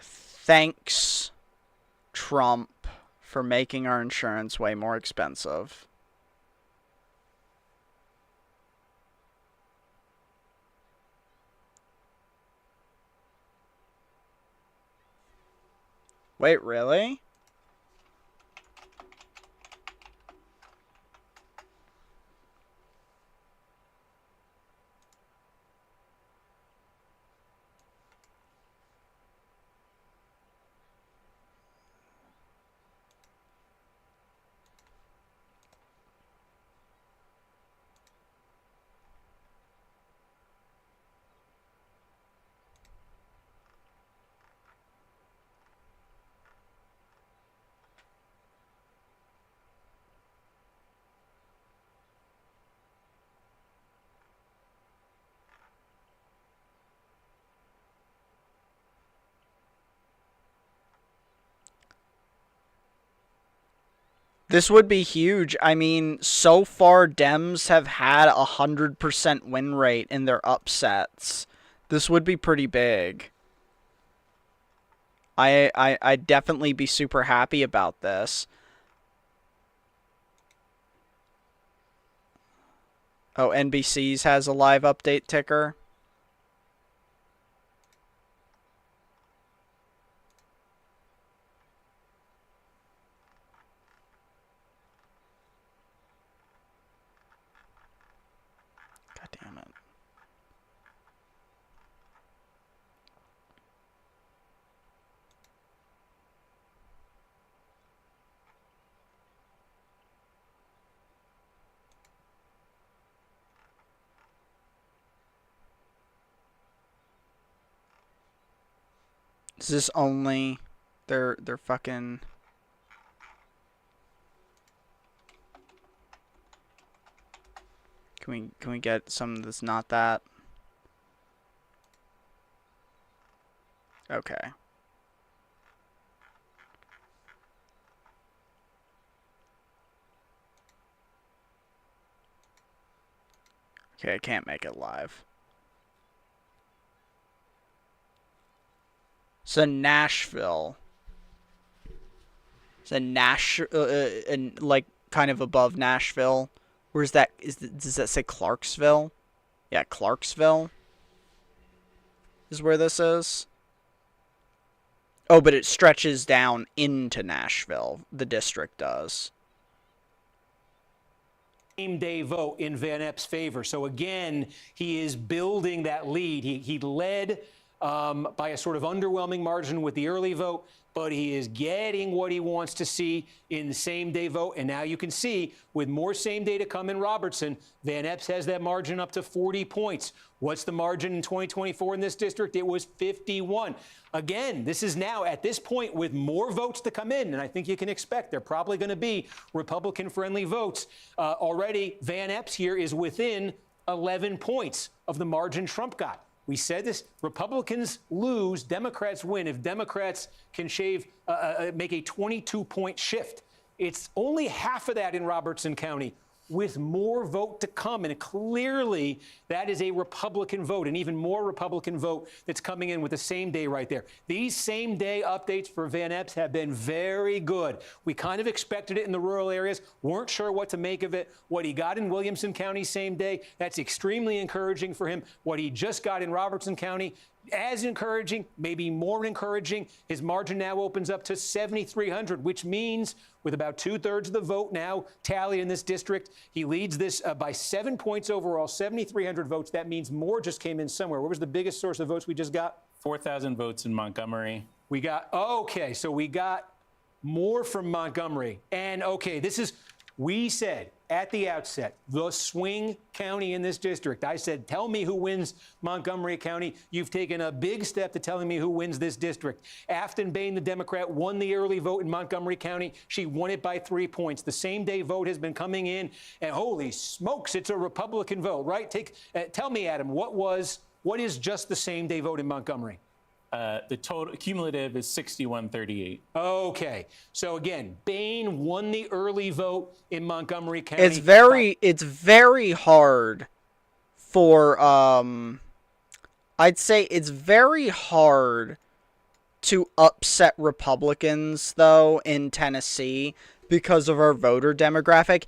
Thanks, Trump, for making our insurance way more expensive. Wait, really? This would be huge. I mean, so far Dems have had 100% win rate in their upsets. This would be pretty big. I'd definitely be super happy about this. Oh, NBC's has a live update ticker. Is this only their fucking? Can we get some that's not that? Okay. Okay, I can't make it live. So Nashville. So and like kind of above Nashville. Where's that? Does that say Clarksville? Yeah, Clarksville is where this is. Oh, but it stretches down into Nashville. The district does. Same day vote in Van Epps' favor. So again, he is building that lead. He led by a sort of underwhelming margin with the early vote, but he is getting what he wants to see in the same day vote. And now you can see with more same day to come in Robertson, Van Epps has that margin up to 40 points. What's the margin in 2024 in this district? It was 51. Again, this is now at this point with more votes to come in, and I think you can expect they're probably going to be Republican-friendly votes. Already, Van Epps here is within 11 points of the margin Trump got. We said this, Republicans lose, Democrats win. If Democrats can make a 22-point shift, it's only half of that in Robertson County with more vote to come. And clearly, that is a Republican vote, an even more Republican vote that's coming in with the same day right there. These same day updates for Van Epps have been very good. We kind of expected it in the rural areas, weren't sure what to make of it. What he got in Williamson County same day, that's extremely encouraging for him. What he just got in Robertson County, as encouraging, maybe more encouraging. His margin now opens up to 7,300, which means with about 2/3 of the vote now tallied in this district, he leads this by 7 points overall, 7,300 votes. That means more just came in somewhere. What was the biggest source of votes we just got? 4,000 votes in Montgomery. We got, okay, so we got more from Montgomery. And okay, we said at the outset, the swing county in this district. I said, tell me who wins Montgomery County. You've taken a big step to telling me who wins this district. Afton Bain, the Democrat, won the early vote in Montgomery County. She won it by 3 points. The same day vote has been coming in, and holy smokes, it's a Republican vote, right? Tell me, Adam, what is just the same day vote in Montgomery? The total cumulative is 61-38. Okay. So again, Bain won the early vote in Montgomery County. It's very hard for I'd say it's very hard to upset Republicans though in Tennessee because of our voter demographic.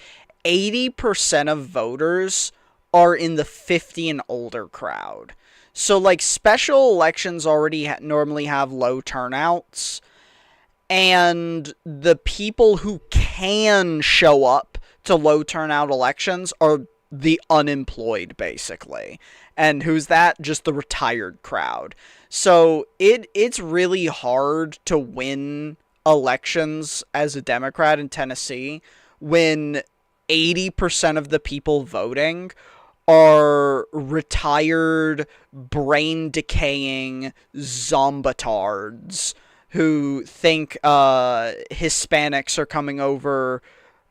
80% of voters are in the 50 and older crowd. So, like, special elections already normally have low turnouts, and the people who can show up to low turnout elections are the unemployed, basically. And who's that? Just the retired crowd. So, it's really hard to win elections as a Democrat in Tennessee when 80% of the people voting are retired, brain-decaying zombatards who think Hispanics are coming over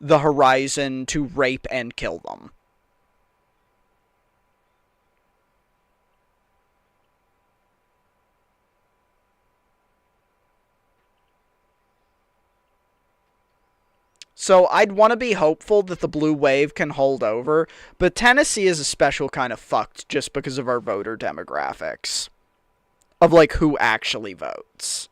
the horizon to rape and kill them. So I'd want to be hopeful that the blue wave can hold over, but Tennessee is a special kind of fucked just because of our voter demographics. Of, like, who actually votes.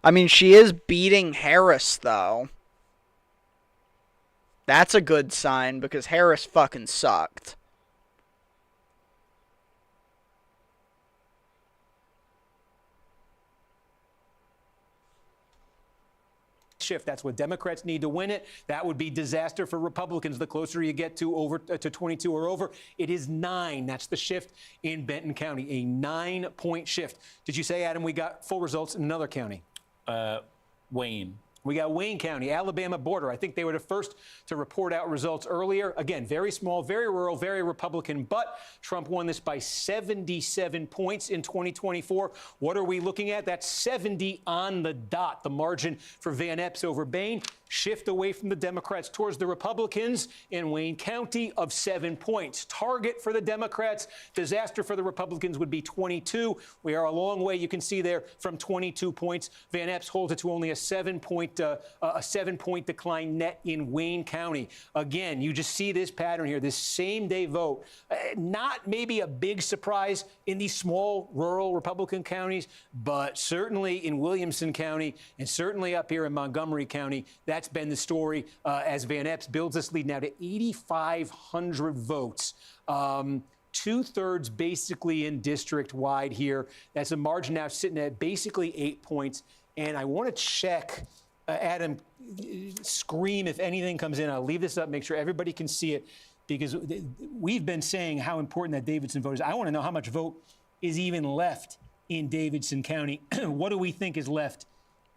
I mean, she is beating Harris, though. That's a good sign, because Harris fucking sucked. shift. That's what Democrats need to win it. That would be disaster for Republicans the closer you get to 22 or over. It is 9. That's the shift in Benton County, a 9-point shift. Did you say, Adam, we got full results in another county? Wayne. We got Wayne County, Alabama border. I think they were the first to report out results earlier. Again, very small, very rural, very Republican, but Trump won this by 77 points in 2024. What are we looking at? That's 70 on the dot. The margin for Van Epps over Bain. Shift away from the Democrats towards the Republicans in Wayne County of 7 points. Target for the Democrats, disaster for the Republicans would be 22. We are a long way, you can see there, from 22 points. Van Epps holds it to only a 7-point decline net in Wayne County. Again, you just see this pattern here, this same-day vote. Not maybe a big surprise in these small rural Republican counties, but certainly in Williamson County and certainly up here in Montgomery County, that's been the story as Van Epps builds this lead now to 8,500 votes. 2/3 basically in district-wide here. That's a margin now sitting at basically 8 points. And I want to check, Adam, scream if anything comes in. I'll leave this up, make sure everybody can see it, because we've been saying how important that Davidson vote is. I want to know how much vote is even left in Davidson County. What do we think is left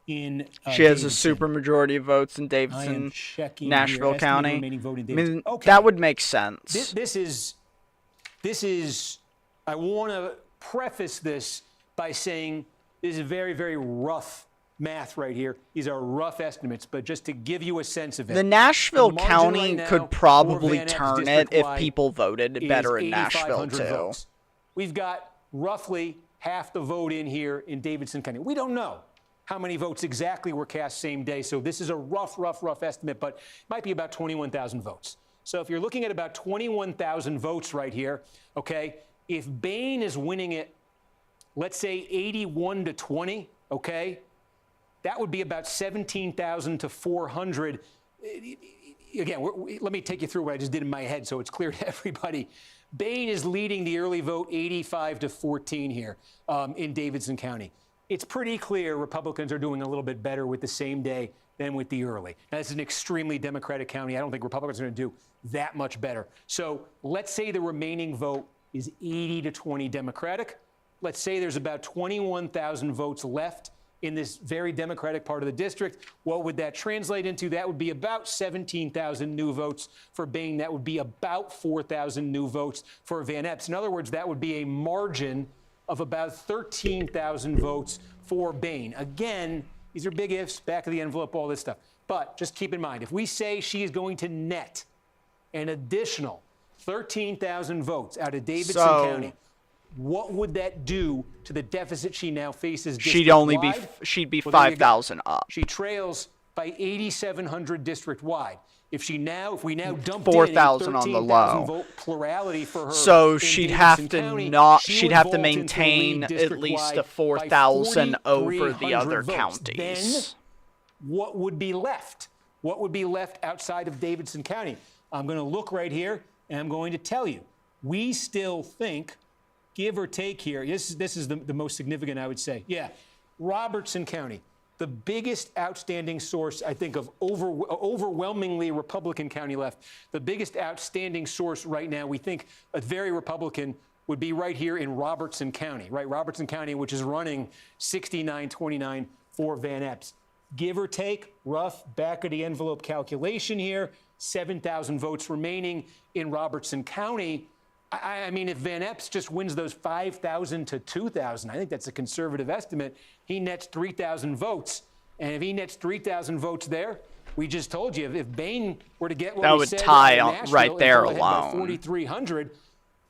in She has Davidson? a super majority of votes in I am Davidson, checking Nashville here. Estimated County. remaining vote in I mean, Davidson. Okay. that would make sense. This is, I want to preface this by saying this is very, very rough math right here. These are rough estimates, but just to give you a sense of it. The Nashville the margin County right now could for probably Van Epps turn it if district-wide people voted is better in Nashville, 8,500 too. votes. We've got roughly half the vote in here in Davidson County. We don't know how many votes exactly were cast same day, so this is a rough estimate, but it might be about 21,000 votes. So if you're looking at about 21,000 votes right here, okay, if Bain is winning it, let's say 81-20, okay, that would be about 17,000 to 400. Again, let me take you through what I just did in my head so it's clear to everybody. Bain is leading the early vote 85-14 here in Davidson County. It's pretty clear Republicans are doing a little bit better with the same day than with the early. Now, this is an extremely Democratic county. I don't think Republicans are going to do that much better. So let's say the remaining vote is 80-20 Democratic. Let's say there's about 21,000 votes left in this very Democratic part of the district. What would that translate into? That would be about 17,000 new votes for Bain. That would be about 4,000 new votes for Van Epps. In other words, that would be a margin of about 13,000 votes for Bain. Again, these are big ifs, back of the envelope, all this stuff. But just keep in mind, if we say she is going to net an additional 13,000 votes out of Davidson County, what would that do to the deficit she now faces? She'd be 5,000 up. She trails by 8,700 district-wide. If we now dump 4,000 on the low. Vote plurality for her, so she'd have to County, she'd have to maintain at least a 4,000 over the other votes. counties. Then what would be left? What would be left outside of Davidson County? I'm going to look right here, and I'm going to tell you. We still think, give or take here, this is the most significant, I would say. Yeah, Robertson County, the biggest outstanding source, I think, of overwhelmingly Republican county left. The biggest outstanding source right now, we think a very Republican, would be right here in Robertson County, right? Robertson County, which is running 69-29 for Van Epps. Give or take, rough back-of-the-envelope calculation here, 7,000 votes remaining in Robertson County. I mean, if Van Epps just wins those 5,000 to 2,000, I think that's a conservative estimate, he nets 3,000 votes. And if he nets 3,000 votes there, we just told you, if Bain were to get what that we would said tie in on Nashville, right there alone. 4,300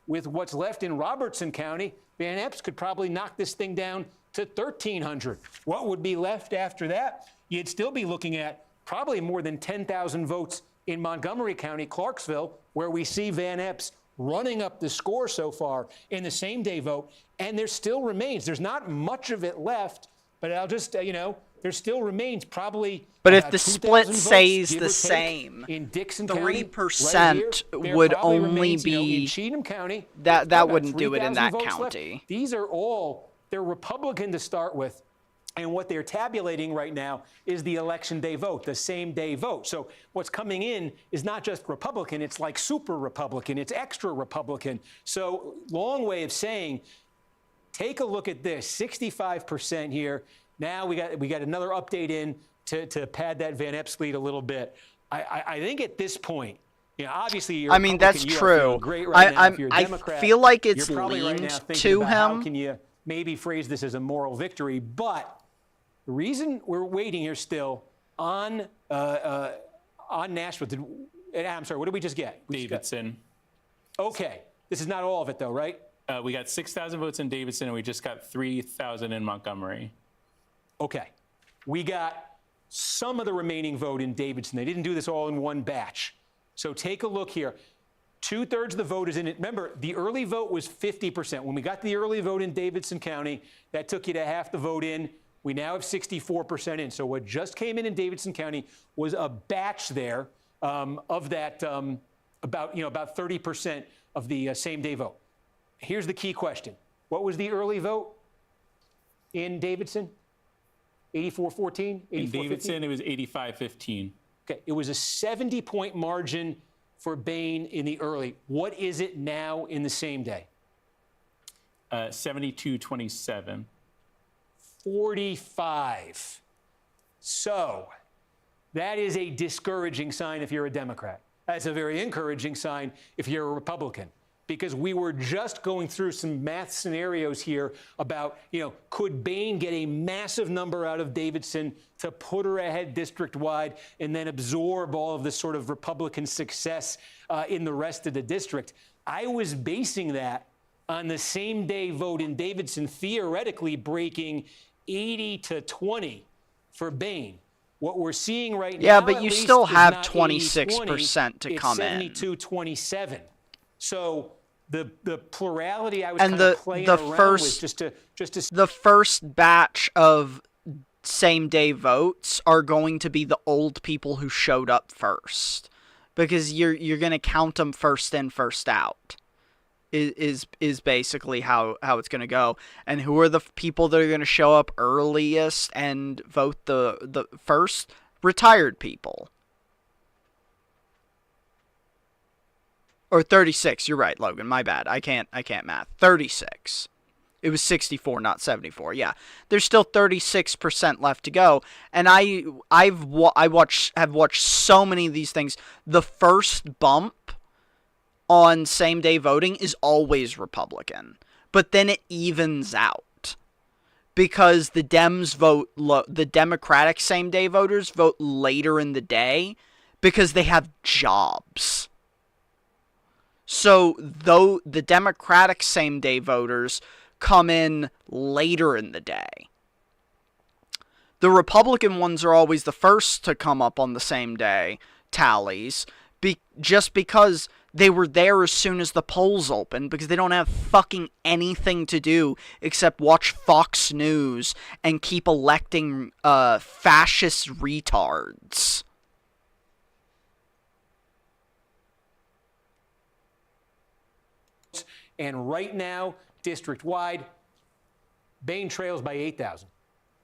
with what's left in Robertson County, Van Epps could probably knock this thing down to 1,300. What would be left after that? You'd still be looking at probably more than 10,000 votes in Montgomery County, Clarksville, where we see Van Epps running up the score so far in the same-day vote, and there still remains. There's not much of it left, but I'll just, there still remains probably. But if the split stays the same, in Dixon 3% would only be in Cheatham County. that wouldn't do it in that county. These are all they're Republican to start with. And what they're tabulating right now is the election day vote, the same day vote. So what's coming in is not just Republican, it's like super Republican, it's extra Republican. So long way of saying, take a look at this, 65% here. Now we got another update in to pad that Van Epps lead a little bit. I think at this point, obviously you're I mean, that's true. Great right now. If you're a I Democrat, feel like it's you're probably right leaned now thinking to about him. how can you maybe phrase this as a moral victory, but the reason we're waiting here still on Nashville, I'm sorry, what did we just get? Davidson. Okay, this is not all of it though, right? We got 6,000 votes in Davidson, and we just got 3,000 in Montgomery. Okay, we got some of the remaining vote in Davidson. They didn't do this all in one batch. So take a look here. 2/3 of the vote is in it. Remember, the early vote was 50%. When we got the early vote in Davidson County, that took you to half the vote in. We now have 64% in. So what just came in Davidson County was a batch there of that about 30% of the same day vote. Here's the key question. What was the early vote in Davidson? 84-14? In Davidson, it was 85-15. Okay, it was a 70-point margin for Bain in the early. What is it now in the same day? 72-27. 45. So that is a discouraging sign if you're a Democrat. That's a very encouraging sign if you're a Republican, because we were just going through some math scenarios here about, could Bain get a massive number out of Davidson to put her ahead district-wide and then absorb all of this sort of Republican success in the rest of the district. I was basing that on the same day vote in Davidson theoretically breaking 80-20 for Bain. What we're seeing right now, Yeah, but you at least, still is have not 26% to come in. It's 72-27. So the plurality I was And kind of playing the around first with just to the first batch of same day votes are going to be the old people who showed up first, because you're going to count them first in, first out. Is basically how it's going to go. And who are the people that are going to show up earliest and vote the first? Retired people. Or 36. You're right, Logan. My bad. I can't math. 36. It was 64, not 74. Yeah, there's still 36% left to go, and have watched so many of these things. The first bump on same day voting is always Republican, but then it evens out because the Dems vote the Democratic same day voters vote later in the day because they have jobs. So though the Democratic same day voters come in later in the day, the Republican ones are always the first to come up on the same day tallies, just because they were there as soon as the polls opened, because they don't have fucking anything to do except watch Fox News and keep electing fascist retards. And right now, district-wide, Bain trails by 8,000.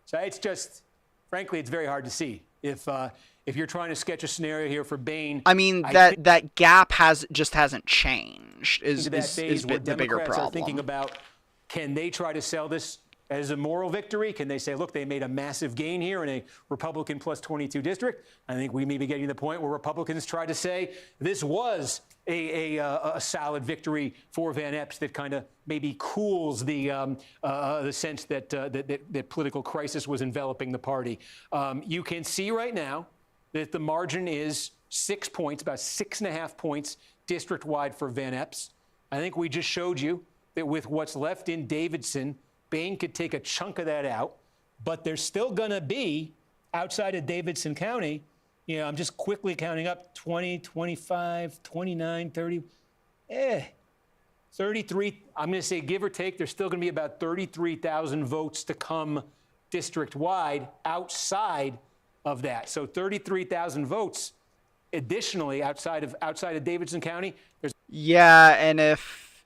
So it's just, frankly, it's very hard to see. If you're trying to sketch a scenario here for Bain, I mean, that gap hasn't changed. Is the the bigger Democrats problem. are thinking about, can they try to sell this as a moral victory? Can they say, look, they made a massive gain here in a Republican plus 22 district? I think we may be getting to the point where Republicans try to say this was a solid victory for Van Epps that kind of maybe cools the sense that political crisis was enveloping the party. You can see right now that the margin is 6 points, about 6.5 points district-wide for Van Epps. I think we just showed you that with what's left in Davidson, Bain could take a chunk of that out, but there's still going to be, outside of Davidson County, I'm just quickly counting up 20, 25, 29, 30, 33. I'm going to say, give or take, there's still going to be about 33,000 votes to come district-wide outside of that. So 33,000 votes additionally outside of Davidson County. Yeah, and if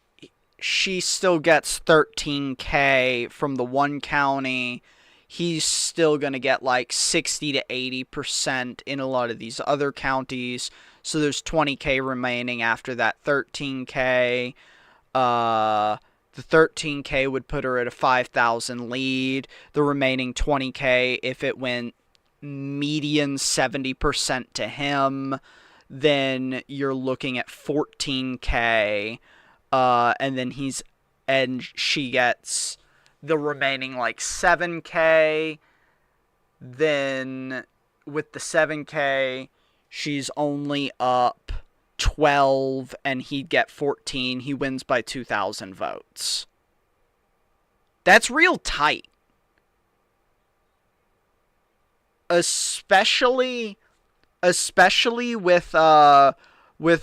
she still gets 13K from the one county, he's still going to get like 60 to 80% in a lot of these other counties. So there's 20K remaining after that 13K. The 13K would put her at a 5,000 lead. The remaining 20K, if it went median 70% to him, then you're looking at 14K. And she gets the remaining like 7K. Then with the 7K, she's only up 12 and he'd get 14. He wins by 2,000 votes. That's real tight. Especially with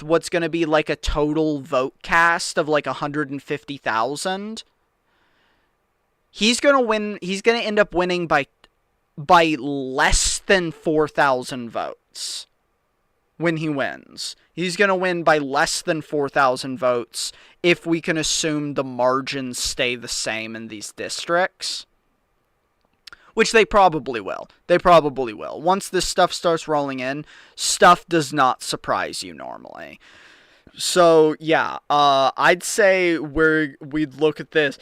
what's going to be like a total vote cast of like 150,000. He's going to win. He's going to end up winning by less than 4,000 votes when he wins. He's going to win by less than 4,000 votes if we can assume the margins stay the same in these districts. Which they probably will. They probably will. Once this stuff starts rolling in, stuff does not surprise you normally. So, yeah, I'd say we'd look at this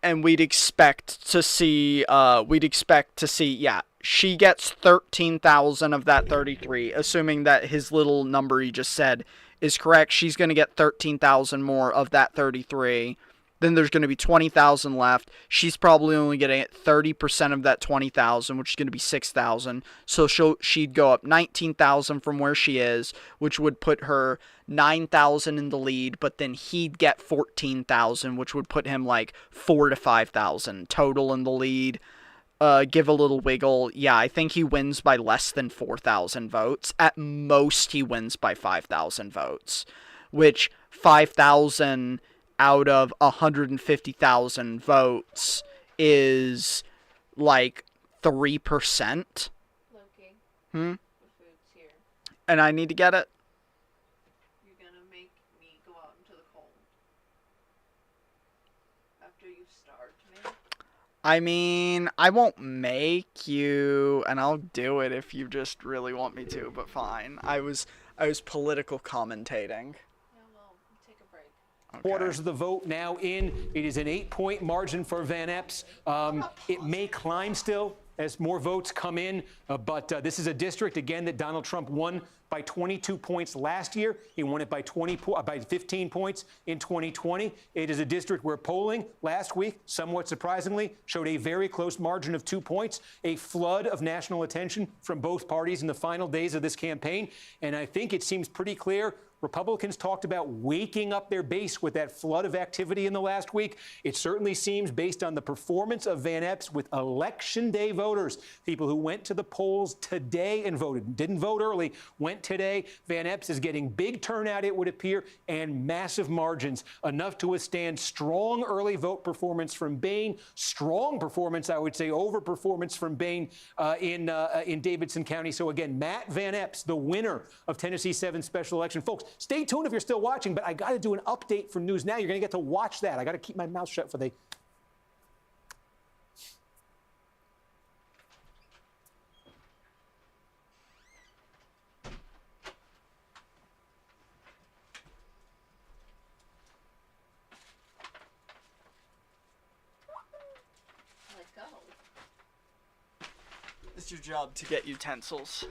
and we'd expect to see, yeah, she gets 13,000 of that 33, assuming that his little number he just said is correct. She's going to get 13,000 more of that 33. Then there's going to be 20,000 left. She's probably only getting 30% of that 20,000, which is going to be 6,000. So she'd go up 19,000 from where she is, which would put her 9,000 in the lead. But then he'd get 14,000, which would put him like 4,000 to 5,000 total in the lead. Give a little wiggle. Yeah, I think he wins by less than 4,000 votes. At most, he wins by 5,000 votes, which 5,000 out of 150,000 votes is like 3%. Loki. Hmm? The food's here. And I need to get it? You're gonna make me go out into the cold. After you starved me. I mean, I won't make you, and I'll do it if you just really want me to, but fine. I was political commentating. Yeah, well, take a break. Okay. Quarters of the vote now in. It is an 8-point margin for Van Epps. It may climb still as more votes come in, but this is a district, again, that Donald Trump won by 22 points last year. He won it by 15 points in 2020. It is a district where polling last week, somewhat surprisingly, showed a very close margin of 2 points, a flood of national attention from both parties in the final days of this campaign. And I think it seems pretty clear Republicans talked about waking up their base with that flood of activity in the last week. It certainly seems, based on the performance of Van Epps with Election Day voters, people who went to the polls today and voted, didn't vote early, went today. Van Epps is getting big turnout, it would appear, and massive margins, enough to withstand strong early vote performance from Boehne, strong performance, I would say, overperformance from Boehne in Davidson County. So again, Matt Van Epps, the winner of Tennessee 7 special election. Folks, stay tuned if you're still watching, but I got to do an update for News Now. You're going to get to watch that. I got to keep my mouth shut for the... Let go. It's your job to get utensils.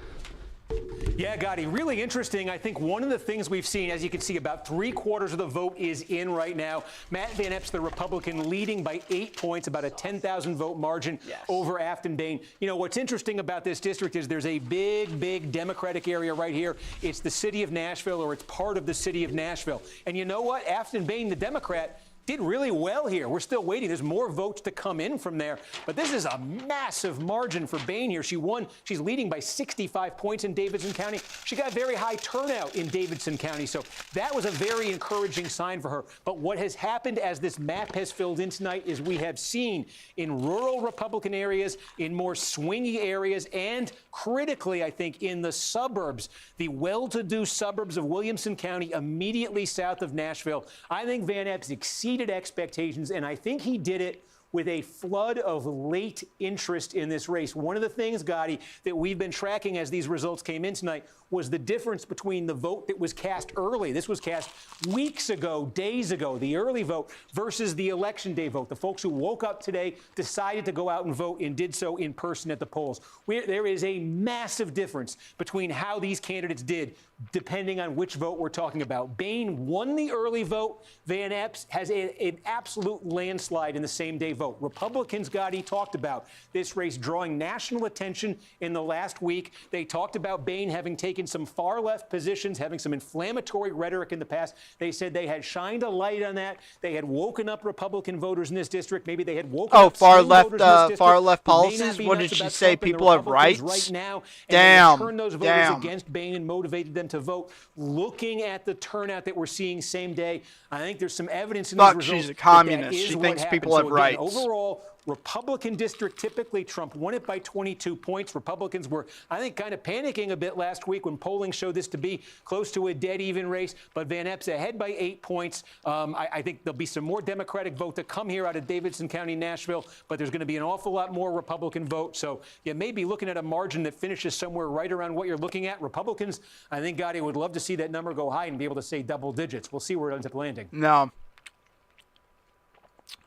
Yeah, Gotti, really interesting. I think one of the things we've seen, as you can see, about 3/4 of the vote is in right now. Matt Van Epps, the Republican, leading by 8 points, about a 10,000 vote margin over Afton Boehne. You know, what's interesting about this district is there's a big Democratic area right here. It's the city of Nashville, or it's part of the city of Nashville. And you know what? Afton Boehne, the Democrat, did really well here. We're still waiting. There's more votes to come in from there. But this is a massive margin for Boehne here. She won. She's leading by 65 points in Davidson County. She got very high turnout in Davidson County. So that was a very encouraging sign for her. But what has happened as this map has filled in tonight is we have seen in rural Republican areas, in more swingy areas, and critically, I think, in the suburbs, the well-to-do suburbs of Williamson County, immediately south of Nashville. I think Van Epps exceeded expectations, and I think he did it with a flood of late interest in this race. One of the things, Gotti, that we've been tracking as these results came in tonight was the difference between the vote that was cast early. This was cast weeks ago, days ago, the early vote versus the election day vote. The folks who woke up today, decided to go out and vote, and did so in person at the polls. There is a massive difference between how these candidates did depending on which vote we're talking about. Bain won the early vote. Van Epps has an absolute landslide in the same day vote. Republicans, Gotti, talked about this race drawing national attention in the last week. They talked about Bain having taken some far left positions, having some inflammatory rhetoric in the past. They said they had shined a light on that. They had woken up Republican voters in this district. Maybe they had woken up far swing left, voters in this district far left who may not policies? be What nuts did she about say? Trump and the People have Republicans rights? right now, and Damn, they turned those voters damn. against Bain and motivated them to vote. Looking at the turnout that we're seeing same day, I think there's some evidence in these Fuck, results she's a that communist. is She what thinks happened. people have So again, rights. Overall, Republican district, typically Trump won it by 22 points. Republicans were, I think, kind of panicking a bit last week when polling showed this to be close to a dead even race. But Van Epps ahead by 8 points. I think there'll be some more Democratic vote to come here out of Davidson County, Nashville, but there's going to be an awful lot more Republican vote. So you may be looking at a margin that finishes somewhere right around what you're looking at. Republicans, I think, Gotti, would love to see that number go high and be able to say double digits. We'll see where it ends up landing. No.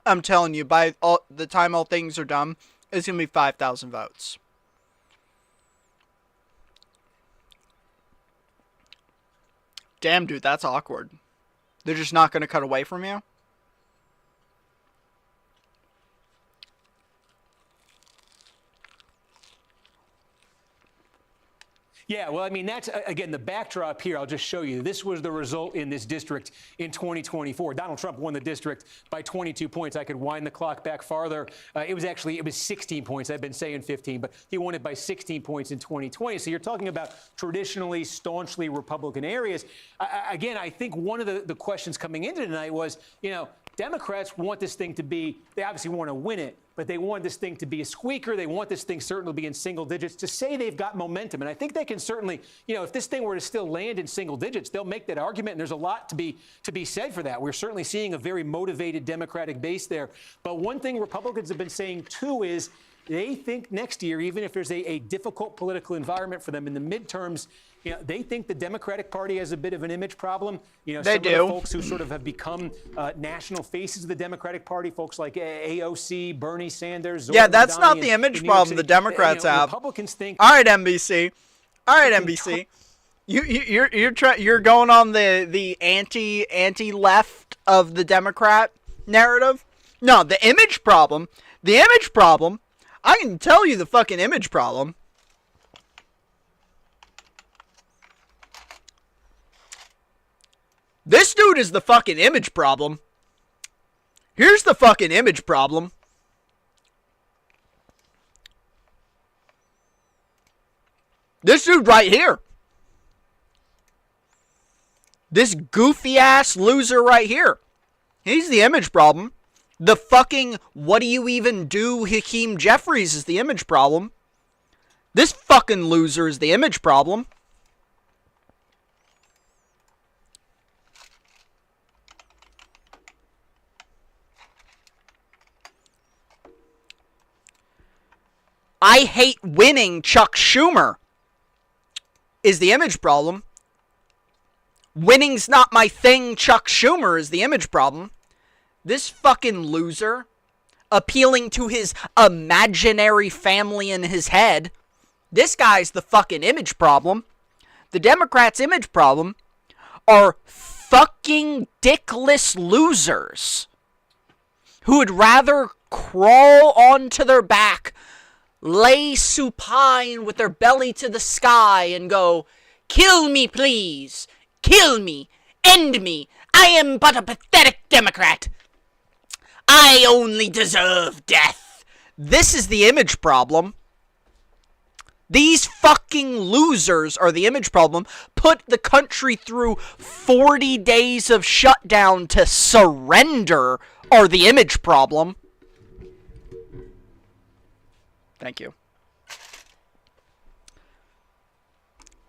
I'm telling you, by the time all things are done, it's going to be 5,000 votes. Damn, dude, that's awkward. They're just not going to cut away from you? Yeah, well, I mean, that's, again, the backdrop here. I'll just show you. This was the result in this district in 2024. Donald Trump won the district by 22 points. I could wind the clock back farther. It was 16 points. I've been saying 15, but he won it by 16 points in 2020. So you're talking about traditionally, staunchly Republican areas. Again, I think one of the questions coming into tonight was, Democrats want this thing to be, they obviously want to win it, but they want this thing to be a squeaker. They want this thing certainly to be in single digits to say they've got momentum. And I think they can certainly, if this thing were to still land in single digits, they'll make that argument. And there's a lot to be said for that. We're certainly seeing a very motivated Democratic base there. But one thing Republicans have been saying, too, is they think next year, even if there's a difficult political environment for them in the midterms, they think the Democratic Party has a bit of an image problem. They some do. of the folks who sort of have become national faces of the Democratic Party, folks like AOC, Bernie Sanders. Yeah, that's Zordon not in- the in image New York problem City. the Democrats have. Republicans think. All right, NBC. All right, NBC. You're going on the anti-left of the Democrat narrative. No, the image problem. The image problem. I can tell you the fucking image problem. This dude is the fucking image problem. Here's the fucking image problem. This dude right here. This goofy ass loser right here. He's the image problem. The fucking what do you even do Hakeem Jeffries is the image problem. This fucking loser is the image problem. I hate winning Chuck Schumer is the image problem. Winning's not my thing, Chuck Schumer is the image problem. This fucking loser, appealing to his imaginary family in his head, this guy's the fucking image problem. The Democrats' image problem are fucking dickless losers who would rather crawl onto their back, lay supine with their belly to the sky and go, "Kill me, please. Kill me. End me. I am but a pathetic Democrat. I only deserve death." This is the image problem. These fucking losers are the image problem. Put the country through 40 days of shutdown to surrender are the image problem. Thank you.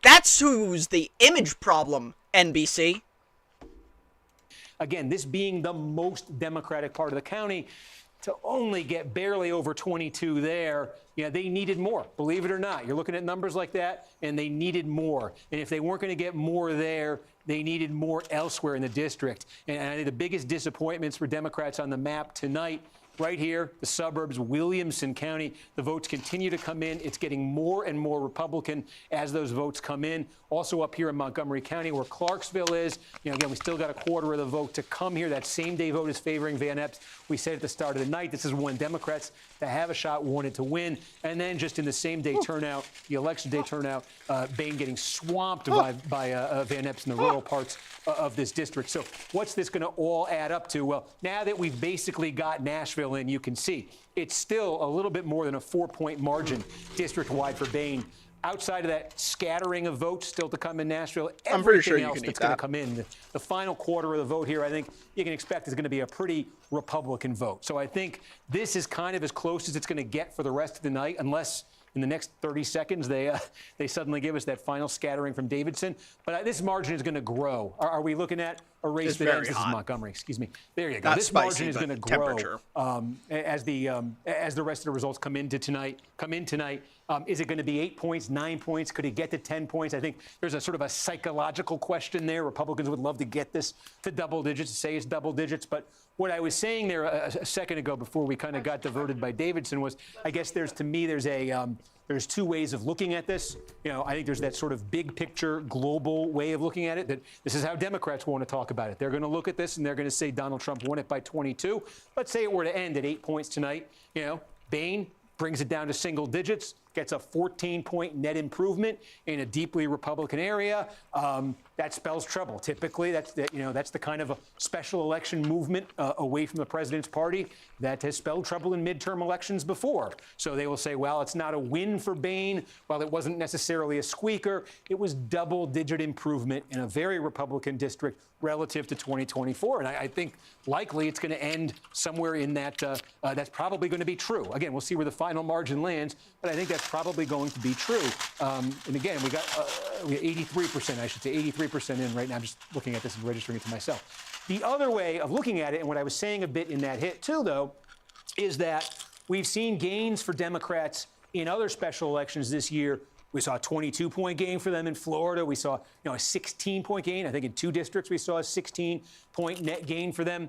That's who's the image problem, NBC. Again, this being the most Democratic part of the county, to only get barely over 22 there, they needed more, believe it or not. You're looking at numbers like that, and they needed more. And if they weren't going to get more there, they needed more elsewhere in the district. And I think the biggest disappointments for Democrats on the map tonight, right here, the suburbs, Williamson County, the votes continue to come in. It's getting more and more Republican as those votes come in. Also up here in Montgomery County, where Clarksville is, again, we still got a quarter of the vote to come here. That same-day vote is favoring Van Epps. We said at the start of the night, this is one Democrats that have a shot wanted to win. And then just in the same-day turnout, the election day turnout, Bain getting swamped by Van Epps in the rural parts of this district. So what's this going to all add up to? Well, now that we've basically got Nashville in, you can see it's still a little bit more than a 4-point margin district-wide for Bain. Outside of that scattering of votes still to come in Nashville, I'm pretty sure everything you else can that's eat going to that. come in, the final quarter of the vote here, I think you can expect is going to be a pretty Republican vote. So I think this is kind of as close as it's going to get for the rest of the night, unless in the next 30 seconds they suddenly give us that final scattering from Davidson. But this margin is going to grow. Are we looking at a race It's that very ends? This is hot. Montgomery, excuse me. There you go. Not This spicy, margin is but going to grow temperature. as the rest of the results come in tonight. Is it going to be 8 points, 9 points? Could it get to 10 points? I think there's a sort of a psychological question there. Republicans would love to get this to double digits, say it's double digits. But what I was saying there a second ago before we kind of got diverted by Davidson was, I guess there's two ways of looking at this. I think there's that sort of big picture, global way of looking at it, that this is how Democrats want to talk about it. They're going to look at this and they're going to say Donald Trump won it by 22. Let's say it were to end at 8 points tonight. Bain brings it down to single digits, gets a 14-point net improvement in a deeply Republican area. That spells trouble. Typically, that's the kind of a special election movement away from the president's party that has spelled trouble in midterm elections before. So they will say, well, it's not a win for Bain. While it wasn't necessarily a squeaker, it was double-digit improvement in a very Republican district relative to 2024. And I think likely it's going to end somewhere in that. That's probably going to be true. Again, we'll see where the final margin lands, but I think that's probably going to be true. And again, we got 83%, I should say, 83% in right now. I'm just looking at this and registering it to myself. The other way of looking at it, and what I was saying a bit in that hit too, though, is that we've seen gains for Democrats in other special elections this year. We saw a 22-point gain for them in Florida. We saw a 16-point gain. I think in 2 districts we saw a 16-point net gain for them.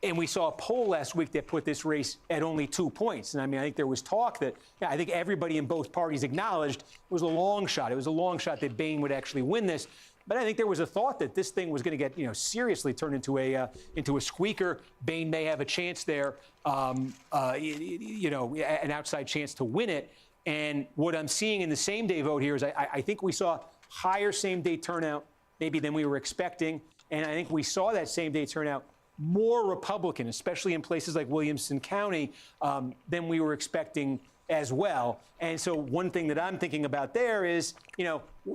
And we saw a poll last week that put this race at only 2 points. And I think there was talk that, I think everybody in both parties acknowledged it was a long shot. It was a long shot that Bain would actually win this. But I think there was a thought that this thing was going to get, seriously turned into a squeaker. Bain may have a chance there, an outside chance to win it. And what I'm seeing in the same-day vote here is I think we saw higher same-day turnout maybe than we were expecting. And I think we saw that same-day turnout more Republican, especially in places like Williamson County, than we were expecting as well. And so one thing that I'm thinking about there is,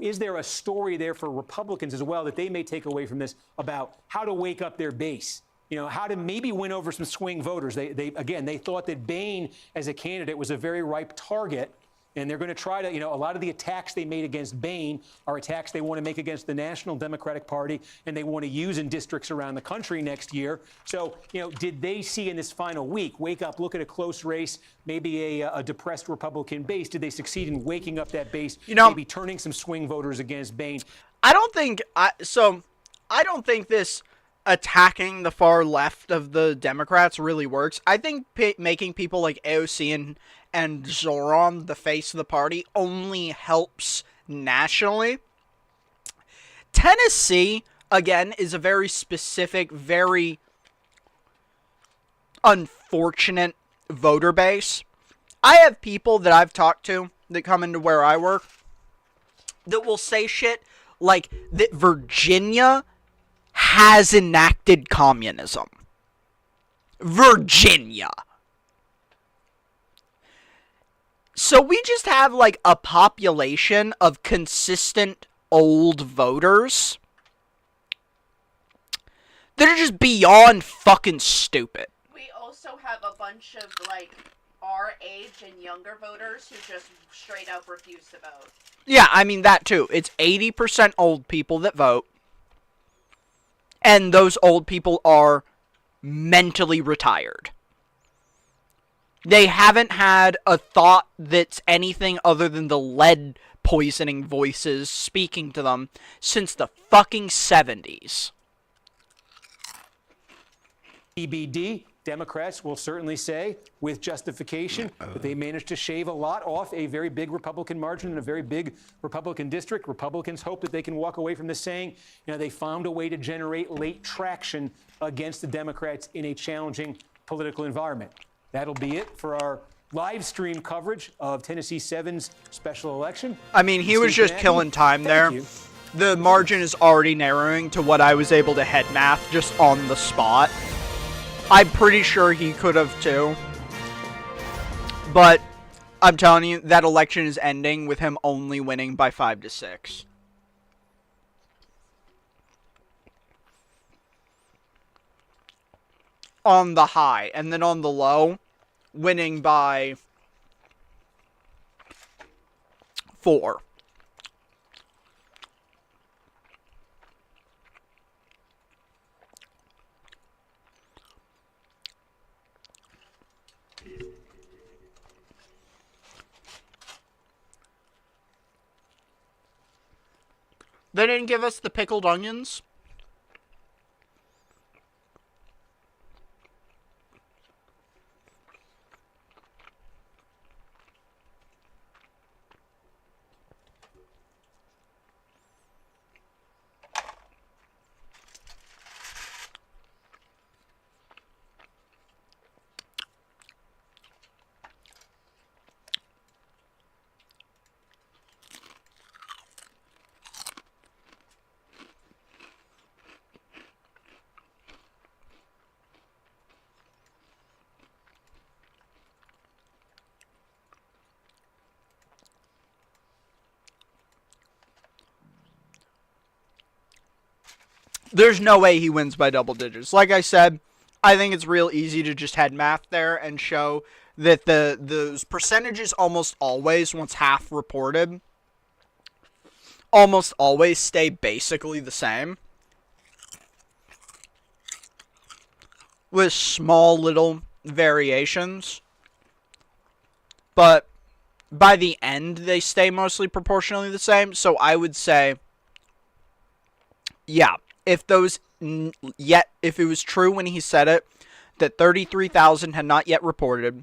is there a story there for Republicans as well that they may take away from this about how to wake up their base? How to maybe win over some swing voters. They thought that Bain as a candidate was a very ripe target. And they're going to try to, a lot of the attacks they made against Bain are attacks they want to make against the National Democratic Party, and they want to use in districts around the country next year. So, did they see in this final week, wake up, look at a close race, maybe a depressed Republican base? Did they succeed in waking up that base, maybe turning some swing voters against Bain? I don't think this attacking the far left of the Democrats really works. I think making people like AOC and Zoran the face of the party only helps nationally. Tennessee, again, is a very specific, very unfortunate voter base. I have people that I've talked to that come into where I work that will say shit like that Virginia has enacted communism. Virginia. So we just have like a population of consistent old voters that are just beyond fucking stupid. We also have a bunch of our age and younger voters who just straight up refuse to vote. Yeah, that too. It's 80% old people that vote. And those old people are mentally retired. They haven't had a thought that's anything other than the lead poisoning voices speaking to them since the fucking 70s. TBD, Democrats will certainly say, with justification, that they managed to shave a lot off a very big Republican margin in a very big Republican district. Republicans hope that they can walk away from this saying, they found a way to generate late traction against the Democrats in a challenging political environment. That'll be it for our live stream coverage of Tennessee 7's special election. I mean, he was just killing time there. The margin is already narrowing to what I was able to head math just on the spot. I'm pretty sure he could have too. But I'm telling you, that election is ending with him only winning by 5 to 6. On the high, and then on the low, winning by 4. They didn't give us the pickled onions. There's no way he wins by double digits. Like I said, I think it's real easy to just head math there and show that those percentages almost always, once half reported, almost always stay basically the same. With small little variations. But by the end, they stay mostly proportionally the same. So I would say, yeah. If if it was true when he said it, that 33,000 had not yet reported,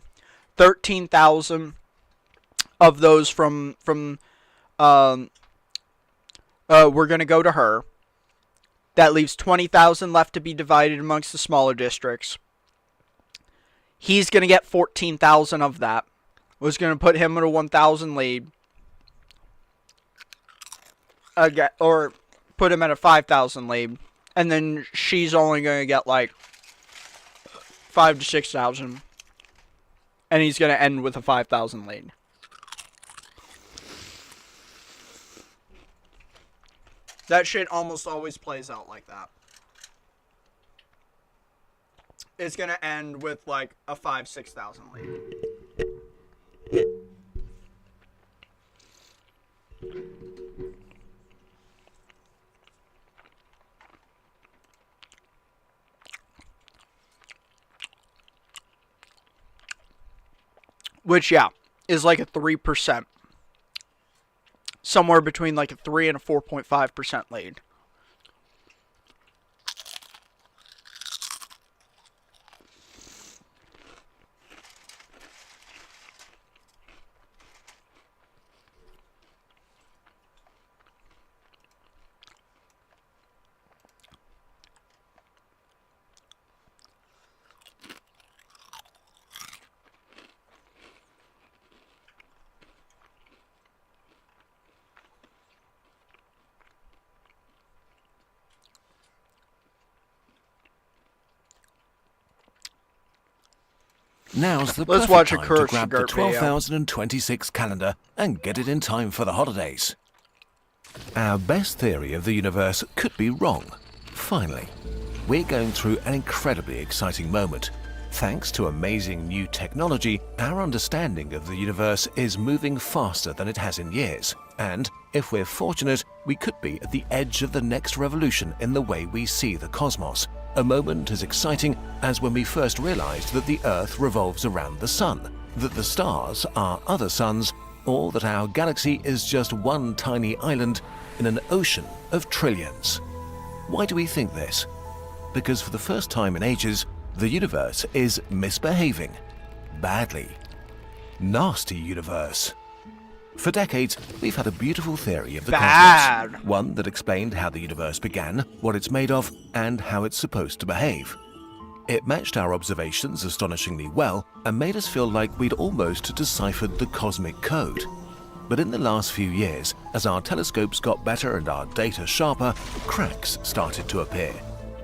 13,000 of those from were going to go to her. That leaves 20,000 left to be divided amongst the smaller districts. He's going to get 14,000 of that. Was going to put him at a 1,000 lead. Or put him at a 5,000 lead, and then she's only going to get like 5 to 6,000, and he's going to end with a 5,000 lead. That shit almost always plays out like that. It's going to end with like a 5,000-6,000 lead. Which, yeah, is like a 3%. Somewhere between like a 3 and a 4.5% lead. Now's the Let's perfect watch a time Kurt to grab the Sugar video. 12,026 calendar and get it in time for the holidays. Our best theory of the universe could be wrong. Finally, we're going through an incredibly exciting moment. Thanks to amazing new technology, our understanding of the universe is moving faster than it has in years. And, if we're fortunate, we could be at the edge of the next revolution in the way we see the cosmos. A moment as exciting as when we first realized that the Earth revolves around the Sun, that the stars are other suns, or that our galaxy is just one tiny island in an ocean of trillions. Why do we think this? Because for the first time in ages, the universe is misbehaving. Badly. Nasty universe. For decades, we've had a beautiful theory of the cosmos. One that explained how the universe began, what it's made of, and how it's supposed to behave. It matched our observations astonishingly well and made us feel like we'd almost deciphered the cosmic code. But in the last few years, as our telescopes got better and our data sharper, cracks started to appear.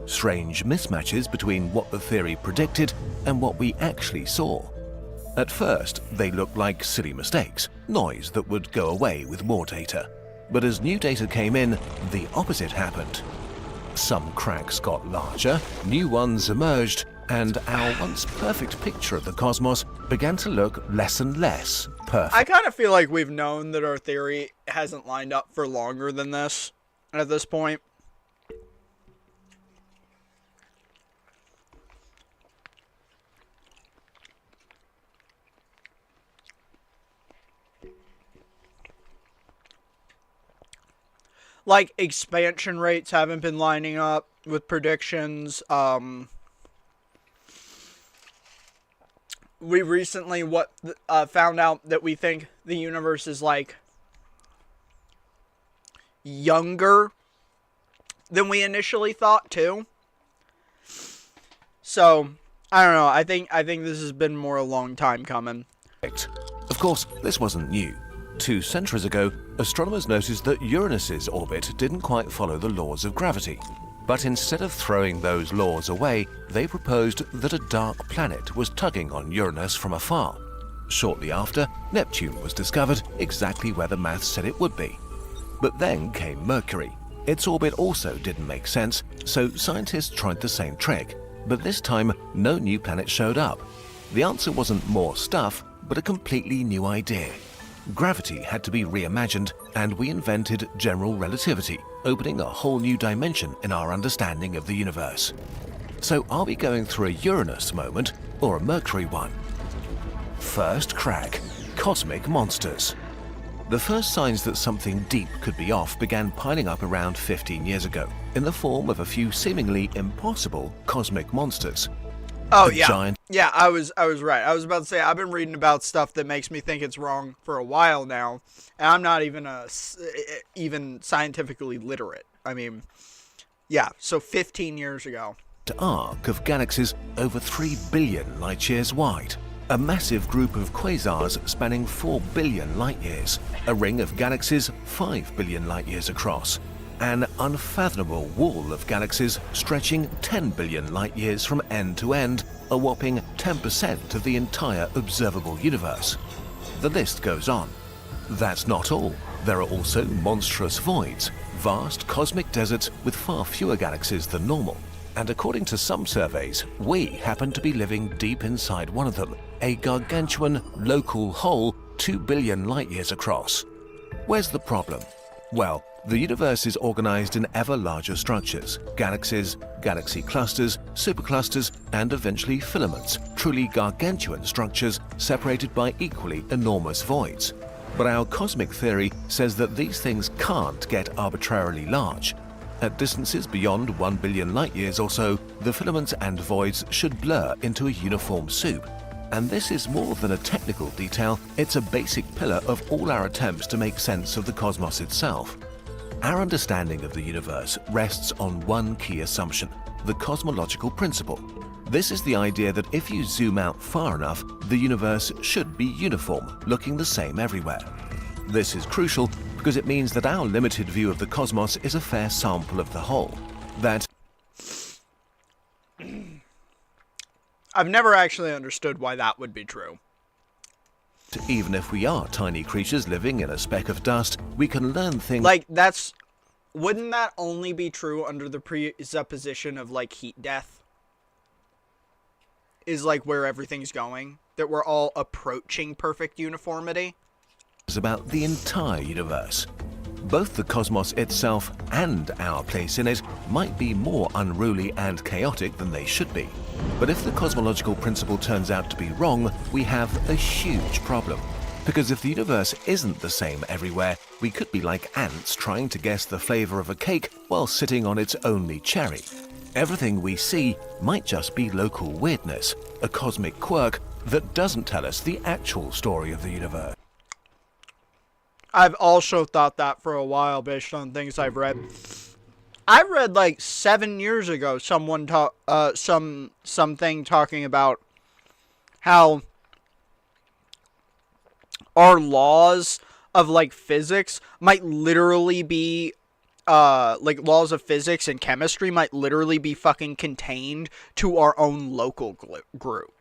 Strange mismatches between what the theory predicted and what we actually saw. At first, they looked like silly mistakes, noise that would go away with more data. But as new data came in, the opposite happened. Some cracks got larger, new ones emerged, and our once perfect picture of the cosmos began to look less and less perfect. I kind of feel like we've known that our theory hasn't lined up for longer than this at this point. Like, expansion rates haven't been lining up with predictions. We recently found out that we think the universe is, like, younger than we initially thought, too. So, I don't know. I think this has been more a long time coming. Of course, this wasn't new. 2 centuries ago, astronomers noticed that Uranus's orbit didn't quite follow the laws of gravity. But instead of throwing those laws away, they proposed that a dark planet was tugging on Uranus from afar. Shortly after, Neptune was discovered exactly where the maths said it would be. But then came Mercury. Its orbit also didn't make sense, so scientists tried the same trick. But this time, no new planet showed up. The answer wasn't more stuff, but a completely new idea. Gravity had to be reimagined, and we invented general relativity, opening a whole new dimension in our understanding of the universe. So are we going through a Uranus moment or a Mercury one? First crack: cosmic monsters. The first signs that something deep could be off began piling up around 15 years ago, in the form of a few seemingly impossible cosmic monsters. Oh, The yeah. giant Yeah, I was right. I was about to say, I've been reading about stuff that makes me think it's wrong for a while now, and I'm not even scientifically literate. I mean, yeah, so 15 years ago. arc of galaxies over 3 billion light-years wide. A massive group of quasars spanning 4 billion light-years. A ring of galaxies 5 billion light-years across. An unfathomable wall of galaxies stretching 10 billion light-years from end to end, a whopping 10% of the entire observable universe. The list goes on. That's not all. There are also monstrous voids, vast cosmic deserts with far fewer galaxies than normal. And according to some surveys, we happen to be living deep inside one of them, a gargantuan local hole 2 billion light-years across. Where's the problem? Well, the universe is organized in ever larger structures: galaxies, galaxy clusters, superclusters, and eventually filaments, truly gargantuan structures separated by equally enormous voids. But our cosmic theory says that these things can't get arbitrarily large. At distances beyond 1 billion light-years or so, the filaments and voids should blur into a uniform soup. And this is more than a technical detail, it's a basic pillar of all our attempts to make sense of the cosmos itself. Our understanding of the universe rests on one key assumption: the cosmological principle. This is the idea that if you zoom out far enough, the universe should be uniform, looking the same everywhere. This is crucial because it means that our limited view of the cosmos is a fair sample of the whole. That I've never actually understood why that would be true. even if we are tiny creatures living in a speck of dust, we can learn things Like, wouldn't that only be true under the presupposition of, like, heat death? Is, like, where everything's going? That we're all approaching perfect uniformity? about the entire universe. Both the cosmos itself and our place in it might be more unruly and chaotic than they should be. But if the cosmological principle turns out to be wrong, we have a huge problem. Because if the universe isn't the same everywhere, we could be like ants trying to guess the flavor of a cake while sitting on its only cherry. Everything we see might just be local weirdness, a cosmic quirk that doesn't tell us the actual story of the universe. I've also thought that for a while based on things I've read. I read like 7 years ago something talking about how our laws of like physics might literally be like laws of physics and chemistry might literally be fucking contained to our own local group.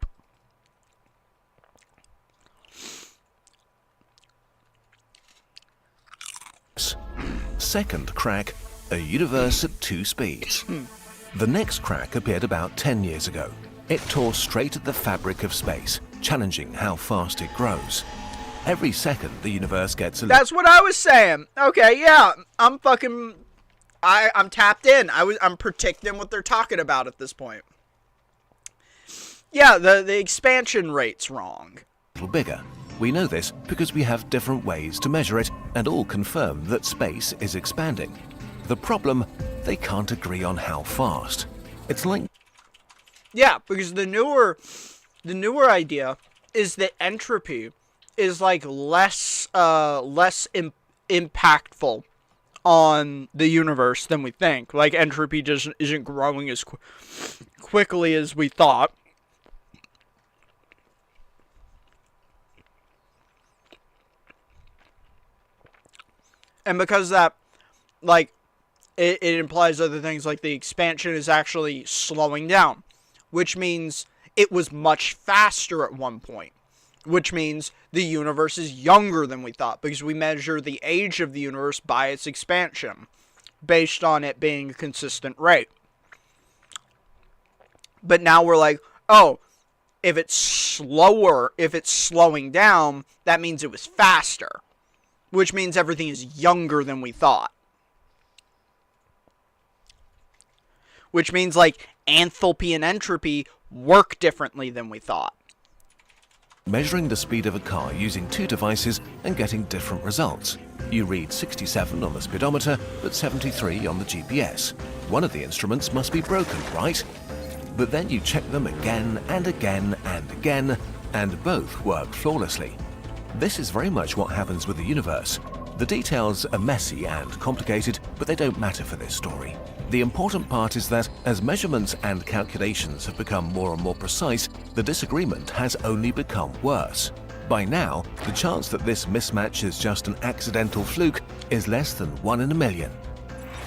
Second crack, a universe at 2 speeds. The next crack appeared about 10 years ago. It tore straight at the fabric of space, challenging how fast it grows. Every second, the universe gets a... That's what I was saying. Okay, yeah, I'm tapped in. I'm predicting what they're talking about at this point. Yeah, the expansion rate's wrong. little bigger. We know this because we have different ways to measure it, and all confirm that space is expanding. The problem, they can't agree on how fast. It's like... Yeah, because the newer idea is that entropy is like less impactful on the universe than we think. Like entropy just isn't growing as quickly as we thought. And because that, like, it implies other things like the expansion is actually slowing down, which means it was much faster at one point, which means the universe is younger than we thought, because we measure the age of the universe by its expansion, based on it being a consistent rate. But now we're like, oh, if it's slower, if it's slowing down, that means it was faster, which means everything is younger than we thought. Which means, like, enthalpy and entropy work differently than we thought. measuring the speed of a car using 2 devices and getting different results. You read 67 on the speedometer, but 73 on the GPS. One of the instruments must be broken, right? But then you check them again and again and again, and both work flawlessly. This is very much what happens with the universe. The details are messy and complicated, but they don't matter for this story. The important part is that as measurements and calculations have become more and more precise, the disagreement has only become worse. By now, the chance that this mismatch is just an accidental fluke is less than 1 in a million.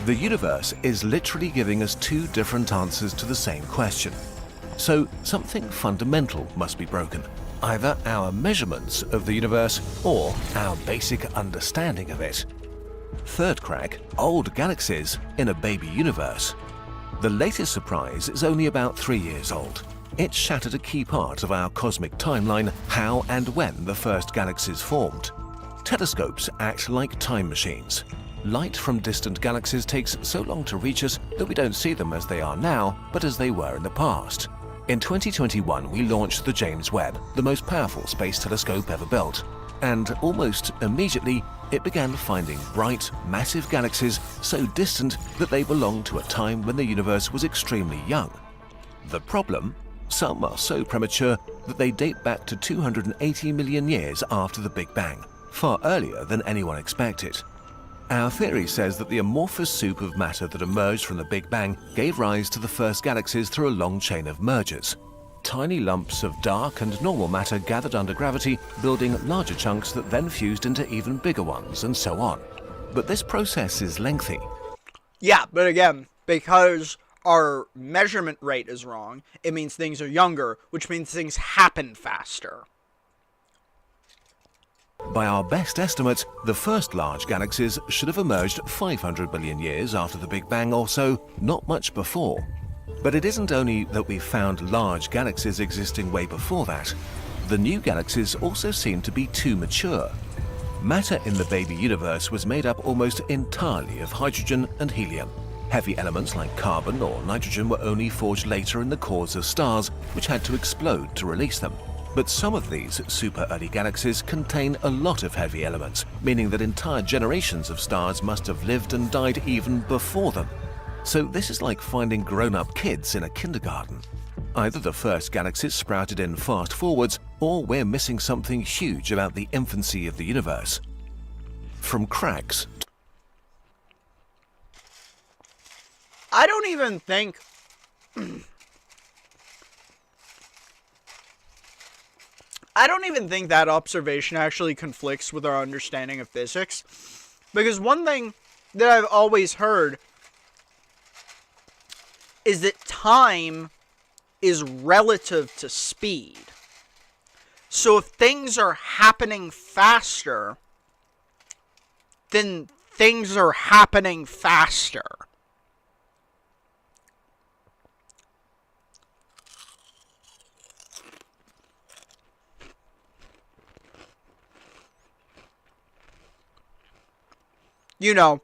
The universe is literally giving us 2 different answers to the same question. So something fundamental must be broken. Either our measurements of the universe or our basic understanding of it. Third crack, old galaxies in a baby universe. The latest surprise is only about 3 years old. It shattered a key part of our cosmic timeline, how and when the first galaxies formed. Telescopes act like time machines. Light from distant galaxies takes so long to reach us that we don't see them as they are now, but as they were in the past. In 2021, we launched the James Webb, the most powerful space telescope ever built. And almost immediately, it began finding bright, massive galaxies so distant that they belonged to a time when the universe was extremely young. The problem? Some are so premature that they date back to 280 million years after the Big Bang, far earlier than anyone expected. Our theory says that the amorphous soup of matter that emerged from the Big Bang gave rise to the first galaxies through a long chain of mergers. Tiny lumps of dark and normal matter gathered under gravity, building larger chunks that then fused into even bigger ones, and so on. But this process is lengthy. Yeah, but again, because our measurement rate is wrong, it means things are younger, which means things happen faster. By our best estimates, the first large galaxies should have emerged 500 billion years after the Big Bang or so, not much before. But it isn't only that we've found large galaxies existing way before that. The new galaxies also seem to be too mature. Matter in the baby universe was made up almost entirely of hydrogen and helium. Heavy elements like carbon or nitrogen were only forged later in the cores of stars, which had to explode to release them. But some of these super early galaxies contain a lot of heavy elements, meaning that entire generations of stars must have lived and died even before them. So this is like finding grown-up kids in a kindergarten. Either the first galaxies sprouted in fast forwards, or we're missing something huge about the infancy of the universe. From cracks I don't even think that observation actually conflicts with our understanding of physics. Because one thing that I've always heard is that time is relative to speed. So if things are happening faster, then things are happening faster. You know,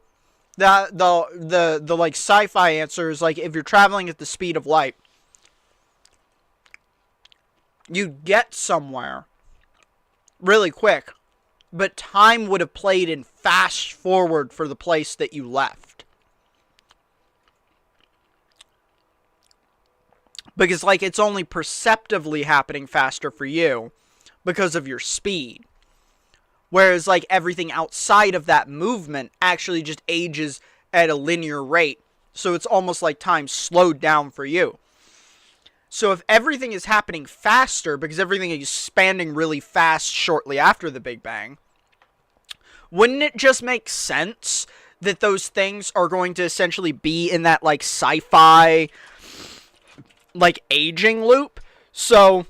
the like sci-fi answer is like, if you're traveling at the speed of light, you get somewhere really quick, but time would have played in fast forward for the place that you left. Because, like, it's only perceptively happening faster for you because of your speed. Whereas, like, everything outside of that movement actually just ages at a linear rate. So it's almost like time slowed down for you. So if everything is happening faster, because everything is expanding really fast shortly after the Big Bang, wouldn't it just make sense that those things are going to essentially be in that, like, sci-fi, like, aging loop? So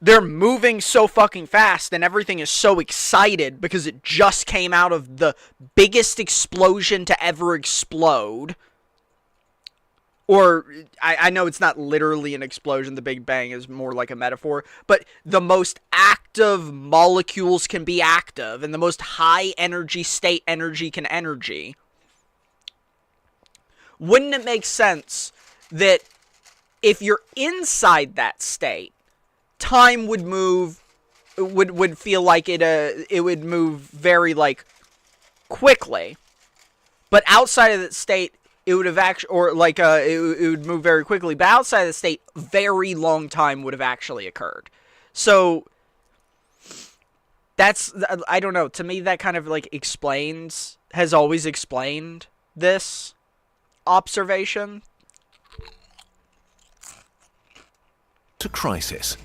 they're moving so fucking fast and everything is so excited because it just came out of the biggest explosion to ever explode. Or, I know it's not literally an explosion, the Big Bang is more like a metaphor, but the most active molecules can be active, and the most high energy state energy can energy. Wouldn't it make sense that if you're inside that state, time would move, would feel like it would move very, like, quickly, but outside of that state, it would have actually, or like, it would move very quickly, but outside of the state, very long time would have actually occurred. So, that's, I don't know, to me that kind of, like, has always explained this observation. to crisis.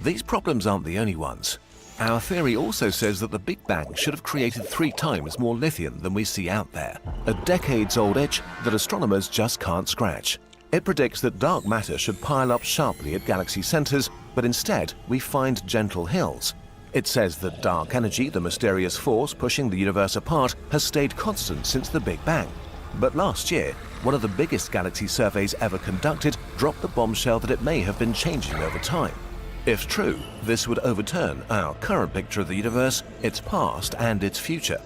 These problems aren't the only ones. Our theory also says that the Big Bang should have created 3 times more lithium than we see out there, a decades-old itch that astronomers just can't scratch. It predicts that dark matter should pile up sharply at galaxy centers, but instead we find gentle hills. It says that dark energy, the mysterious force pushing the universe apart, has stayed constant since the Big Bang. But last year, one of the biggest galaxy surveys ever conducted dropped the bombshell that it may have been changing over time. If true, this would overturn our current picture of the universe, its past and its future.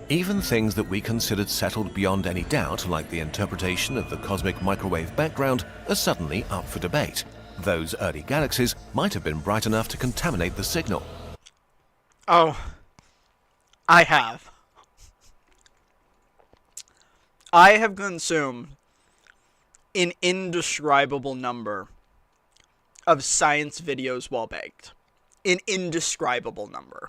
Even things that we considered settled beyond any doubt, like the interpretation of the cosmic microwave background, are suddenly up for debate. Those early galaxies might have been bright enough to contaminate the signal. Oh, I have. I have consumed an indescribable number of science videos while baked. An indescribable number.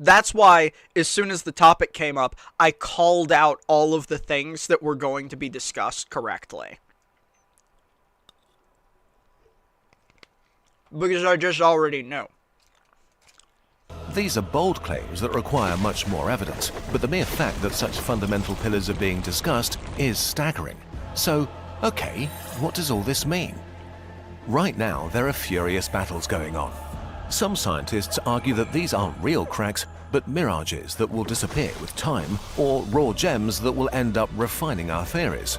That's why, as soon as the topic came up, I called out all of the things that were going to be discussed correctly. Because I just already knew. These are bold claims that require much more evidence, but the mere fact that such fundamental pillars are being discussed is staggering. So, okay, what does all this mean? Right now, there are furious battles going on. Some scientists argue that these aren't real cracks, but mirages that will disappear with time, or raw gems that will end up refining our theories.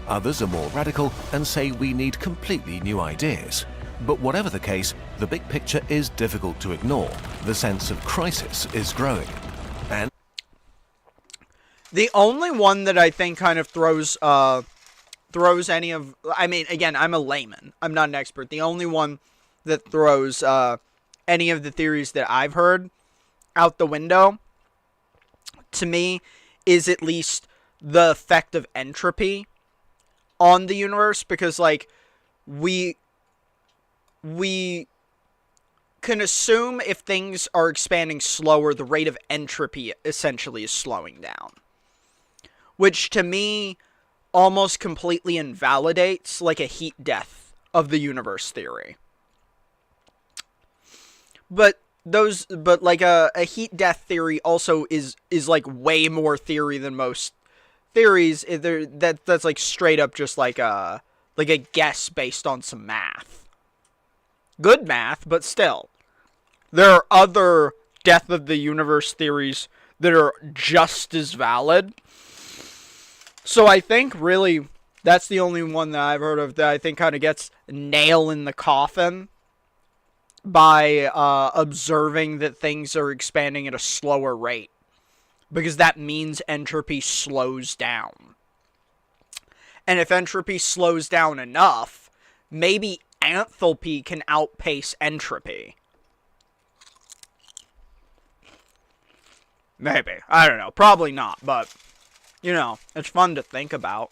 Others are more radical and say we need completely new ideas. But whatever the case, the big picture is difficult to ignore. The sense of crisis is growing. And the only one that I think kind of throws any of... I mean, again, I'm a layman. I'm not an expert. The only one that throws any of the theories that I've heard out the window, to me, is at least the effect of entropy on the universe. Because, like, we can assume if things are expanding slower, the rate of entropy essentially is slowing down. Which, to me, almost completely invalidates, like, a heat death of the universe theory. But like, a heat death theory also is like, way more theory than most theories. That's, like, straight up just, like a guess based on some math. Good math, but still. There are other death of the universe theories that are just as valid. So I think, really, that's the only one that I've heard of that I think kind of gets nail in the coffin by observing that things are expanding at a slower rate. Because that means entropy slows down. And if entropy slows down enough, maybe enthalpy can outpace entropy. Maybe. I don't know. Probably not, but... you know, it's fun to think about.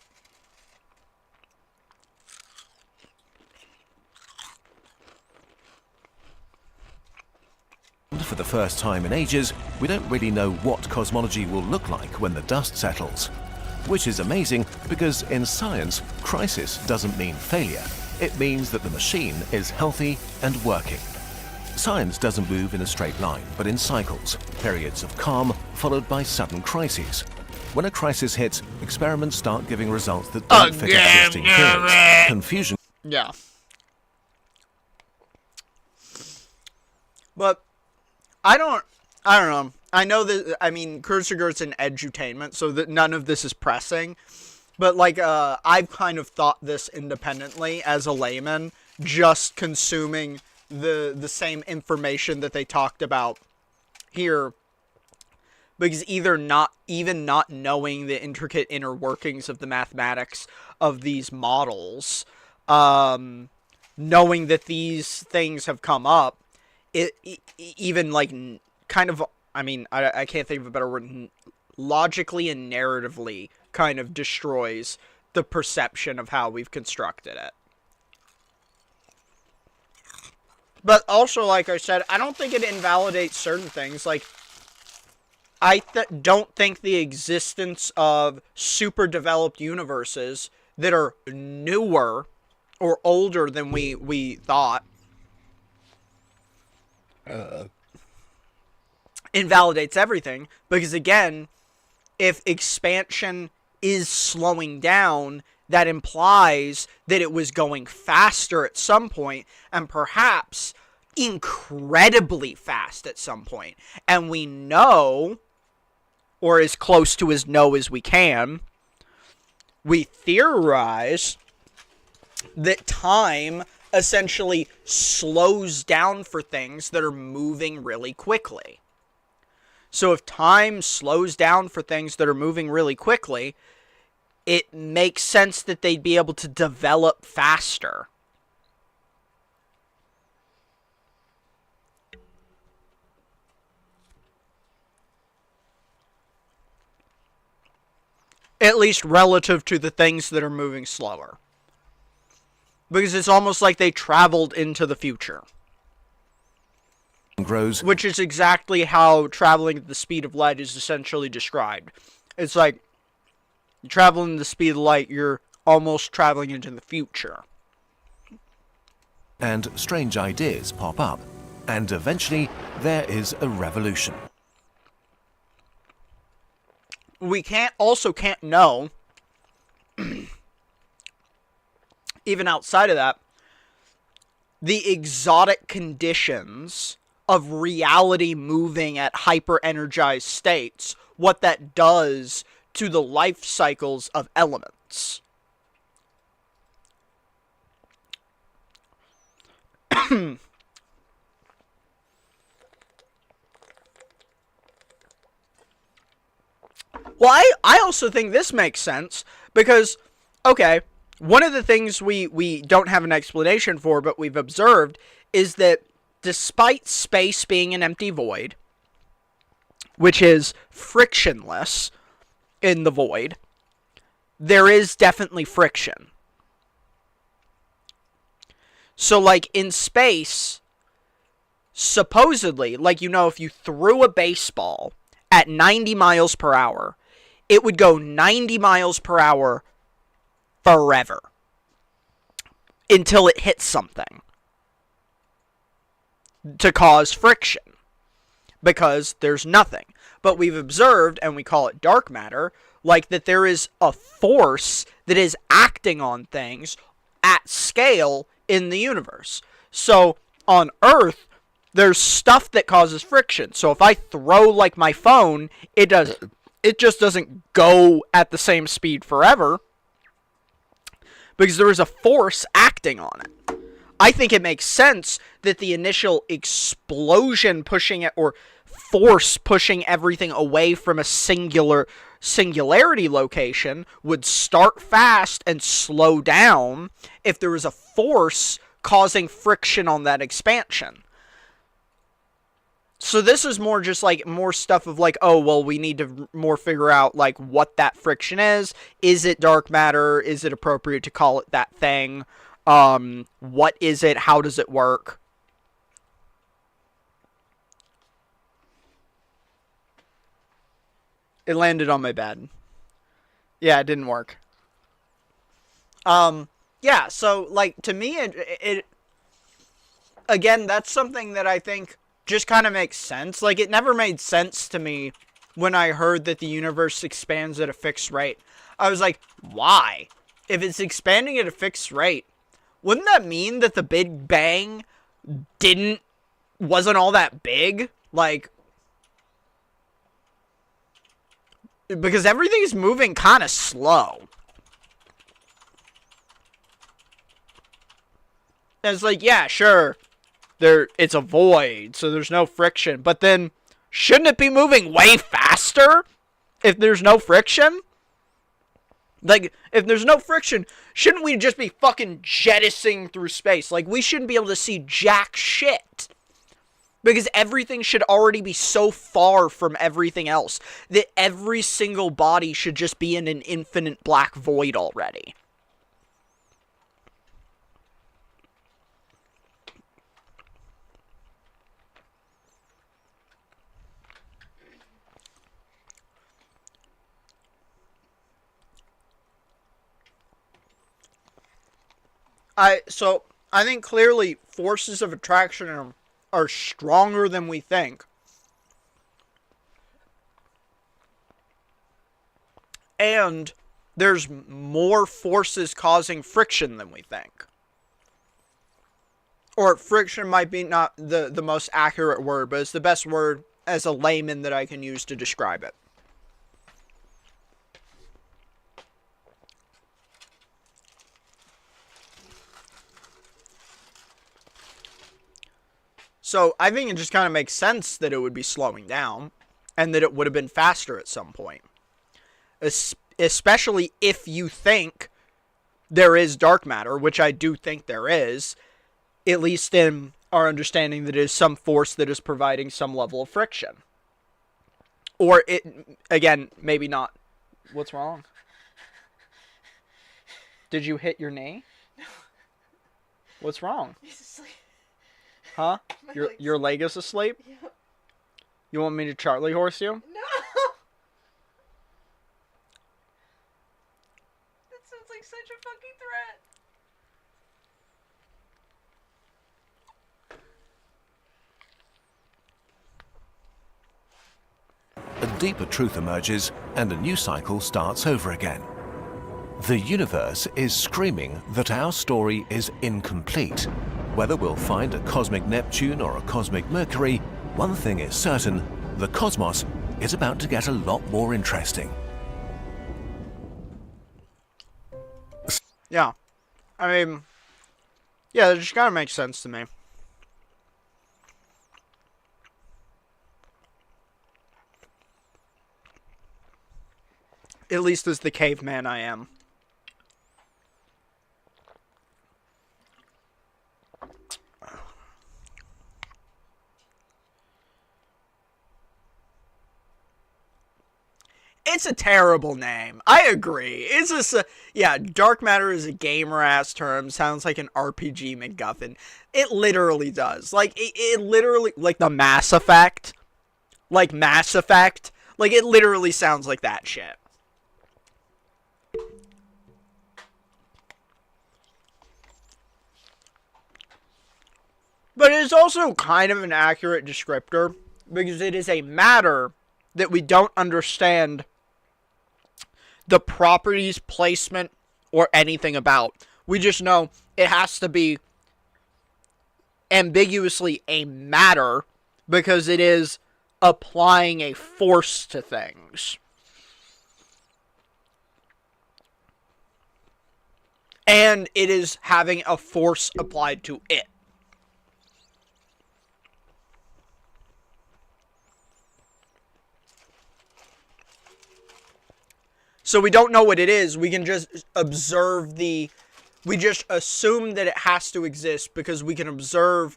for the first time in ages, we don't really know what cosmology will look like when the dust settles. Which is amazing because in science, crisis doesn't mean failure. It means that the machine is healthy and working. Science doesn't move in a straight line, but in cycles, periods of calm followed by sudden crises. When a crisis hits, experiments start giving results that don't fit existing theories. Confusion. Yeah. But I don't know. I know that, I mean, Kurzager's an edutainment, so that none of this is pressing. But, like, I've kind of thought this independently as a layman, just consuming the same information that they talked about here. Because either not knowing the intricate inner workings of the mathematics of these models, knowing that these things have come up, even, like, kind of, I mean, I can't think of a better word, logically and narratively kind of destroys the perception of how we've constructed it. But also, like I said, I don't think it invalidates certain things. Like, I don't think the existence of super developed universes that are newer or older than we thought invalidates everything. Because again, if expansion is slowing down, that implies that it was going faster at some point, and perhaps incredibly fast at some point. And we know, or as close to as know as we can, we theorize that time essentially slows down for things that are moving really quickly. So if time slows down for things that are moving really quickly, it makes sense that they'd be able to develop faster. At least relative to the things that are moving slower. Because it's almost like they traveled into the future. Grows. Which is exactly how traveling at the speed of light is essentially described. It's like, you travel in the speed of light, you're almost traveling into the future. And strange ideas pop up. And eventually, there is a revolution. We also can't know, even outside of that, the exotic conditions of reality moving at hyper-energized states, what that does to the life cycles of elements. Well, I also think this makes sense because, okay, one of the things we don't have an explanation for, but we've observed, is that despite space being an empty void, which is frictionless in the void, there is definitely friction. So, like, in space, supposedly, like, if you threw a baseball at 90 miles per hour, it would go 90 miles per hour forever until it hits something to cause friction, because there's nothing. But we've observed, and we call it dark matter, like that there is a force that is acting on things at scale in the universe. So on Earth, there's stuff that causes friction. So if I throw like my phone, it just doesn't go at the same speed forever, because there is a force acting on it. I think it makes sense that the initial explosion pushing it, or force pushing everything away from a singularity location, would start fast and slow down if there was a force causing friction on that expansion. So this is more just like more stuff of like, oh, well, we need to more figure out like what that friction is. Is it dark matter? Is it appropriate to call it that thing? What is it? How does it work? It landed on my bed. Yeah, it didn't work. Yeah, so like to me it again, that's something that I think just kind of makes sense. Like, it never made sense to me when I heard that the universe expands at a fixed rate. I was like, why? If it's expanding at a fixed rate, wouldn't that mean that the Big Bang wasn't all that big? Like, because everything's moving kind of slow. And it's like, yeah, sure, it's a void, so there's no friction. But then, shouldn't it be moving way faster if there's no friction? Like, if there's no friction, shouldn't we just be fucking jettisoning through space? Like, we shouldn't be able to see jack shit, because everything should already be so far from everything else that every single body should just be in an infinite black void already. So I think clearly forces of attraction are stronger than we think. And there's more forces causing friction than we think. Or friction might be not the most accurate word, but it's the best word as a layman that I can use to describe it. So I think it just kind of makes sense that it would be slowing down, and that it would have been faster at some point. Especially if you think there is dark matter, which I do think there is, at least in our understanding that it is some force that is providing some level of friction. Or it, again, maybe not. What's wrong? Did you hit your knee? No. What's wrong? He's asleep. Huh? Your leg is asleep? Yep. You want me to Charlie horse you? No! That sounds like such a fucking threat. A deeper truth emerges and a new cycle starts over again. The universe is screaming that our story is incomplete. Whether we'll find a cosmic Neptune or a cosmic Mercury, one thing is certain: the cosmos is about to get a lot more interesting. Yeah. I mean, yeah, it just kind of makes sense to me. At least as the caveman I am. It's a terrible name. I agree. It's just yeah, dark matter is a gamer ass term. Sounds like an RPG MacGuffin. It literally does. Like it literally, like the Mass Effect. Like Mass Effect. Like it literally sounds like that shit. But it is also kind of an accurate descriptor because it is a matter that we don't understand the properties, placement, or anything about. We just know it has to be ambiguously a matter because it is applying a force to things. And it is having a force applied to it. So we don't know what it is. We can just observe we just assume that it has to exist because we can observe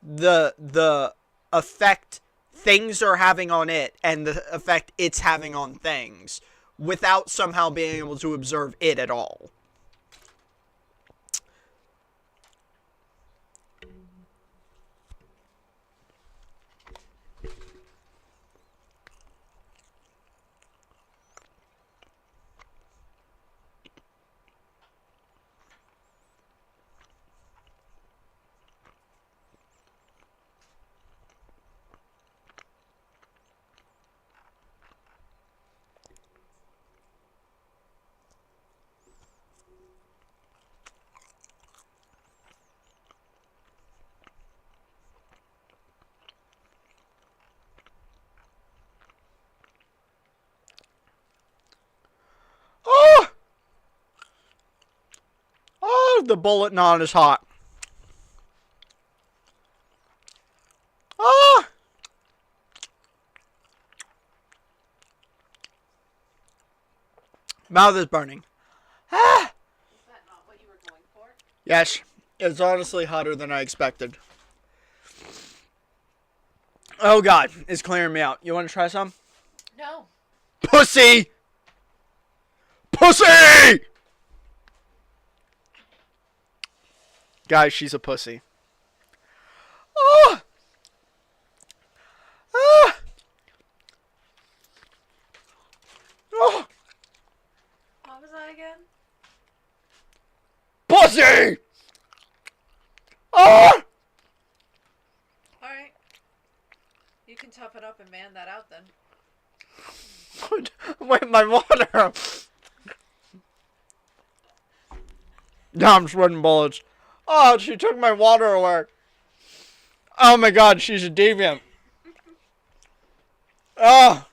the effect things are having on it and the effect it's having on things without somehow being able to observe it at all. Oh! Oh, the bullet not as hot. Oh! Mouth is burning. Ah! Is that not what you were going for? Yes, it's honestly hotter than I expected. Oh god, it's clearing me out. You want to try some? No. Pussy! Pussy! Guys, she's a pussy. Oh! Ah! Oh! What was that again? Pussy! Oh! Alright. You can tough it up and man that out then. Wait, my water! Now I'm sweating bullets. Oh, she took my water away. Oh my god, she's a deviant. Oh.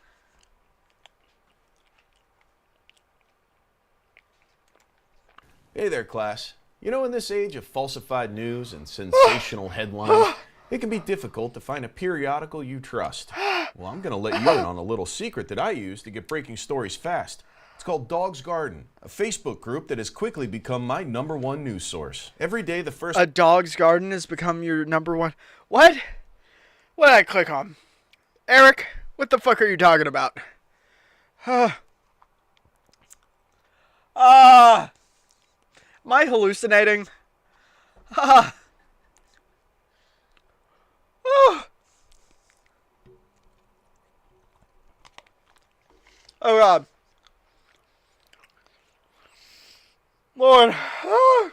Hey there, class. You know, in this age of falsified news and sensational headlines, it can be difficult to find a periodical you trust. Well, I'm going to let you in on a little secret that I use to get breaking stories fast. It's called Dog's Garden, a Facebook group that has quickly become my #1 news source. Every day, the first... A Dog's Garden has become your #1... What? What did I click on? Eric, what the fuck are you talking about? Am I hallucinating? Oh. Oh god. Lord. Ah.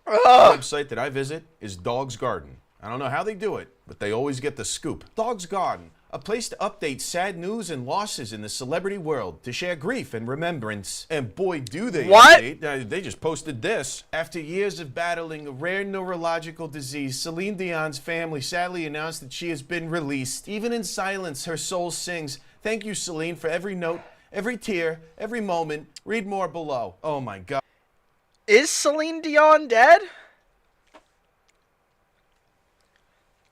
The website that I visit is Dog's Garden. I don't know how they do it, but they always get the scoop. Dog's Garden, a place to update sad news and losses in the celebrity world, to share grief and remembrance. And boy, do they What? update. They just posted this. After years of battling a rare neurological disease, Celine Dion's family sadly announced that she has been released. Even in silence, her soul sings, "Thank you, Celine, for every note, every tear, every moment. Read more below." Oh my God. Is Celine Dion dead?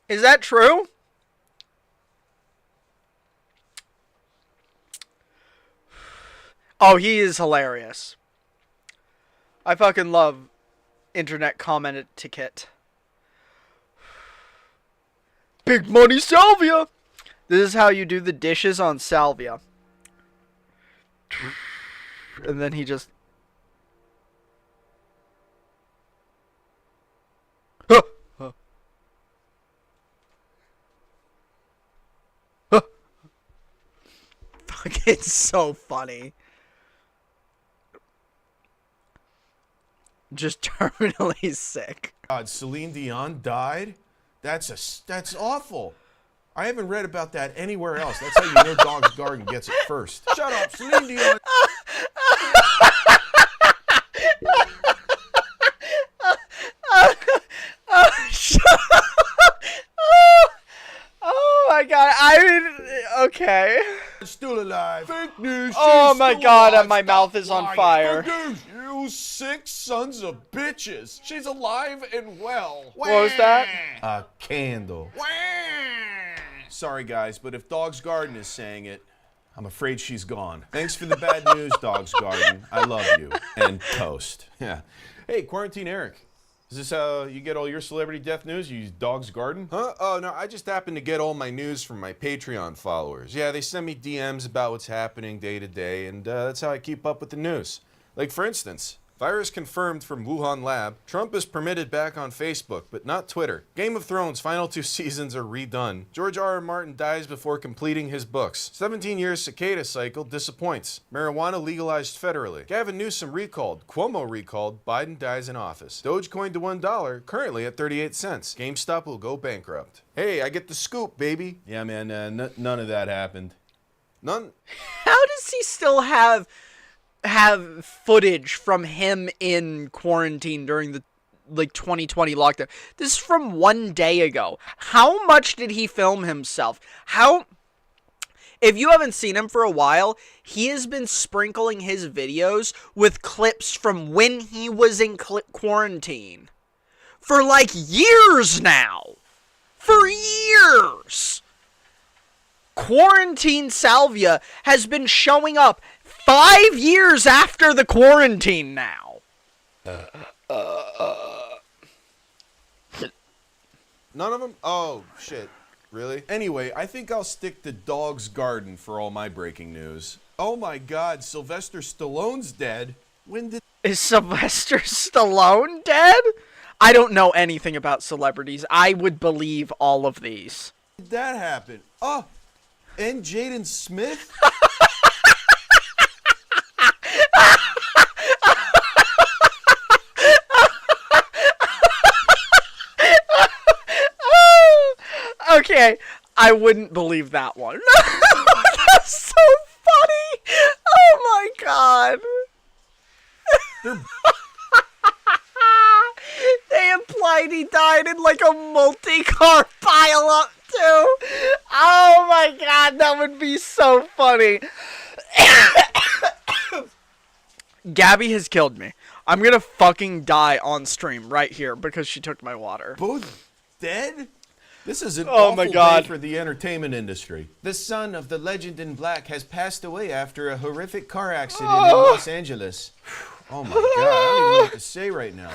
Is that true? Oh, he is hilarious. I fucking love internet comment etiquette. Big money salvia! This is how you do the dishes on salvia. And then he just... It's so funny. Just terminally sick. God, Celine Dion died? That's awful. I haven't read about that anywhere else. That's how you know Dog's Garden gets it first. Shut up, Celine Dion. Oh my god, okay. Still alive. Fake news. Oh She's my still god, alive. my Stop mouth is on lying. fire. Fake news. You sick sons of bitches. She's alive and well. What was that? A candle. Sorry guys, but if Dog's Garden is saying it, I'm afraid she's gone. Thanks for the bad news, Dog's Garden. I love you. And toast. Yeah. Hey, Quarantine Eric. Is this how you get all your celebrity death news? You use Dog's Garden? Huh? Oh, no, I just happen to get all my news from my Patreon followers. Yeah, they send me DMs about what's happening day to day, and that's how I keep up with the news. Like, for instance, virus confirmed from Wuhan lab. Trump is permitted back on Facebook, but not Twitter. Game of Thrones final 2 seasons are redone. George R.R. Martin dies before completing his books. 17 years cicada cycle disappoints. Marijuana legalized federally. Gavin Newsom recalled. Cuomo recalled. Biden dies in office. Dogecoin to $1, currently at 38 cents. GameStop will go bankrupt. Hey, I get the scoop, baby. Yeah, man, none of that happened. None? How does he still have footage from him in quarantine during the 2020 lockdown? This is from 1 day ago. How much did he film himself? If you haven't seen him for a while, he has been sprinkling his videos with clips from when he was in quarantine for like years now. For years. Quarantine salvia has been showing up 5 years after the quarantine now. None of them? Oh, shit. Really? Anyway, I think I'll stick to Dog's Garden for all my breaking news. Oh my god, Sylvester Stallone's dead. When did Is Sylvester Stallone dead? I don't know anything about celebrities. I would believe all of these. that happen? Oh, and Jaden Smith? Okay, I wouldn't believe that one. That's so funny. Oh my god. They implied he died in like a multi-car pile-up too. Oh my god, that would be so funny. Gabby has killed me. I'm gonna fucking die on stream right here because she took my water. Both dead? This is an Oh awful my God. day for the entertainment industry. The son of the legend in black has passed away after a horrific car accident in Los Angeles. Oh my god, I don't even know what to say right now.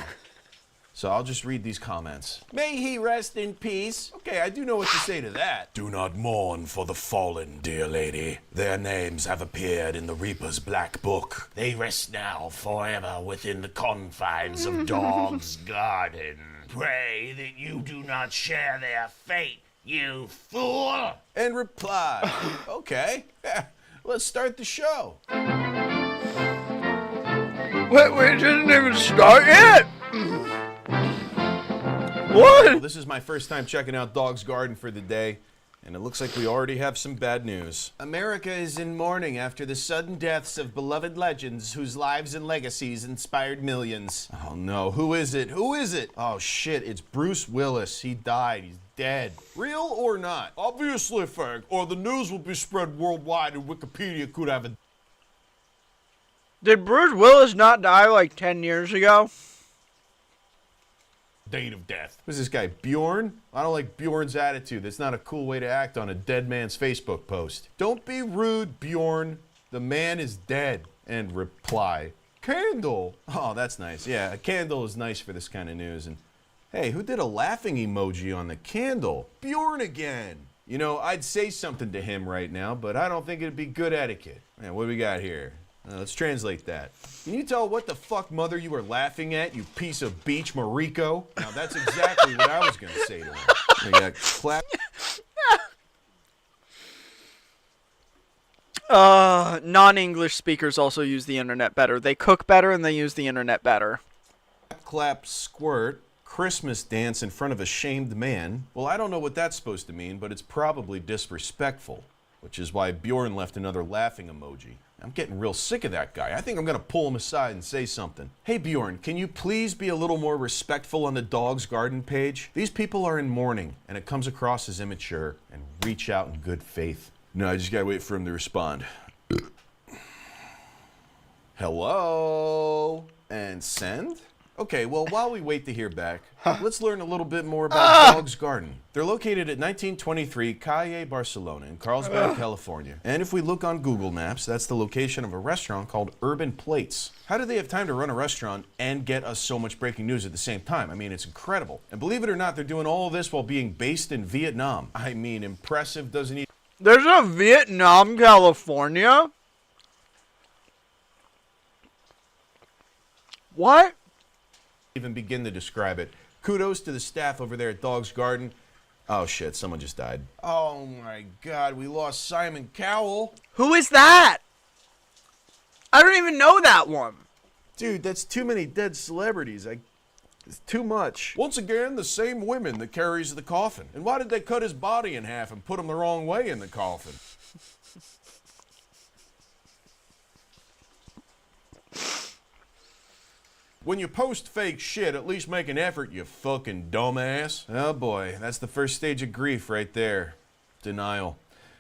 So I'll just read these comments. May he rest in peace. Okay, I do know what to say to that. Do not mourn for the fallen, dear lady. Their names have appeared in the Reaper's Black Book. They rest now forever within the confines of Dog's Garden. Pray that you do not share their fate, you fool! And reply. Okay, let's start the show. Wait, we didn't even start yet. What? This is my first time checking out Dog's Garden for the day, and it looks like we already have some bad news. America is in mourning after the sudden deaths of beloved legends whose lives and legacies inspired millions. Oh no, who is it? Who is it? Oh shit, it's Bruce Willis. He died. He's dead. Real or not? Obviously fake, or the news will be spread worldwide and Wikipedia could have a... Did Bruce Willis not die like 10 years ago? date of death. Who's this guy, Bjorn? I don't like Bjorn's attitude. That's not a cool way to act on a dead man's Facebook post. Don't be rude, Bjorn. The man is dead. and reply, candle. Oh, that's nice. Yeah, a candle is nice for this kind of news. And hey, who did a laughing emoji on the candle? Bjorn again. You know, I'd say something to him right now, but I don't think it'd be good etiquette. Man, what do we got here? Let's translate that. Can you tell what the fuck mother you were laughing at, you piece of beach Mariko? Now, that's exactly what I was going to say to him. We got clap. Non-English speakers also use the internet better. They cook better and they use the internet better. Clap, squirt, Christmas dance in front of a shamed man. Well, I don't know what that's supposed to mean, but it's probably disrespectful, which is why Bjorn left another laughing emoji. I'm getting real sick of that guy. I think I'm gonna pull him aside and say something. Hey Bjorn, can you please be a little more respectful on the Dog's Garden page? These people are in mourning, and it comes across as immature, and reach out in good faith. No, I just gotta wait for him to respond. Hello? And send? Okay, well, while we wait to hear back, let's learn a little bit more about Dog's Garden. They're located at 1923 Calle Barcelona in Carlsbad, California. And if we look on Google Maps, that's the location of a restaurant called Urban Plates. How do they have time to run a restaurant and get us so much breaking news at the same time? I mean, it's incredible. And believe it or not, they're doing all of this while being based in Vietnam. I mean, impressive doesn't even... There's a Vietnam, California? What? Even begin to describe it. Kudos to the staff over there at Dog's Garden. Oh shit, someone just died. Oh my god, we lost Simon Cowell. Who is that? I don't even know that one. Dude, that's too many dead celebrities. It's too much. Once again, the same women that carries the coffin. And why did they cut his body in half and put him the wrong way in the coffin? When you post fake shit, at least make an effort, you fucking dumbass. Oh boy, that's the first stage of grief right there. Denial.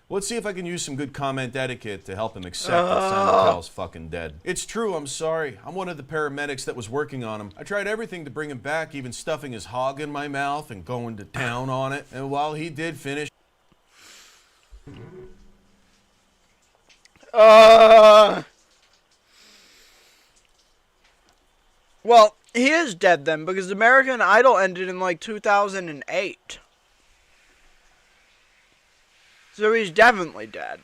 Let's see if I can use some good comment etiquette to help him accept that Simon Cowell's fucking dead. It's true, I'm sorry. I'm one of the paramedics that was working on him. I tried everything to bring him back, even stuffing his hog in my mouth and going to town on it. And while he did finish... Well, he is dead then, because American Idol ended in like 2008. So he's definitely dead.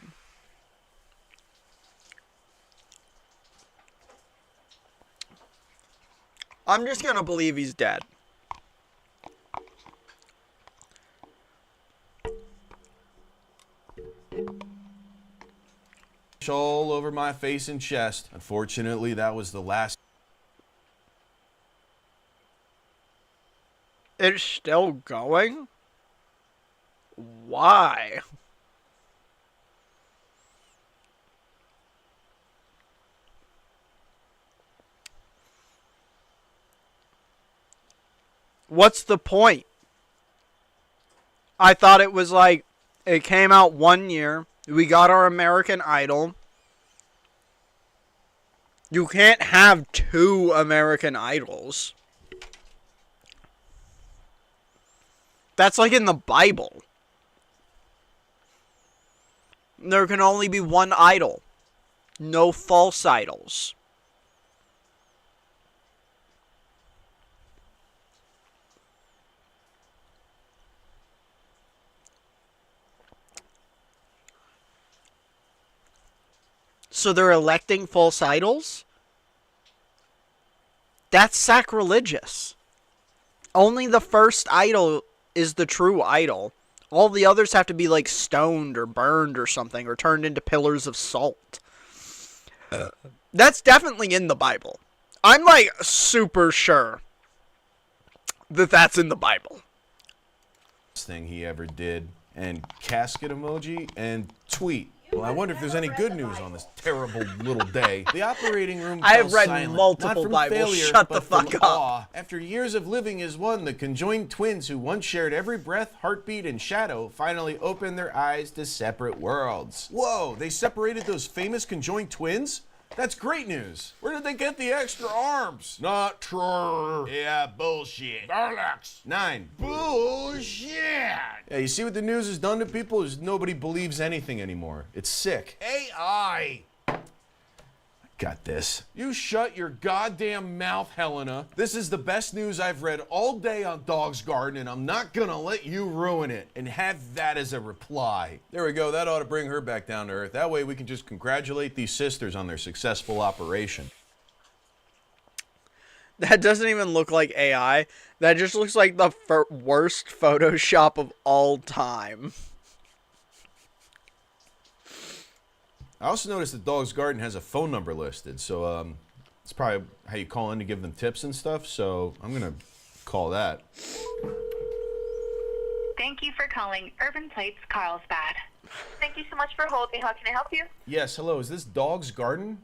I'm just gonna believe he's dead. All over my face and chest. Unfortunately, that was the last... It's still going? Why? What's the point? I thought it was like, it came out 1 year. We got our American Idol. You can't have 2 American Idols. That's like in the Bible. There can only be 1 idol. No false idols. So they're electing false idols? That's sacrilegious. Only the first idol is the true idol. All the others have to be like stoned or burned or something, or turned into pillars of salt. That's definitely in the Bible. I'm like super sure that that's in the Bible. Thing he ever did, and casket emoji and tweet. Well, I wonder if there's any good news on this terrible little day. The operating room I have fell read silent, multiple not from Bibles. failure, Shut but the fuck from up. awe. After years of living as one, the conjoined twins who once shared every breath, heartbeat, and shadow finally opened their eyes to separate worlds. Whoa, they separated those famous conjoined twins? That's great news. Where did they get the extra arms? Not true. Yeah, bullshit. Barlocks. 9. Bullshit. Yeah, you see what the news has done to people is nobody believes anything anymore. It's sick. AI. Got this. You shut your goddamn mouth, Helena. This is the best news I've read all day on Dog's Garden, and I'm not gonna let you ruin it. And have that as a reply. There we go. That ought to bring her back down to earth. That way we can just congratulate these sisters on their successful operation. That doesn't even look like AI. That just looks like the worst Photoshop of all time. I also noticed that Dog's Garden has a phone number listed, so it's probably how you call in to give them tips and stuff, so I'm gonna call that. Thank you for calling Urban Plates Carlsbad. Thank you so much for holding. How can I help you? Yes, hello, is this Dog's Garden?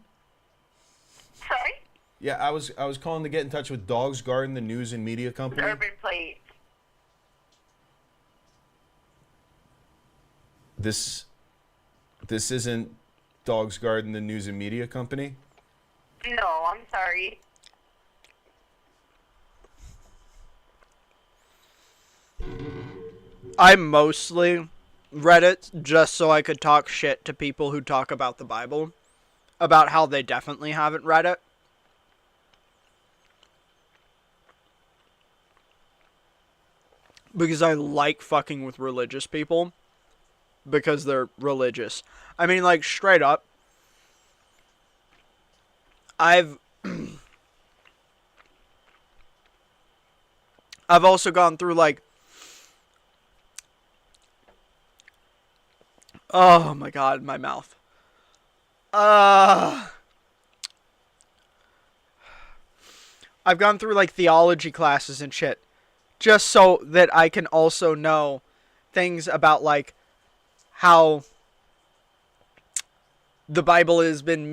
Sorry? Yeah, I was calling to get in touch with Dog's Garden, the news and media company. Urban Plates. This isn't Dog's Garden, the news and media company? No, I'm sorry. I mostly read it just so I could talk shit to people who talk about the Bible, about how they definitely haven't read it. Because I like fucking with religious people. Because they're religious. I mean, like, straight up. I've also gone through, like... Oh my god, my mouth. I've gone through, like, theology classes and shit. Just so that I can also know things about, like, how the Bible has been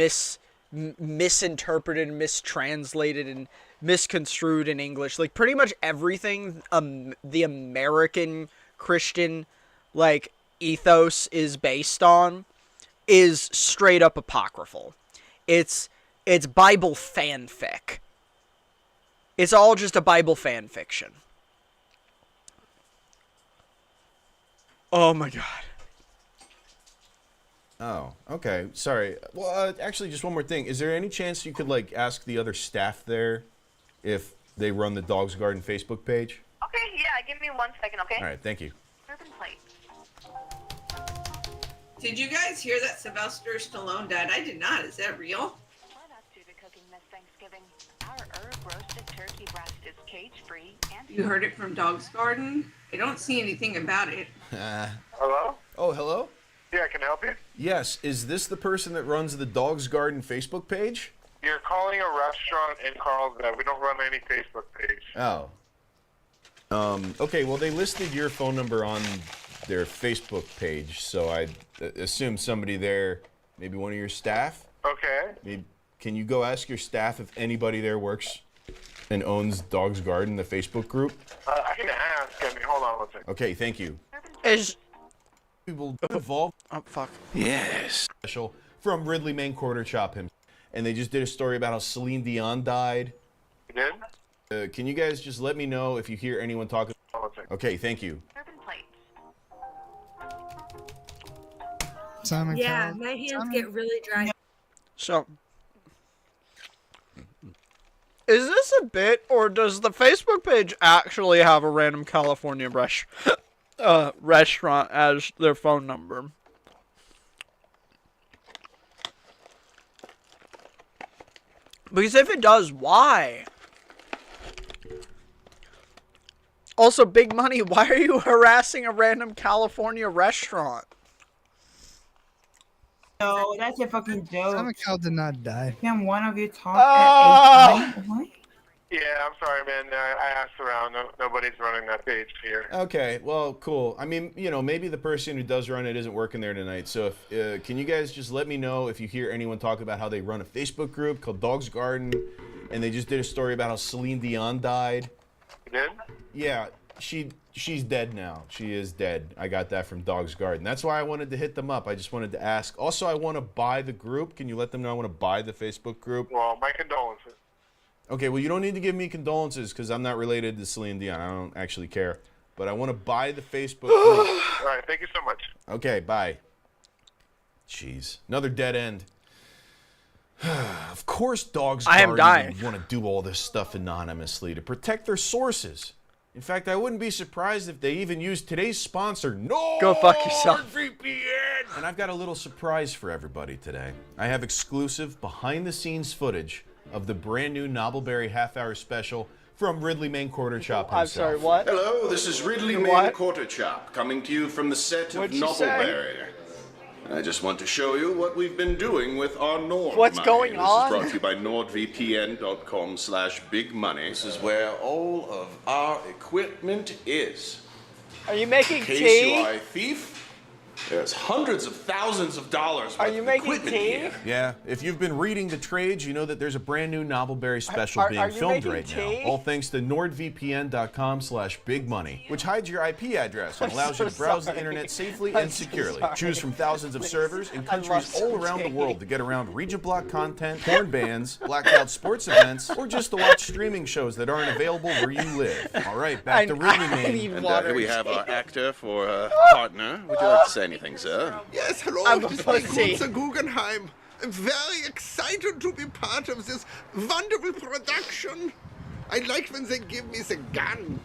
misinterpreted, mistranslated, and misconstrued in English. Like, pretty much everything the American Christian, like, ethos is based on is straight up apocryphal. It's Bible fanfic. It's all just a Bible fan fiction. Oh my god. Oh, okay. Sorry. Well, actually, just one more thing. Is there any chance you could, like, ask the other staff there if they run the Dog's Garden Facebook page? Okay, yeah, give me 1 second, okay? All right, thank you. Urban Plates. Did you guys hear that Sylvester Stallone died? I did not. Is that real? What up to the cooking this Thanksgiving? Our herb roasted turkey breast is cage-free and... You heard it from Dog's Garden? I don't see anything about it. Hello? Oh, hello? Yeah, can I help you? Yes, is this the person that runs the Dog's Garden Facebook page? You're calling a restaurant in Carlsbad. We don't run any Facebook page. Oh. Okay, well, they listed your phone number on their Facebook page, so I assumed somebody there, maybe one of your staff? Okay. Maybe, can you go ask your staff if anybody there works and owns Dog's Garden, the Facebook group? I can ask. I mean, hold on 1 second. Okay, thank you. Is... People evolve. Oh, fuck. Yes. Special from Ridley Main Quarter Chop him. And they just did a story about how Celine Dion died. You did? Can you guys just let me know if you hear anyone talking? Hold on 1 second. Okay, thank you. Urban Plates. Simon Cowell. My hands get really dry. So, is this a bit, or does the Facebook page actually have a random California restaurant as their phone number? Because if it does, why? Also, Big Money, why are you harassing a random California restaurant? No, that's a fucking joke. Simon Cowell did not die. Can one of you talk at a time? Yeah, I'm sorry, man. I asked around. Nobody's running that page here. Okay, well, cool. I mean, you know, maybe the person who does run it isn't working there tonight. So, if, can you guys just let me know if you hear anyone talk about how they run a Facebook group called Dog's Garden, and they just did a story about how Celine Dion died? You did? Yeah, she's dead now. She is dead. I got that from Dog's Garden. That's why I wanted to hit them up. I just wanted to ask. Also, I want to buy the group. Can you let them know I want to buy the Facebook group? Well, my condolences. Okay, well, you don't need to give me condolences because I'm not related to Celine Dion. I don't actually care. But I want to buy the Facebook group. All right, thank you so much. Okay, bye. Jeez. Another dead end. Of course dogs I am dying. want to do all this stuff anonymously to protect their sources. In fact, I wouldn't be surprised if they even used today's sponsor, Go fuck yourself. NordVPN. And I've got a little surprise for everybody today. I have exclusive behind-the-scenes footage of the brand new Knobbleberry half-hour special from Ridley Main Quarter Chop himself. I'm sorry, what? Hello, this is Ridley Main What? Quarter Chop, coming to you from the set of What'd you say? Knobbleberry. I just want to show you what we've been doing with our Nord What's money. going This on? is brought to you by NordVPN.com/bigmoney. This is where all of our equipment is. Are you making In case tea? you are a thief, there's hundreds of thousands of dollars Are worth you of making equipment tea? here. Yeah, if you've been reading the trades, you know that there's a brand new Knobbleberry special Are being you filmed making right tea? now. All thanks to NordVPN.com/bigmoney, which hides your IP address and allows you to browse the internet safely and securely. Choose from thousands of servers in countries all around the world to get around region block content, porn bans, blacked out sports events, or just to watch streaming shows that aren't available where you live. All right, back to Ridley Main. And here we have our actor for partner. Would you like to say anything, sir? Yes, hello, I'm a this is pussy. Mr. Guggenheim. I'm very excited to be part of this wonderful production. I like when they give me the gun.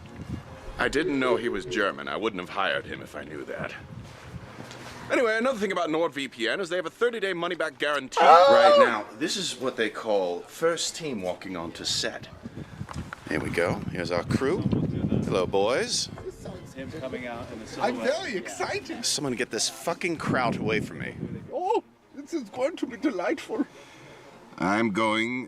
I didn't know he was German. I wouldn't have hired him if I knew that. Anyway, another thing about NordVPN is they have a 30-day money-back guarantee. Right now, this is what they call first team walking onto set. Here we go. Here's our crew. Hello, boys. I'm very excited. Someone get this fucking kraut away from me. Oh, this is going to be delightful. I'm going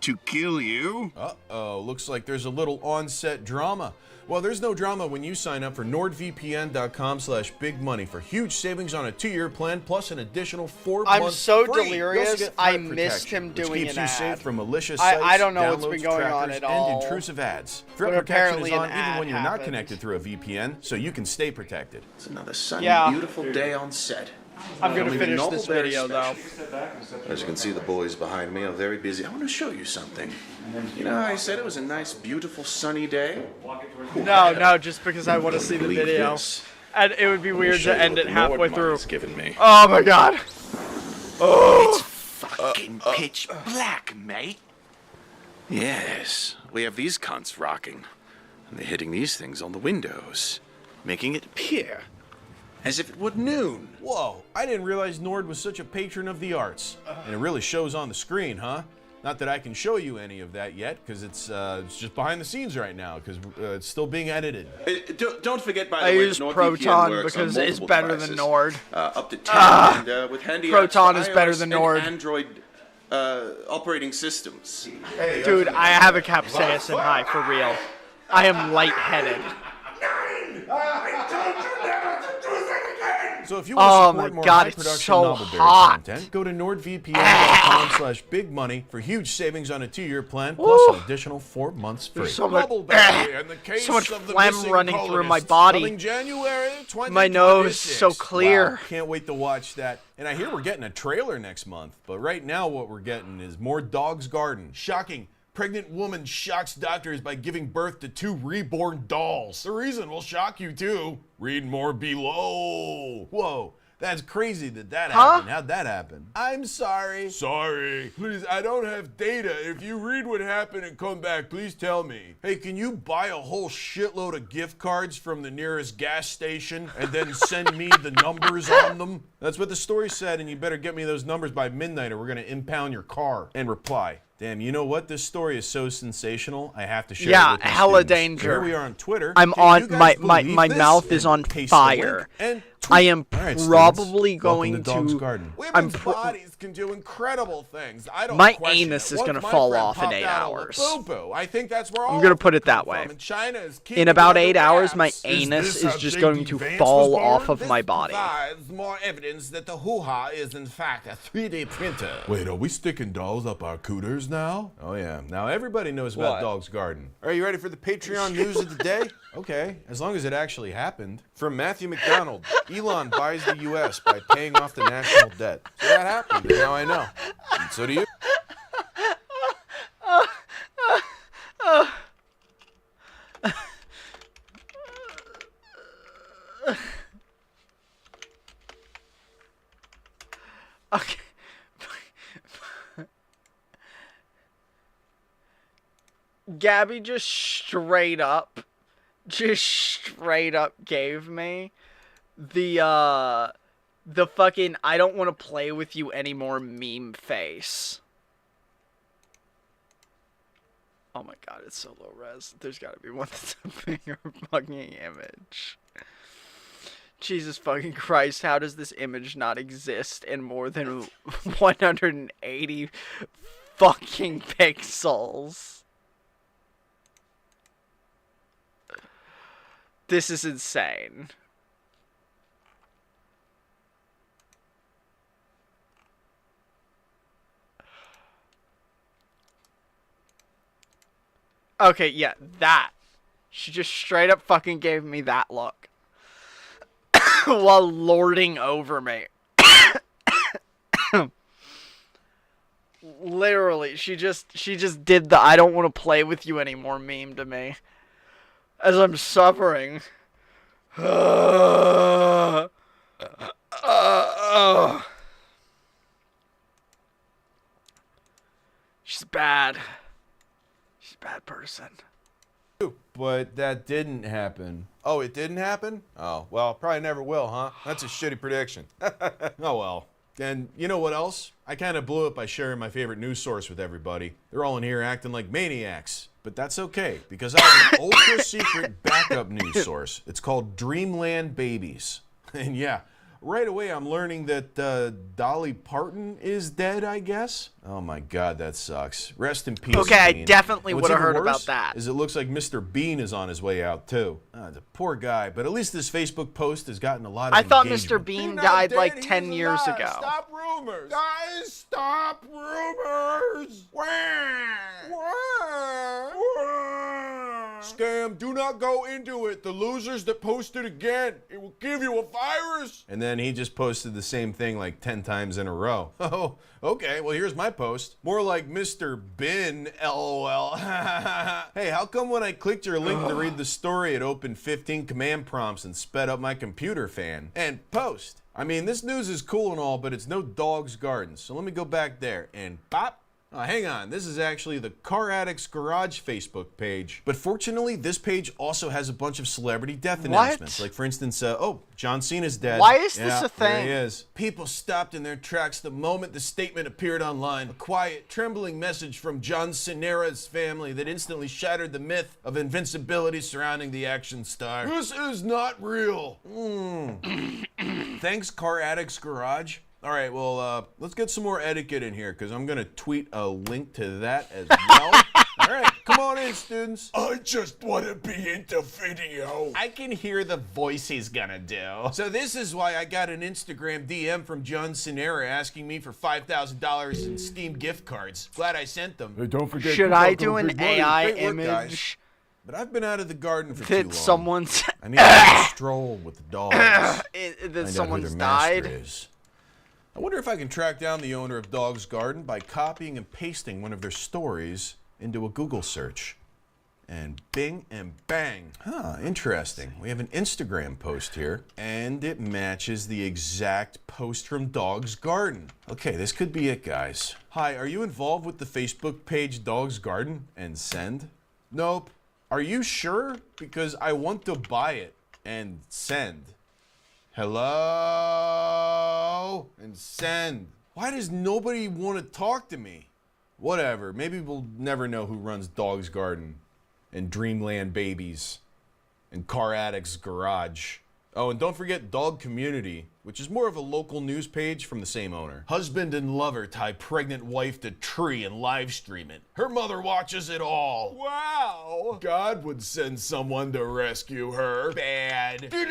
to kill you. Uh-oh, looks like there's a little on-set drama. Well, there's no drama when you sign up for NordVPN.com/bigmoney for huge savings on a 2-year plan plus an additional 4 I'm months so free. You delirious, also get I threat missed protection, him which doing keeps an you safe ad. from malicious I sites, don't know what's been downloads, going on trackers, at all, and intrusive ads. Threat but protection apparently is on an even ad when you're not happened. connected through a VPN, so you can stay protected. It's another sunny, Yeah. beautiful day on set. I'm gonna Filming finish the this Knobbleberry video though. special. As you can see, the boys behind me are very busy. I want to show you something. You know how I said it was a nice, beautiful, sunny day? No, just because I want to see the Believe video. this. And it would be weird Show to you end what it the halfway Nord through. money's given me. Oh my god. Oh. Fucking pitch black, mate. Yes, we have these cunts rocking. And they're hitting these things on the windows, making it appear as if it were noon. Whoa, I didn't realize Nord was such a patron of the arts. And it really shows on the screen, huh? Not that I can show you any of that yet, because it's just behind the scenes right now, because it's still being edited. Don't forget, by the I way, use NordVPN Proton works on because it's multiple better devices, than Nord. Up to 10, and with handy Proton apps is for better iOS than and Nord. Android operating systems. Dude, I have a capsaicin high for real. I am lightheaded. So if you want to Oh support my more God, it's high-production so Knobbleberry hot. content, go to NordVPN.com/bigmoney for huge savings on a 2-year plan plus an additional 4 months free. There's so much, Knobbleberry and the case so much of the phlegm missing running through my colonists, body. coming January 2026. My nose is so clear. Wow, can't wait to watch that. And I hear we're getting a trailer next month, but right now what we're getting is more Dog's Garden. Shocking. Pregnant woman shocks doctors by giving birth to 2 reborn dolls. The reason will shock you too. Read more below. Whoa. That's crazy that happened. How'd that happen? I'm sorry. Sorry. Please, I don't have data. If you read what happened and come back, please tell me. Hey, can you buy a whole shitload of gift cards from the nearest gas station and then send me the numbers on them? That's what the story said, and you better get me those numbers by midnight or we're going to impound your car. And reply. Damn, you know what? This story is so sensational, I have to share it with my hella students. danger. Here we are on Twitter. I'm Can you on guys my believe this? mouth is on Paste the link fire. and I am All right, probably students, welcome going to Dog's to. Garden. Women's bodies can do incredible things. I don't My question anus it. is Once gonna my fall friend off in popped 8 out a hours. boo-boo. I think that's where I'm all gonna of put them it that come way. from, and China is In keeping about it 8 under hours, my wraps. anus this is how just J.D. going to Vance fall was off born? of my This body. provides more evidence that the hoo-ha is in fact a 3D printer. Wait, are we sticking dolls up our cooters now? Oh yeah. Now everybody knows about What? Dog's Garden. Are you ready for the Patreon news of the day? Okay, as long as it actually happened. From Matthew McDonald, Elon buys the U.S. by paying off the national debt. So that happened, and now I know. And so do you. Okay. Gabby just straight up gave me the fucking I don't want to play with you anymore meme face. Oh my god, it's so low res. There's gotta be one that's a bigger fucking image. Jesus fucking Christ, how does this image not exist in more than 180 fucking pixels? This is insane. Okay, yeah, that. She just straight up fucking gave me that look. While lording over me. Literally, she just did the I don't want to play with you anymore meme to me. As I'm suffering. She's bad. She's a bad person. But that didn't happen. Oh, it didn't happen? Oh, well, probably never will, huh? That's a shitty prediction. Oh, well. And you know what else? I kind of blew it by sharing my favorite news source with everybody. They're all in here acting like maniacs. But that's okay, because I have an ultra-secret backup news source. It's called Dreamland Babies. And yeah, right away I'm learning that Dolly Parton is dead, I guess? Oh my god, that sucks. Rest in peace, Okay, I Bean. definitely And would have what's even heard about worse that. is it looks like Mr. Bean is on his way out, too. The poor guy, but at least this Facebook post has gotten a lot of I thought engagement. Mr. Bean died like 10 years ago. Stop rumors! Guys, stop rumors! Scam, do not go into it. The losers that posted again, it will give you a virus. And then he just posted the same thing like 10 times in a row. Oh, okay, well here's my post. More like Mr. Bin, LOL. Hey, how come when I clicked your link to read the story, it opened 15 command prompts and sped up my computer fan? And post. I mean, this news is cool and all, but it's no Dog's Garden. So let me go back there and pop. Oh, hang on, this is actually the Car Addicts Garage Facebook page. But fortunately, this page also has a bunch of celebrity death announcements. Like, for instance, oh, John Cena's dead. Why is this a There thing? he is. People stopped in their tracks the moment the statement appeared online. A quiet, trembling message from John Cena's family that instantly shattered the myth of invincibility surrounding the action star. This is not real. Thanks, Car Addicts Garage. All right, well, let's get some more etiquette in here, because I'm going to tweet a link to that as well. All right, come on in, students. I just want to be into video. I can hear the voice he's going to do. So this is why I got an Instagram DM from John Cena asking me for $5,000 in Steam gift cards. Glad I sent them. Hey, don't forget. Should I do an AI Great work, guys. image But I've been out of the garden for too long. that someone's I need to stroll with the dogs. that Find out who someone's their master died? is. I wonder if I can track down the owner of Dog's Garden by copying and pasting one of their stories into a Google search. And bing and bang. Huh, interesting. We have an Instagram post here, and it matches the exact post from Dog's Garden. Okay, this could be it, guys. Hi, are you involved with the Facebook page Dog's Garden? And send? Nope. Are you sure? Because I want to buy it. And send. Hello? And send. Why does nobody want to talk to me? Whatever. Maybe we'll never know who runs Dog's Garden and Dreamland Babies and Car Addicts Garage. Oh, and don't forget Dog Community, which is more of a local news page from the same owner. Husband and lover tie pregnant wife to tree and live stream it. Her mother watches it all. Wow. God would send someone to rescue her. Bad. How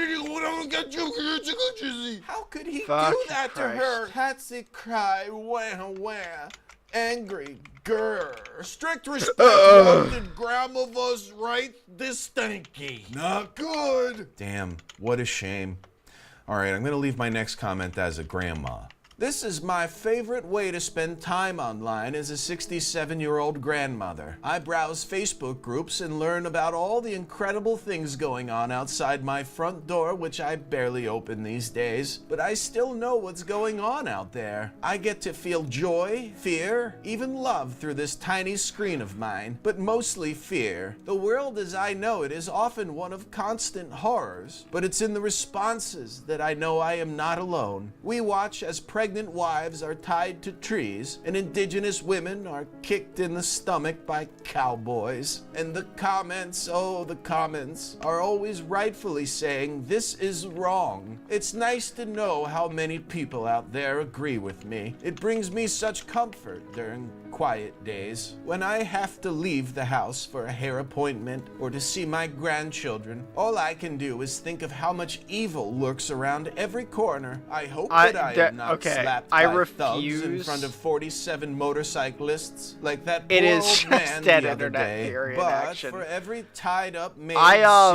could he do that to her? Patsy cry, wah wah. Angry girl. Strict respect wanted grandmother's right this stinky. Not good. Damn, what a shame. All right, I'm gonna leave my next comment as a grandma. This is my favorite way to spend time online as a 67-year-old grandmother. I browse Facebook groups and learn about all the incredible things going on outside my front door, which I barely open these days. But I still know what's going on out there. I get to feel joy, fear, even love through this tiny screen of mine, but mostly fear. The world as I know it is often one of constant horrors, but it's in the responses that I know I am not alone. We watch as pregnant wives are tied to trees, and indigenous women are kicked in the stomach by cowboys. And the comments, oh, the comments, are always rightfully saying, this is wrong. It's nice to know how many people out there agree with me. It brings me such comfort during quiet days. When I have to leave the house for a hair appointment or to see my grandchildren, all I can do is think of how much evil lurks around every corner. I hope that I am not slapped by thugs in front of 47 motorcyclists like that poor old man the other day. But for every tied up maid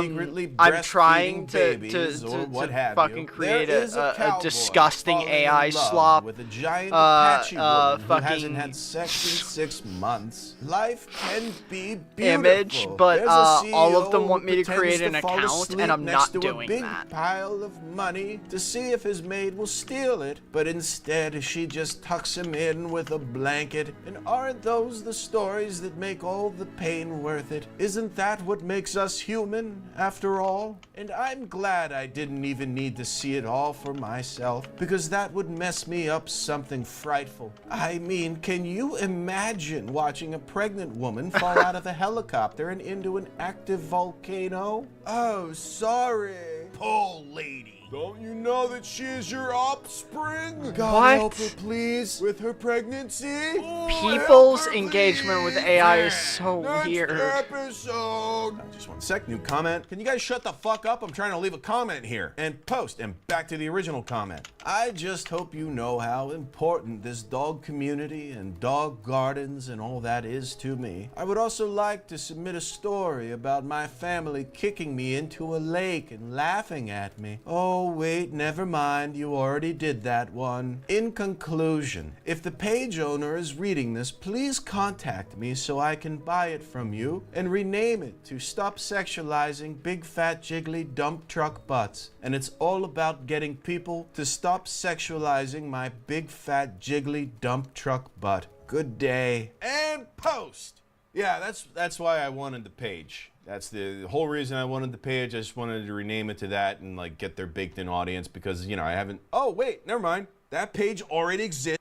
secretly I'm trying babies or what have fucking you, create there is a cowboy disgusting falling in AI love slop with a giant Apache woman who fucking hasn't had sex in 6 months. Life can be beautiful. image, but There's a all of CEO them want who me to pretends create an fall account, asleep and I'm next not to doing a big that. pile of money to see if his maid will steal it, but instead she just tucks him in with a blanket. And aren't those the stories that make all the pain worth it? Isn't that what makes us human, after all? And I'm glad I didn't even need to see it all for myself, because that would mess me up something frightful. I mean, can you imagine watching a pregnant woman fall out of a helicopter and into an active volcano? Oh, sorry. Poor lady. Don't you know that she is your offspring? God help her, please, with her pregnancy. People's engagement with AI is so weird. Episode. Just one sec, new comment. Can you guys shut the fuck up? I'm trying to leave a comment here. And post, and back to the original comment. I just hope you know how important this dog community and dog gardens and all that is to me. I would also like to submit a story about my family kicking me into a lake and laughing at me. Oh, wait, never mind. You already did that one. In conclusion, if the page owner is reading this, please contact me so I can buy it from you and rename it to Stop Sexualizing Big Fat Jiggly Dump Truck Butts. And it's all about getting people to stop sexualizing my big fat jiggly dump truck butt. Good day. And post. Yeah, that's why I wanted the page. That's the whole reason I wanted the page. I just wanted to rename it to that and like get their baked in audience because, you know, I haven't. Oh, wait, never mind. That page already exists.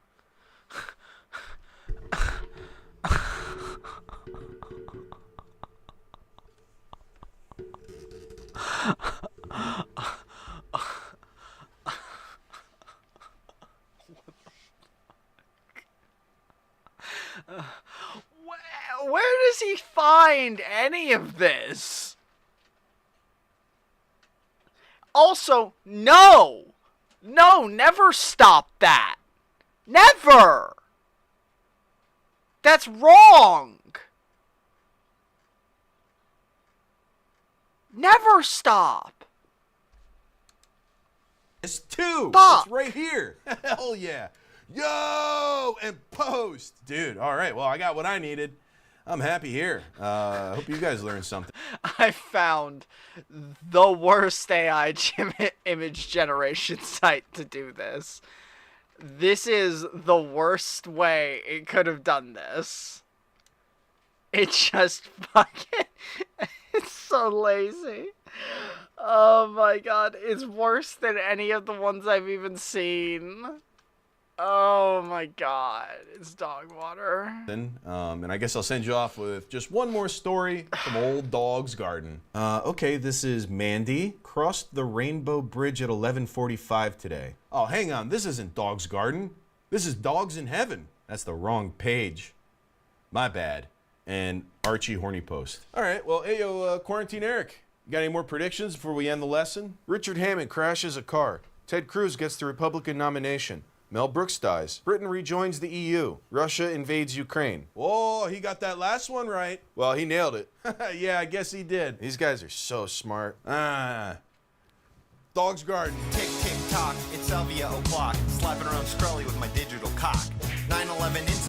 Where does he find any of this? Also, no! No, never stop that! Never! That's wrong! Never stop! It's two. Fuck. It's right here. Hell yeah. Yo! And post. Dude, all right. Well, I got what I needed. I'm happy here. I hope you guys learned something. I found the worst AI image generation site to do this. This is the worst way it could have done this. It just fucking... It's so lazy. Oh my god. It's worse than any of the ones I've even seen. Oh my god, it's dog water. And I guess I'll send you off with just one more story from Old Dog's Garden. Okay, this is Mandy. Crossed the Rainbow Bridge at 11:45 today. Oh, hang on, this isn't Dog's Garden. This is Dogs in Heaven. That's the wrong page. My bad. And Archie Horny Post. All right, well, hey, yo, Quarantine Eric. You got any more predictions before we end the lesson? Richard Hammond crashes a car. Ted Cruz gets the Republican nomination. Mel Brooks dies. Britain rejoins the EU. Russia invades Ukraine. Whoa, he got that last one right. Well, he nailed it. Yeah, I guess he did. These guys are so smart. Dog's Garden. Tick, tick, talk, it's Salvia o'clock. Slapping around Scully with my digital cock. 9/11 ins-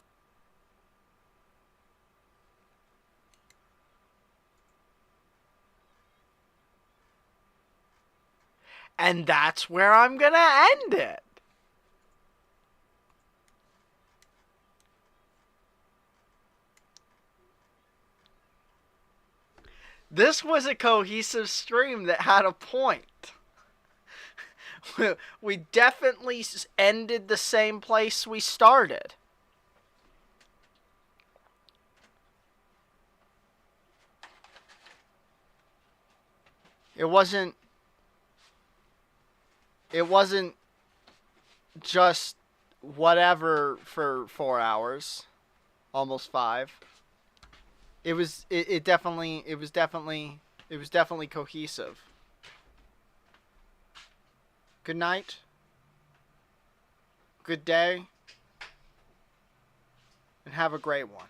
And that's where I'm gonna end it. This was a cohesive stream that had a point. We definitely ended the same place we started. It wasn't just whatever for 4 hours, almost 5. It was definitely cohesive. Good night. Good day. And have a great one.